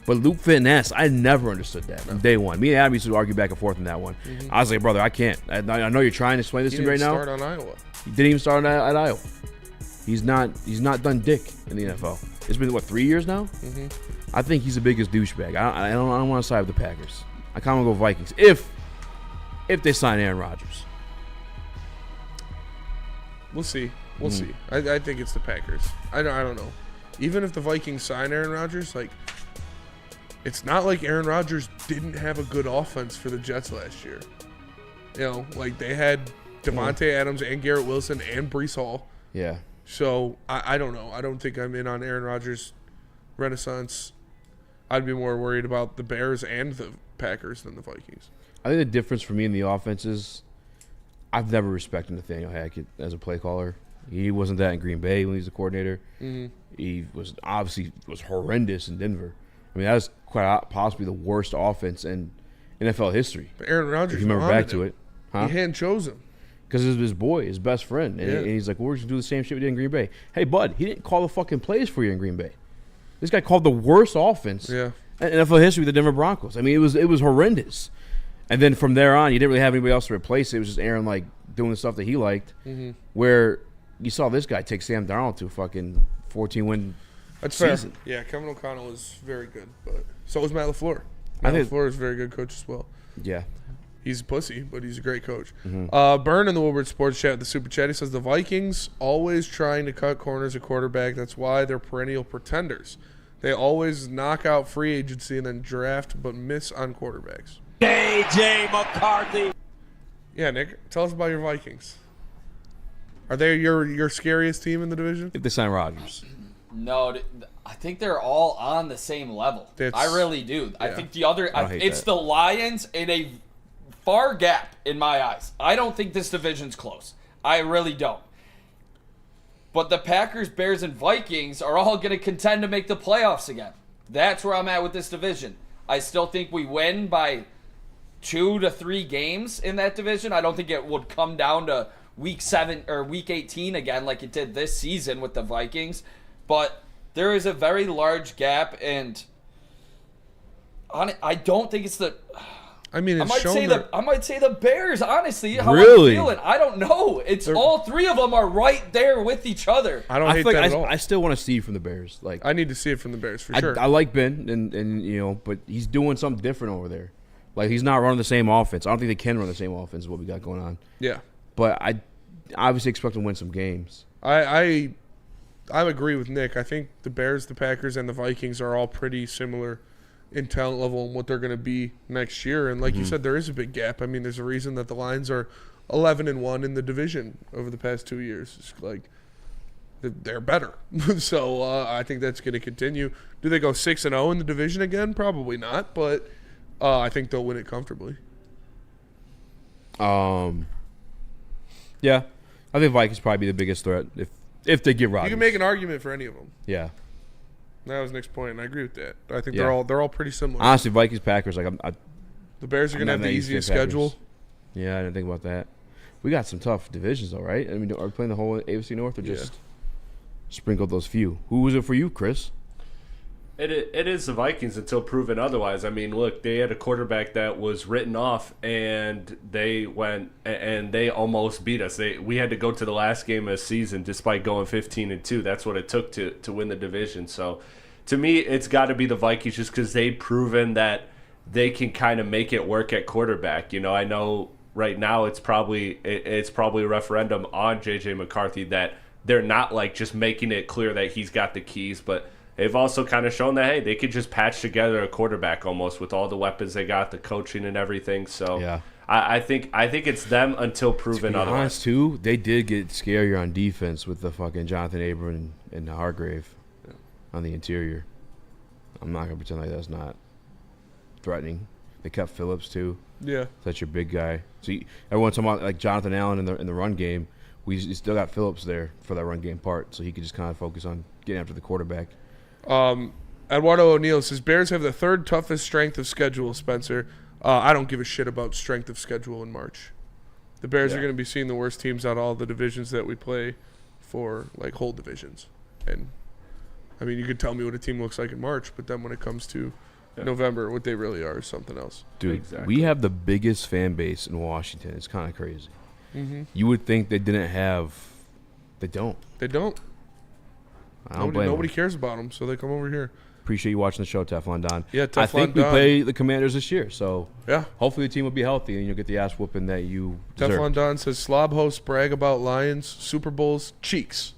Speaker 2: But Luke Van Ness, I never understood that from day one. Me and Adam used to argue back and forth on that one.
Speaker 3: Mm-hmm.
Speaker 2: I was like, brother, I can't. I know you're trying to explain this to me right now.
Speaker 3: He didn't start on Iowa.
Speaker 2: He didn't even start at Iowa. He's not done dick in the NFL. It's been, 3 years now?
Speaker 3: Mm-hmm.
Speaker 2: I think he's the biggest douchebag. I don't want to side with the Packers. I kind of want to go Vikings if they sign Aaron Rodgers.
Speaker 3: We'll see. We'll see. I think it's the Packers. I don't know. Even if the Vikings sign Aaron Rodgers, like, it's not like Aaron Rodgers didn't have a good offense for the Jets last year. You know, like, they had Devontae Adams and Garrett Wilson and Breece Hall.
Speaker 2: Yeah.
Speaker 3: So I don't know. I don't think I'm in on Aaron Rodgers' renaissance. I'd be more worried about the Bears and the Packers than the Vikings.
Speaker 2: I think the difference for me in the offense is I've never respected Nathaniel Hackett as a play caller. He wasn't that in Green Bay when he was the coordinator.
Speaker 3: Mm-hmm.
Speaker 2: He was horrendous in Denver. I mean, that was quite possibly the worst offense in NFL history.
Speaker 3: But Aaron Rodgers,
Speaker 2: if you remember back to it,
Speaker 3: he hand chose him
Speaker 2: because it was his boy, his best friend, and he's like, "We're just gonna do the same shit we did in Green Bay." Hey, bud, he didn't call the fucking plays for you in Green Bay. This guy called the worst offense in NFL history with the Denver Broncos. I mean, it was horrendous. And then from there on, you didn't really have anybody else to replace it. It was just Aaron, like, doing the stuff that he liked.
Speaker 3: Mm-hmm.
Speaker 2: Where you saw this guy take Sam Darnold to a fucking 14-win season.
Speaker 3: Fair. Yeah, Kevin O'Connell is very good, but so is Matt LaFleur. Matt LaFleur is a very good coach as well.
Speaker 2: Yeah.
Speaker 3: He's a pussy, but he's a great coach.
Speaker 2: Mm-hmm.
Speaker 3: Burn in the Woodward Sports Chat, the Super Chat, he says, the Vikings always trying to cut corners at quarterback. That's why they're perennial pretenders. They always knock out free agency and then draft, but miss on quarterbacks.
Speaker 15: J.J. McCarthy.
Speaker 3: Yeah, Nick, tell us about your Vikings. Are they your scariest team in the division?
Speaker 2: If they sign Rodgers.
Speaker 4: No, I think they're all on the same level. I really do. I think the other, it's the Lions in a far gap in my eyes. I don't think this division's close. I really don't. But the Packers, Bears, and Vikings are all going to contend to make the playoffs again. That's where I'm at with this division. I still think we win by 2 to 3 games in that division. I don't think it would come down to week 7 or week 18 again like it did this season with the Vikings. But there is a very large gap, and I don't think it's the
Speaker 3: I mean,
Speaker 4: I
Speaker 3: it's
Speaker 4: might
Speaker 3: shown
Speaker 4: say
Speaker 3: that.
Speaker 4: I might say the Bears. Honestly, how
Speaker 2: Really?
Speaker 4: I'm feeling. I don't know. It's all three of them are right there with each other.
Speaker 3: I don't hate that at all.
Speaker 2: I still want to see from the Bears. Like
Speaker 3: I need to see it from the Bears for sure.
Speaker 2: I like Ben, and but he's doing something different over there. Like he's not running the same offense. I don't think they can run the same offense as what we got going on.
Speaker 3: Yeah.
Speaker 2: But I obviously expect them to win some games.
Speaker 3: I agree with Nick. I think the Bears, the Packers, and the Vikings are all pretty similar in talent level and what they're going to be next year. And like you said, there is a big gap. I mean, there's a reason that the Lions are 11-1 in the division over the past 2 years. It's like they're better. So I think that's going to continue. Do they go 6-0 in the division again? Probably not, but I think they'll win it comfortably.
Speaker 2: Yeah, I think Vikings probably be the biggest threat if they get Rodgers.
Speaker 3: You can make an argument for any of them.
Speaker 2: Yeah.
Speaker 3: That was Nick's point, and I agree with that. I think they're all pretty similar.
Speaker 2: Honestly, Vikings, Packers, like
Speaker 3: the Bears are going to have the easiest schedule.
Speaker 2: Yeah, I didn't think about that. We got some tough divisions, though, right? I mean, are we playing the whole AFC North or just sprinkled those few? Who was it for you, Chris?
Speaker 5: It is the Vikings until proven otherwise. I mean, look, they had a quarterback that was written off, and they went and they almost beat us. We had to go to the last game of the season despite going 15-2. That's what it took to win the division. So, to me, it's got to be the Vikings just because they've proven that they can kind of make it work at quarterback. You know, I know right now it's probably a referendum on J.J. McCarthy that they're not like just making it clear that he's got the keys, but they've also kind of shown that, hey, they could just patch together a quarterback almost with all the weapons they got, the coaching and everything. So
Speaker 2: yeah.
Speaker 5: I think it's them until proven
Speaker 2: to be
Speaker 5: otherwise.
Speaker 2: Honest, too, they did get scarier on defense with the fucking Jonathan Abram and Hargrave on the interior. I'm not going to pretend like that's not threatening. They kept Phillips, too.
Speaker 3: Yeah.
Speaker 2: That's your big guy. So everyone's talking about like Jonathan Allen in the run game. We still got Phillips there for that run game part, so he could just kind of focus on getting after the quarterback.
Speaker 3: Eduardo O'Neill says, Bears have the third toughest strength of schedule, Spencer. I don't give a shit about strength of schedule in March. The Bears are going to be seeing the worst teams out of all the divisions that we play for, like, whole divisions. And, I mean, you could tell me what a team looks like in March, but then when it comes to November, what they really are is something else.
Speaker 2: Dude, we have the biggest fan base in Washington. It's kind of crazy.
Speaker 3: Mm-hmm.
Speaker 2: You would think they didn't have – they don't.
Speaker 3: They don't. Nobody cares about them, so they come over here.
Speaker 2: Appreciate you watching the show, Teflon Don.
Speaker 3: Yeah, Teflon
Speaker 2: I think
Speaker 3: Don.
Speaker 2: we play the Commanders this year, so
Speaker 3: yeah.
Speaker 2: Hopefully the team will be healthy and you'll get the ass whooping that you deserve.
Speaker 3: Teflon Don says, slob hosts brag about Lions, Super Bowls, cheeks.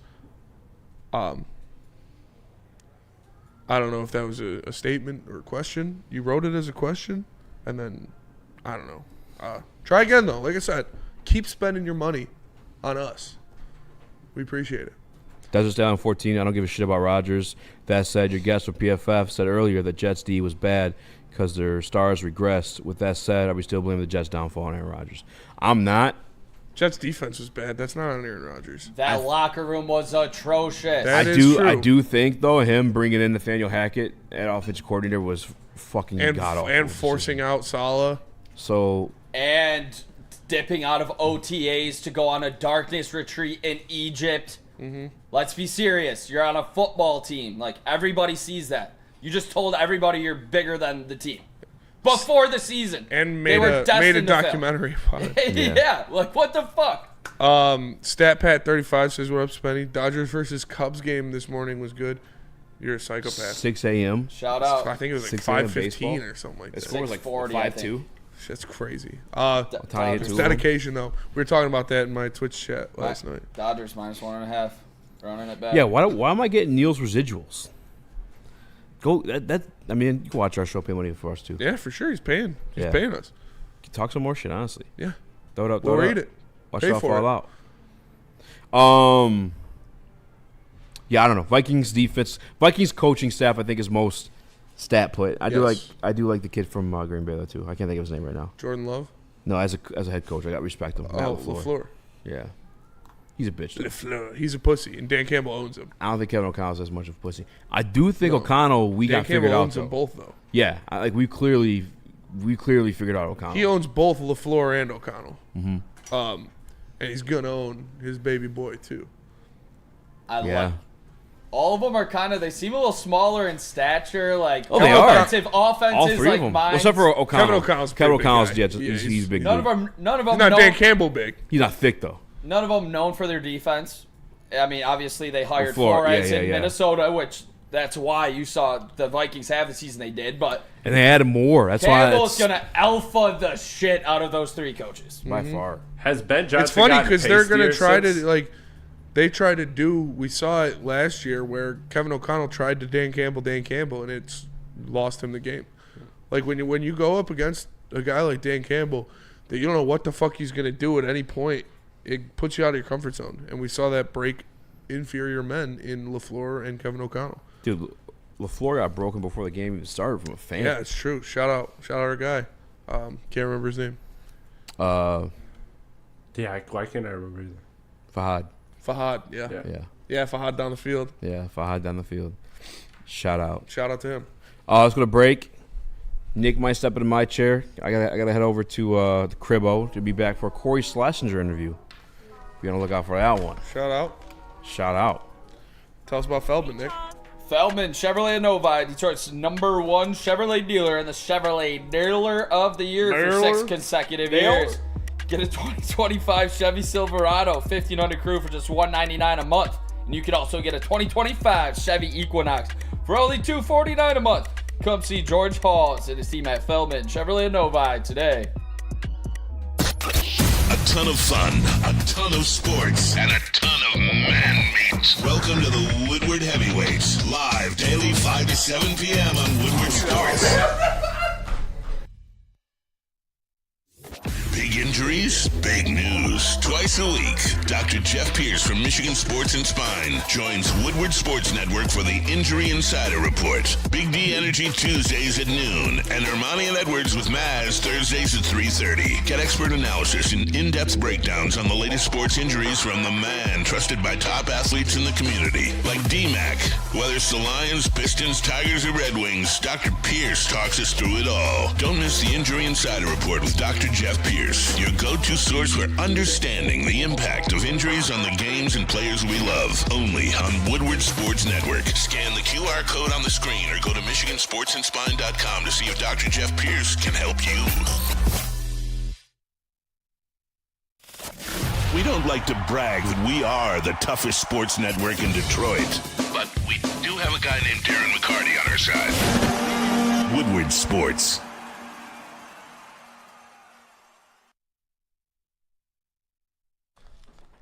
Speaker 3: I don't know if that was a statement or a question. You wrote it as a question, and then, I don't know. Try again, though. Like I said, keep spending your money on us. We appreciate it.
Speaker 2: Desert Stallion 14, I don't give a shit about Rodgers. That said, your guest from PFF said earlier that Jets D was bad because their stars regressed. With that said, are we still blaming the Jets' downfall on Aaron Rodgers? I'm not.
Speaker 3: Jets' defense was bad. That's not on Aaron Rodgers.
Speaker 4: That locker room was atrocious.
Speaker 3: That is true.
Speaker 2: I do think, though, him bringing in Nathaniel Hackett at offensive coordinator was fucking god-awful.
Speaker 3: And forcing out Saleh.
Speaker 2: So.
Speaker 4: And dipping out of OTAs to go on a darkness retreat in Egypt.
Speaker 3: Mm-hmm.
Speaker 4: Let's be serious. You're on a football team. Like, everybody sees that. You just told everybody you're bigger than the team before the season.
Speaker 3: And made a documentary about it.
Speaker 4: Yeah, like, what the fuck?
Speaker 3: StatPat35 says, what up, Spenny? Dodgers versus Cubs game this morning was good. You're a psychopath.
Speaker 2: 6 a.m.
Speaker 4: Shout out.
Speaker 3: I think it was like 5:15 or something like that.
Speaker 2: The score was like
Speaker 4: 5:40,
Speaker 2: 5-2.
Speaker 3: That's crazy.
Speaker 2: It's
Speaker 3: dedication, though. We were talking about that in my Twitch chat last night.
Speaker 4: Dodgers -1.5. Running it back.
Speaker 2: Yeah, why am I getting Neil's residuals? I mean, you can watch our show, pay money for us, too.
Speaker 3: Yeah, for sure. He's paying. He's paying us.
Speaker 2: Talk some more shit, honestly.
Speaker 3: Yeah.
Speaker 2: Throw it up.
Speaker 3: We'll read it.
Speaker 2: Watch
Speaker 3: Pay
Speaker 2: it all
Speaker 3: for
Speaker 2: fall out. Yeah, I don't know. Vikings defense, Vikings coaching staff, I think is most stat put. I do like the kid from Green Bay though too. I can't think of his name right now.
Speaker 3: Jordan Love.
Speaker 2: No, as a head coach, I got respect him. Matt
Speaker 3: LaFleur.
Speaker 2: Yeah, he's a bitch.
Speaker 3: LaFleur. He's a pussy, and Dan Campbell owns him.
Speaker 2: I don't think Kevin O'Connell's as much of a pussy. I do think O'Connell got figured out.
Speaker 3: Dan Campbell owns them both though.
Speaker 2: Yeah, we clearly figured out O'Connell.
Speaker 3: He owns both LaFleur and O'Connell.
Speaker 2: Mm-hmm.
Speaker 3: And he's gonna own his baby boy too.
Speaker 4: I All of them are they seem a little smaller in stature. Like,
Speaker 2: they are.
Speaker 4: Offenses
Speaker 2: All three
Speaker 4: like
Speaker 2: of them.
Speaker 4: mine.
Speaker 2: Except for O'Connell.
Speaker 3: Kevin O'Connell's
Speaker 2: he's big.
Speaker 4: None of them.
Speaker 3: He's not Dan Campbell big.
Speaker 2: He's not thick, though.
Speaker 4: None of them known for their defense. I mean, obviously they hired
Speaker 2: Flores,
Speaker 4: Flores in Minnesota, which that's why you saw the Vikings have the season they did. But
Speaker 2: and they added more. That's
Speaker 4: Campbell's gonna alpha the shit out of those 3 coaches
Speaker 2: by far.
Speaker 5: Has Ben Johnson?
Speaker 3: It's funny because they're gonna try
Speaker 5: since?
Speaker 3: to like. They tried to do. We saw it last year where Kevin O'Connell tried to Dan Campbell, and it's lost him the game. Like when you go up against a guy like Dan Campbell, that you don't know what the fuck he's gonna do at any point. It puts you out of your comfort zone, and we saw that break inferior men in LaFleur and Kevin O'Connell.
Speaker 2: Dude, LaFleur got broken before the game even started from a fan.
Speaker 3: Yeah, it's true. Shout out our guy. Can't remember his name.
Speaker 5: Why can't I remember his name?
Speaker 3: Fahad, yeah, Fahad down the field.
Speaker 2: Yeah, Fahad down the field. Shout out
Speaker 3: to him.
Speaker 2: Let's go to break. Nick might step into my chair. I gotta head over to the Cribbo to be back for a Corey Schlesinger interview. Be on the lookout for that one.
Speaker 3: Shout out. Tell us about Feldman, Nick.
Speaker 4: Feldman, Chevrolet Novi, Detroit's number 1 Chevrolet dealer and the Chevrolet Dealer of the Year for 6 consecutive years. Get a 2025 Chevy Silverado 1500 crew for just $199 a month. And you can also get a 2025 Chevy Equinox for only $249 a month. Come see George Halls and his team at Feldman Chevrolet Novi today.
Speaker 7: A ton of fun, a ton of sports, and a ton of man meat. Welcome to the Woodward Heavyweights, live daily 5 to 7 p.m. on Woodward Sports. Big injuries, big news. Twice a week, Dr. Jeff Pierce from Michigan Sports and Spine joins Woodward Sports Network for the Injury Insider Report. Big D Energy Tuesdays at noon, and Ermanni and Edwards with Maz Thursdays at 3:30. Get expert analysis and in-depth breakdowns on the latest sports injuries from the man trusted by top athletes in the community, like D-Mac. Whether it's the Lions, Pistons, Tigers, or Red Wings, Dr. Pierce talks us through it all. Don't miss the Injury Insider Report with Dr. Jeff Pierce, your go-to source for understanding the impact of injuries on the games and players we love. Only on Woodward Sports Network. Scan the QR code on the screen or go to MichiganSportsandSpine.com to see if Dr. Jeff Pierce can help you. We don't like to brag that we are the toughest sports network in Detroit, but we do have a guy named Darren McCarty on our side. Woodward Sports.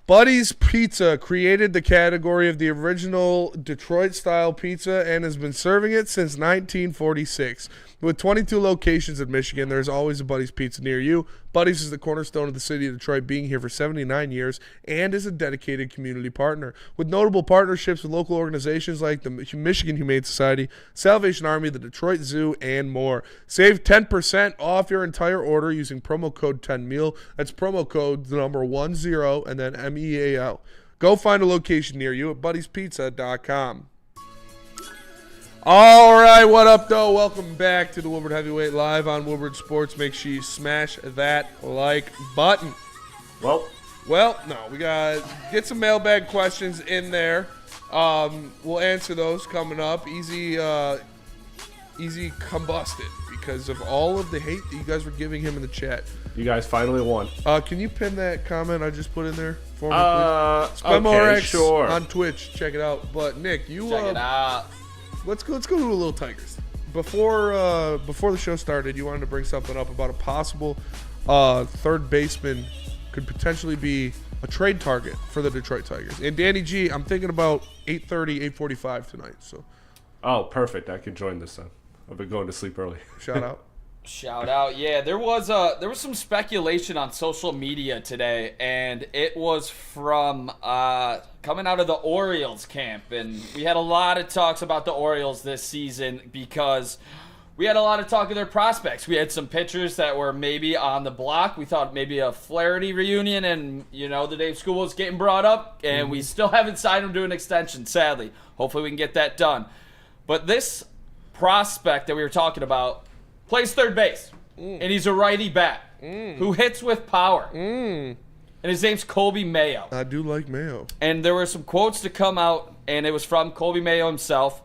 Speaker 3: Buddy's Pizza created the category of the original Detroit-style pizza and has been serving it since 1946. With 22 locations in Michigan, there's always a Buddy's Pizza near you. Buddy's is the cornerstone of the city of Detroit, being here for 79 years and is a dedicated community partner. With notable partnerships with local organizations like the Michigan Humane Society, Salvation Army, the Detroit Zoo, and more. Save 10% off your entire order using promo code 10MEAL. That's promo code the number 10 and then MEAL. Go find a location near you at buddyspizza.com. All right, what up, though? Welcome back to the Woodward Heavyweight live on Woodward Sports. Make sure you smash that like button.
Speaker 5: Well,
Speaker 3: no, we got get some mailbag questions in there. We'll answer those coming up. Eazy combusted because of all of the hate that you guys were giving him in the chat.
Speaker 5: You guys finally won.
Speaker 3: Can you pin that comment I just put in there for me, please?
Speaker 5: Okay, sure.
Speaker 3: On Twitch, check it out. But Nick, you
Speaker 4: check it out.
Speaker 3: Let's go to a little Tigers. Before the show started, you wanted to bring something up about a possible third baseman could potentially be a trade target for the Detroit Tigers. And Danny G, I'm thinking about 8:30, 8:45 tonight. So.
Speaker 5: Oh, perfect. I can join this then. I've been going to sleep early.
Speaker 3: Shout out.
Speaker 4: Shout out. Yeah, there was some speculation on social media today, and it was from coming out of the Orioles camp. And we had a lot of talks about the Orioles this season because we had a lot of talk of their prospects. We had some pitchers that were maybe on the block. We thought maybe a Flaherty reunion, and, the Dave School was getting brought up, and we still haven't signed him to an extension, sadly. Hopefully we can get that done. But this prospect that we were talking about plays third base, and he's a righty bat who hits with power. And his name's Colby Mayo.
Speaker 3: I do like Mayo.
Speaker 4: And there were some quotes to come out and it was from Colby Mayo himself.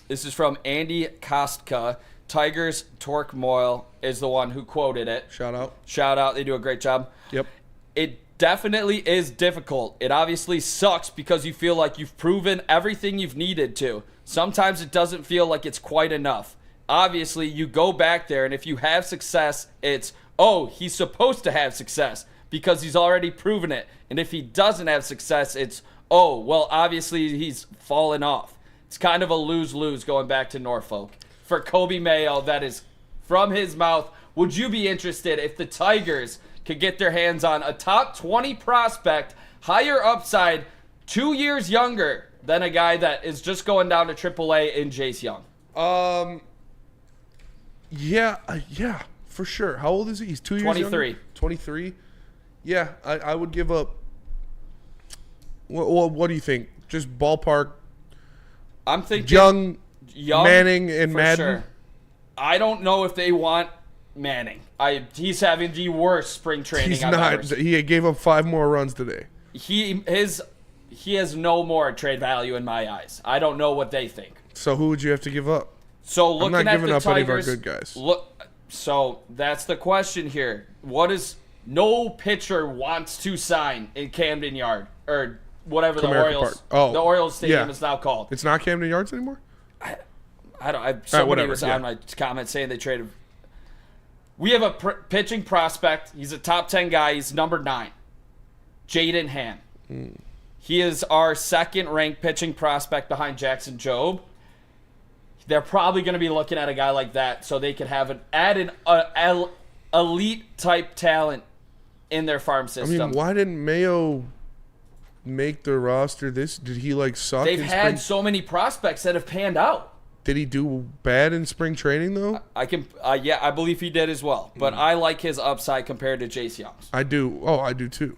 Speaker 4: This is from Andy Kostka. Tigers Torque Moyle is the one who quoted it.
Speaker 3: Shout out.
Speaker 4: Shout out. They do a great job.
Speaker 3: Yep.
Speaker 4: It definitely is difficult. It obviously sucks because you feel like you've proven everything you've needed to. Sometimes it doesn't feel like it's quite enough. Obviously, you go back there, and if you have success, it's, oh, he's supposed to have success because he's already proven it. And if he doesn't have success, it's, oh, well, obviously he's fallen off. It's kind of a lose-lose going back to Norfolk. For Colby Mayo, that is from his mouth. Would you be interested if the Tigers could get their hands on a top 20 prospect, higher upside, 2 years younger than a guy that is just going down to AAA in Jace Young?
Speaker 3: Yeah, for sure. How old is he? He's 2 years
Speaker 4: 23.
Speaker 3: younger? 23. Yeah, I would give up. What do you think? Just ballpark.
Speaker 4: I'm thinking
Speaker 3: young
Speaker 4: Manning
Speaker 3: and
Speaker 4: for
Speaker 3: Madden.
Speaker 4: sure. I don't know if they want Manning. He's having the worst spring training
Speaker 3: He's
Speaker 4: I've
Speaker 3: not.
Speaker 4: ever seen.
Speaker 3: He gave up 5 more runs today.
Speaker 4: He has no more trade value in my eyes. I don't know what they think.
Speaker 3: So who would you have to give up?
Speaker 4: So looking
Speaker 3: I'm not
Speaker 4: at
Speaker 3: giving
Speaker 4: the
Speaker 3: up
Speaker 4: Tigers,
Speaker 3: any of our good guys.
Speaker 4: So that's the question here. What is no pitcher wants to sign in Camden Yard or whatever the
Speaker 3: Comerica
Speaker 4: Orioles
Speaker 3: Park.
Speaker 4: the Orioles Stadium
Speaker 3: yeah.
Speaker 4: is now called.
Speaker 3: It's not Camden Yards anymore?
Speaker 4: Somebody was on my comment saying they traded. We have a pitching prospect. He's a top 10 guy. He's number 9. Jaden Han. He is our second-ranked pitching prospect behind Jackson Jobe. They're probably going to be looking at a guy like that so they can have an elite-type talent in their farm system.
Speaker 3: I mean, why didn't Mayo make the roster? Did he suck?
Speaker 4: They've had so many prospects that have panned out.
Speaker 3: Did he do bad in spring training though?
Speaker 4: I believe he did as well. But I like his upside compared to Jace Young's.
Speaker 3: I do. Oh, I do too.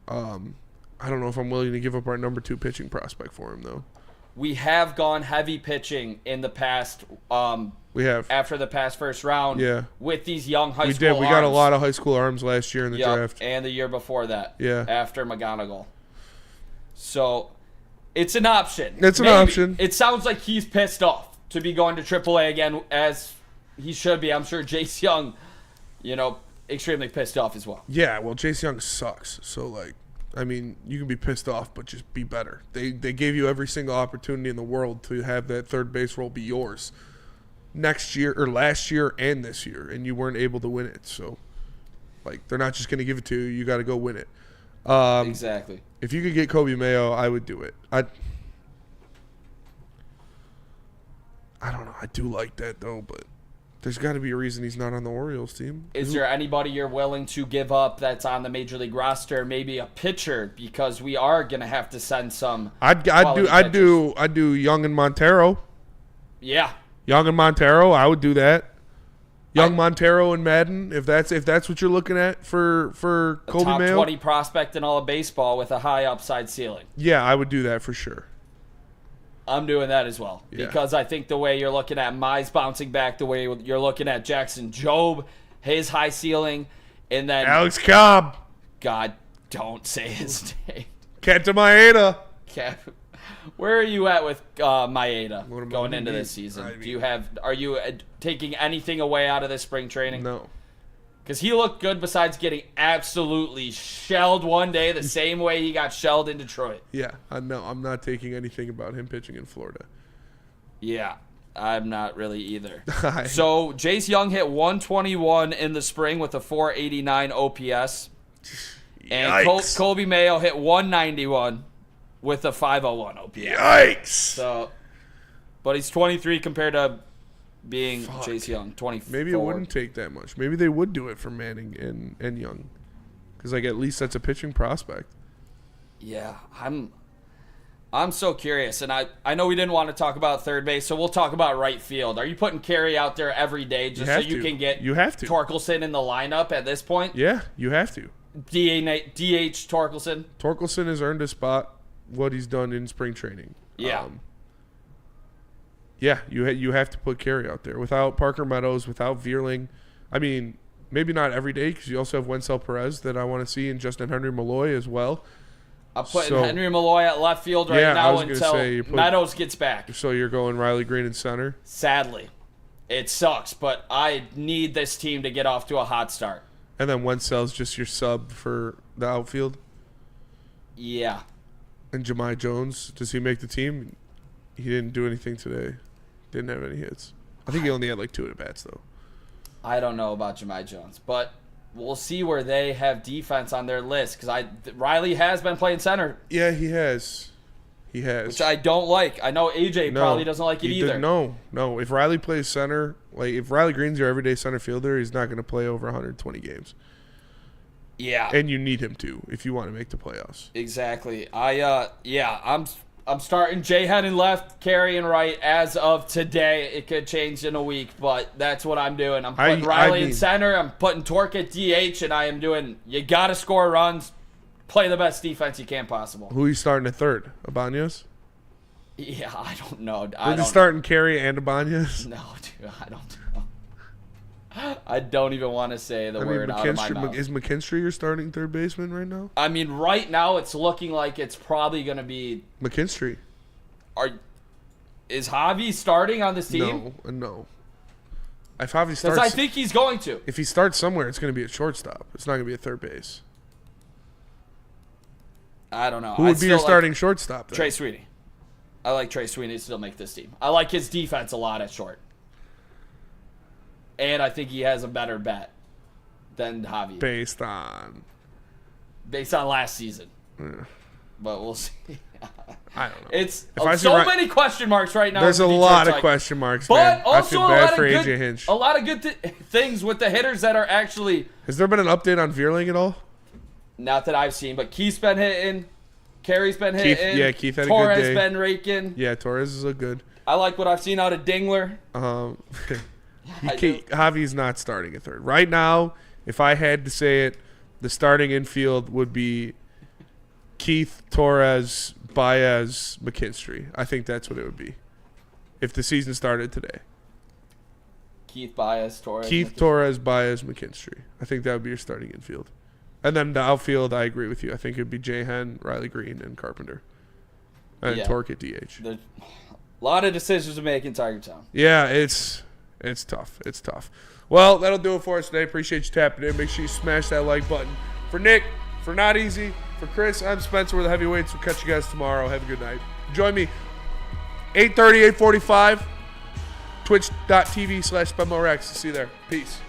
Speaker 3: I don't know if I'm willing to give up our number 2 pitching prospect for him though.
Speaker 4: We have gone heavy pitching in the past.
Speaker 3: We have
Speaker 4: after the past first round.
Speaker 3: Yeah.
Speaker 4: With these young high school.
Speaker 3: We did. We got a lot of high school arms last year in the draft,
Speaker 4: and the year before that.
Speaker 3: Yeah.
Speaker 4: After McGonigal. So, it's an option.
Speaker 3: It's an option.
Speaker 4: It sounds like he's pissed off to be going to AAA again, as he should be. I'm sure Jace Young, extremely pissed off as well.
Speaker 3: Yeah. Well, Jace Young sucks. So you can be pissed off, but just be better. They gave you every single opportunity in the world to have that third base role be yours next year or last year and this year, and you weren't able to win it. So, they're not just going to give it to you. You got to go win it.
Speaker 4: Exactly.
Speaker 3: If you could get Colby Mayo, I would do it. I don't know. I do like that, though, but there's got to be a reason he's not on the Orioles team.
Speaker 4: Is there anybody you're willing to give up that's on the Major League roster? Maybe a pitcher, because we are going to have to send some.
Speaker 3: I'd do Young and Montero.
Speaker 4: Yeah.
Speaker 3: Young and Montero, I would do that. Montero and Madden, if that's what you're looking at for Colby
Speaker 4: top
Speaker 3: Mayo.
Speaker 4: 20 prospect in all of baseball with a high upside ceiling.
Speaker 3: Yeah, I would do that for sure.
Speaker 4: I'm doing that as well.
Speaker 3: Yeah.
Speaker 4: Because I think the way you're looking at Mize bouncing back, the way you're looking at Jackson Jobe, his high ceiling, and then
Speaker 3: Alex Cobb.
Speaker 4: God, don't say his name.
Speaker 3: Kenta Maeda.
Speaker 4: Where are you at with Maeda going into this season? Are you taking anything away out of this spring training?
Speaker 3: No.
Speaker 4: Because he looked good besides getting absolutely shelled one day the same way he got shelled in Detroit.
Speaker 3: Yeah, no, I'm not taking anything about him pitching in Florida.
Speaker 4: Yeah, I'm not really either. So Jace Young hit 121 in the spring with a 489 OPS. And Colby Mayo hit 191 with a 501 OPS.
Speaker 3: Yikes!
Speaker 4: So, but he's 23 compared to being Jace Young, 24.
Speaker 3: Maybe it wouldn't take that much. Maybe they would do it for Manning and Young, because at least that's a pitching prospect.
Speaker 4: Yeah, I'm so curious, and I know we didn't want to talk about third base, so we'll talk about right field. Are you putting Carey out there every day just so you can get Torkelson in the lineup at this point?
Speaker 3: Yeah, you have to.
Speaker 4: DH Torkelson.
Speaker 3: Torkelson has earned a spot. What he's done in spring training.
Speaker 4: Yeah.
Speaker 3: Yeah, you have to put Carey out there. Without Parker Meadows, without Vierling. I mean, maybe not every day, because you also have Wencel Perez that I want to see, and Justin Henry Malloy as well.
Speaker 4: I'm putting Henry Malloy at left field right now until Meadows gets back.
Speaker 3: So you're going Riley Green in center?
Speaker 4: Sadly. It sucks, but I need this team to get off to a hot start.
Speaker 3: And then Wentzell's just your sub for the outfield?
Speaker 4: Yeah.
Speaker 3: And Jahmai Jones, does he make the team? He didn't do anything today. Didn't have any hits. I think he only had like 2 at-bats, though.
Speaker 4: I don't know about Jahmai Jones, but we'll see where they have defense on their list because Riley has been playing center.
Speaker 3: Yeah, he has. He has.
Speaker 4: Which I don't like. I know AJ probably doesn't like it either.
Speaker 3: No. If Riley plays center, like if Riley Green's your everyday center fielder, he's not going to play over 120 games.
Speaker 4: Yeah.
Speaker 3: And you need him to if you want to make the playoffs.
Speaker 4: Exactly. I'm starting J-Hen in left, Carey in right as of today. It could change in a week, but that's what I'm doing. I'm putting Riley in center. I'm putting Torque at DH, and I am doing, you got to score runs, play the best defense you can possible.
Speaker 3: Who are you starting at third? Ibanez?
Speaker 4: Yeah, I don't know.
Speaker 3: Are you starting Carey and Ibanez?
Speaker 4: No, dude, I don't know. I don't even want to say the word out of my mouth.
Speaker 3: Is McKinstry your starting third baseman right now?
Speaker 4: I mean, right now it's looking like it's probably going to be
Speaker 3: McKinstry.
Speaker 4: Is Javi starting on this team?
Speaker 3: No. If Javi starts,
Speaker 4: because I think he's going to.
Speaker 3: If he starts somewhere, it's going to be at shortstop. It's not going to be at third base.
Speaker 4: I don't know.
Speaker 3: Who would be your starting shortstop then?
Speaker 4: Trey Sweeney. I like Trey Sweeney to still make this team. I like his defense a lot at short. And I think he has a better bet than Javi.
Speaker 3: Based on
Speaker 4: last season.
Speaker 3: Yeah.
Speaker 4: But we'll see.
Speaker 3: I don't know.
Speaker 4: It's many question marks right now.
Speaker 3: There's a lot of question marks,
Speaker 4: but
Speaker 3: man.
Speaker 4: also
Speaker 3: I feel bad for AJ Hinch.
Speaker 4: A lot of good things with the hitters that are actually...
Speaker 3: Has there been an update on Vierling at all?
Speaker 4: Not that I've seen, but Keith's been hitting. Carey's been hitting.
Speaker 3: Keith had
Speaker 4: Torres
Speaker 3: a good day.
Speaker 4: been raking.
Speaker 3: Yeah, Torres is a good.
Speaker 4: I like what I've seen out of Dingler.
Speaker 3: Javi's not starting at third. Right now, if I had to say it, the starting infield would be Keith, Torres, Baez, McKinstry. I think that's what it would be if the season started today.
Speaker 4: Keith, Baez, Torres.
Speaker 3: Torres, Baez, McKinstry. I think that would be your starting infield. And then the outfield, I agree with you. I think it would be J-Hen, Riley Green, and Carpenter. And Torque at DH.
Speaker 4: There's a lot of decisions to make in Tiger Town.
Speaker 3: Yeah, it's tough. It's tough. Well, that'll do it for us today. Appreciate you tapping in. Make sure you smash that like button. For Nick, for Not Easy, for Chris, I'm Spencer with the Heavyweights. We'll catch you guys tomorrow. Have a good night. Join me 8:30, 8:45, twitch.tv/SpenmoRex. See you there. Peace.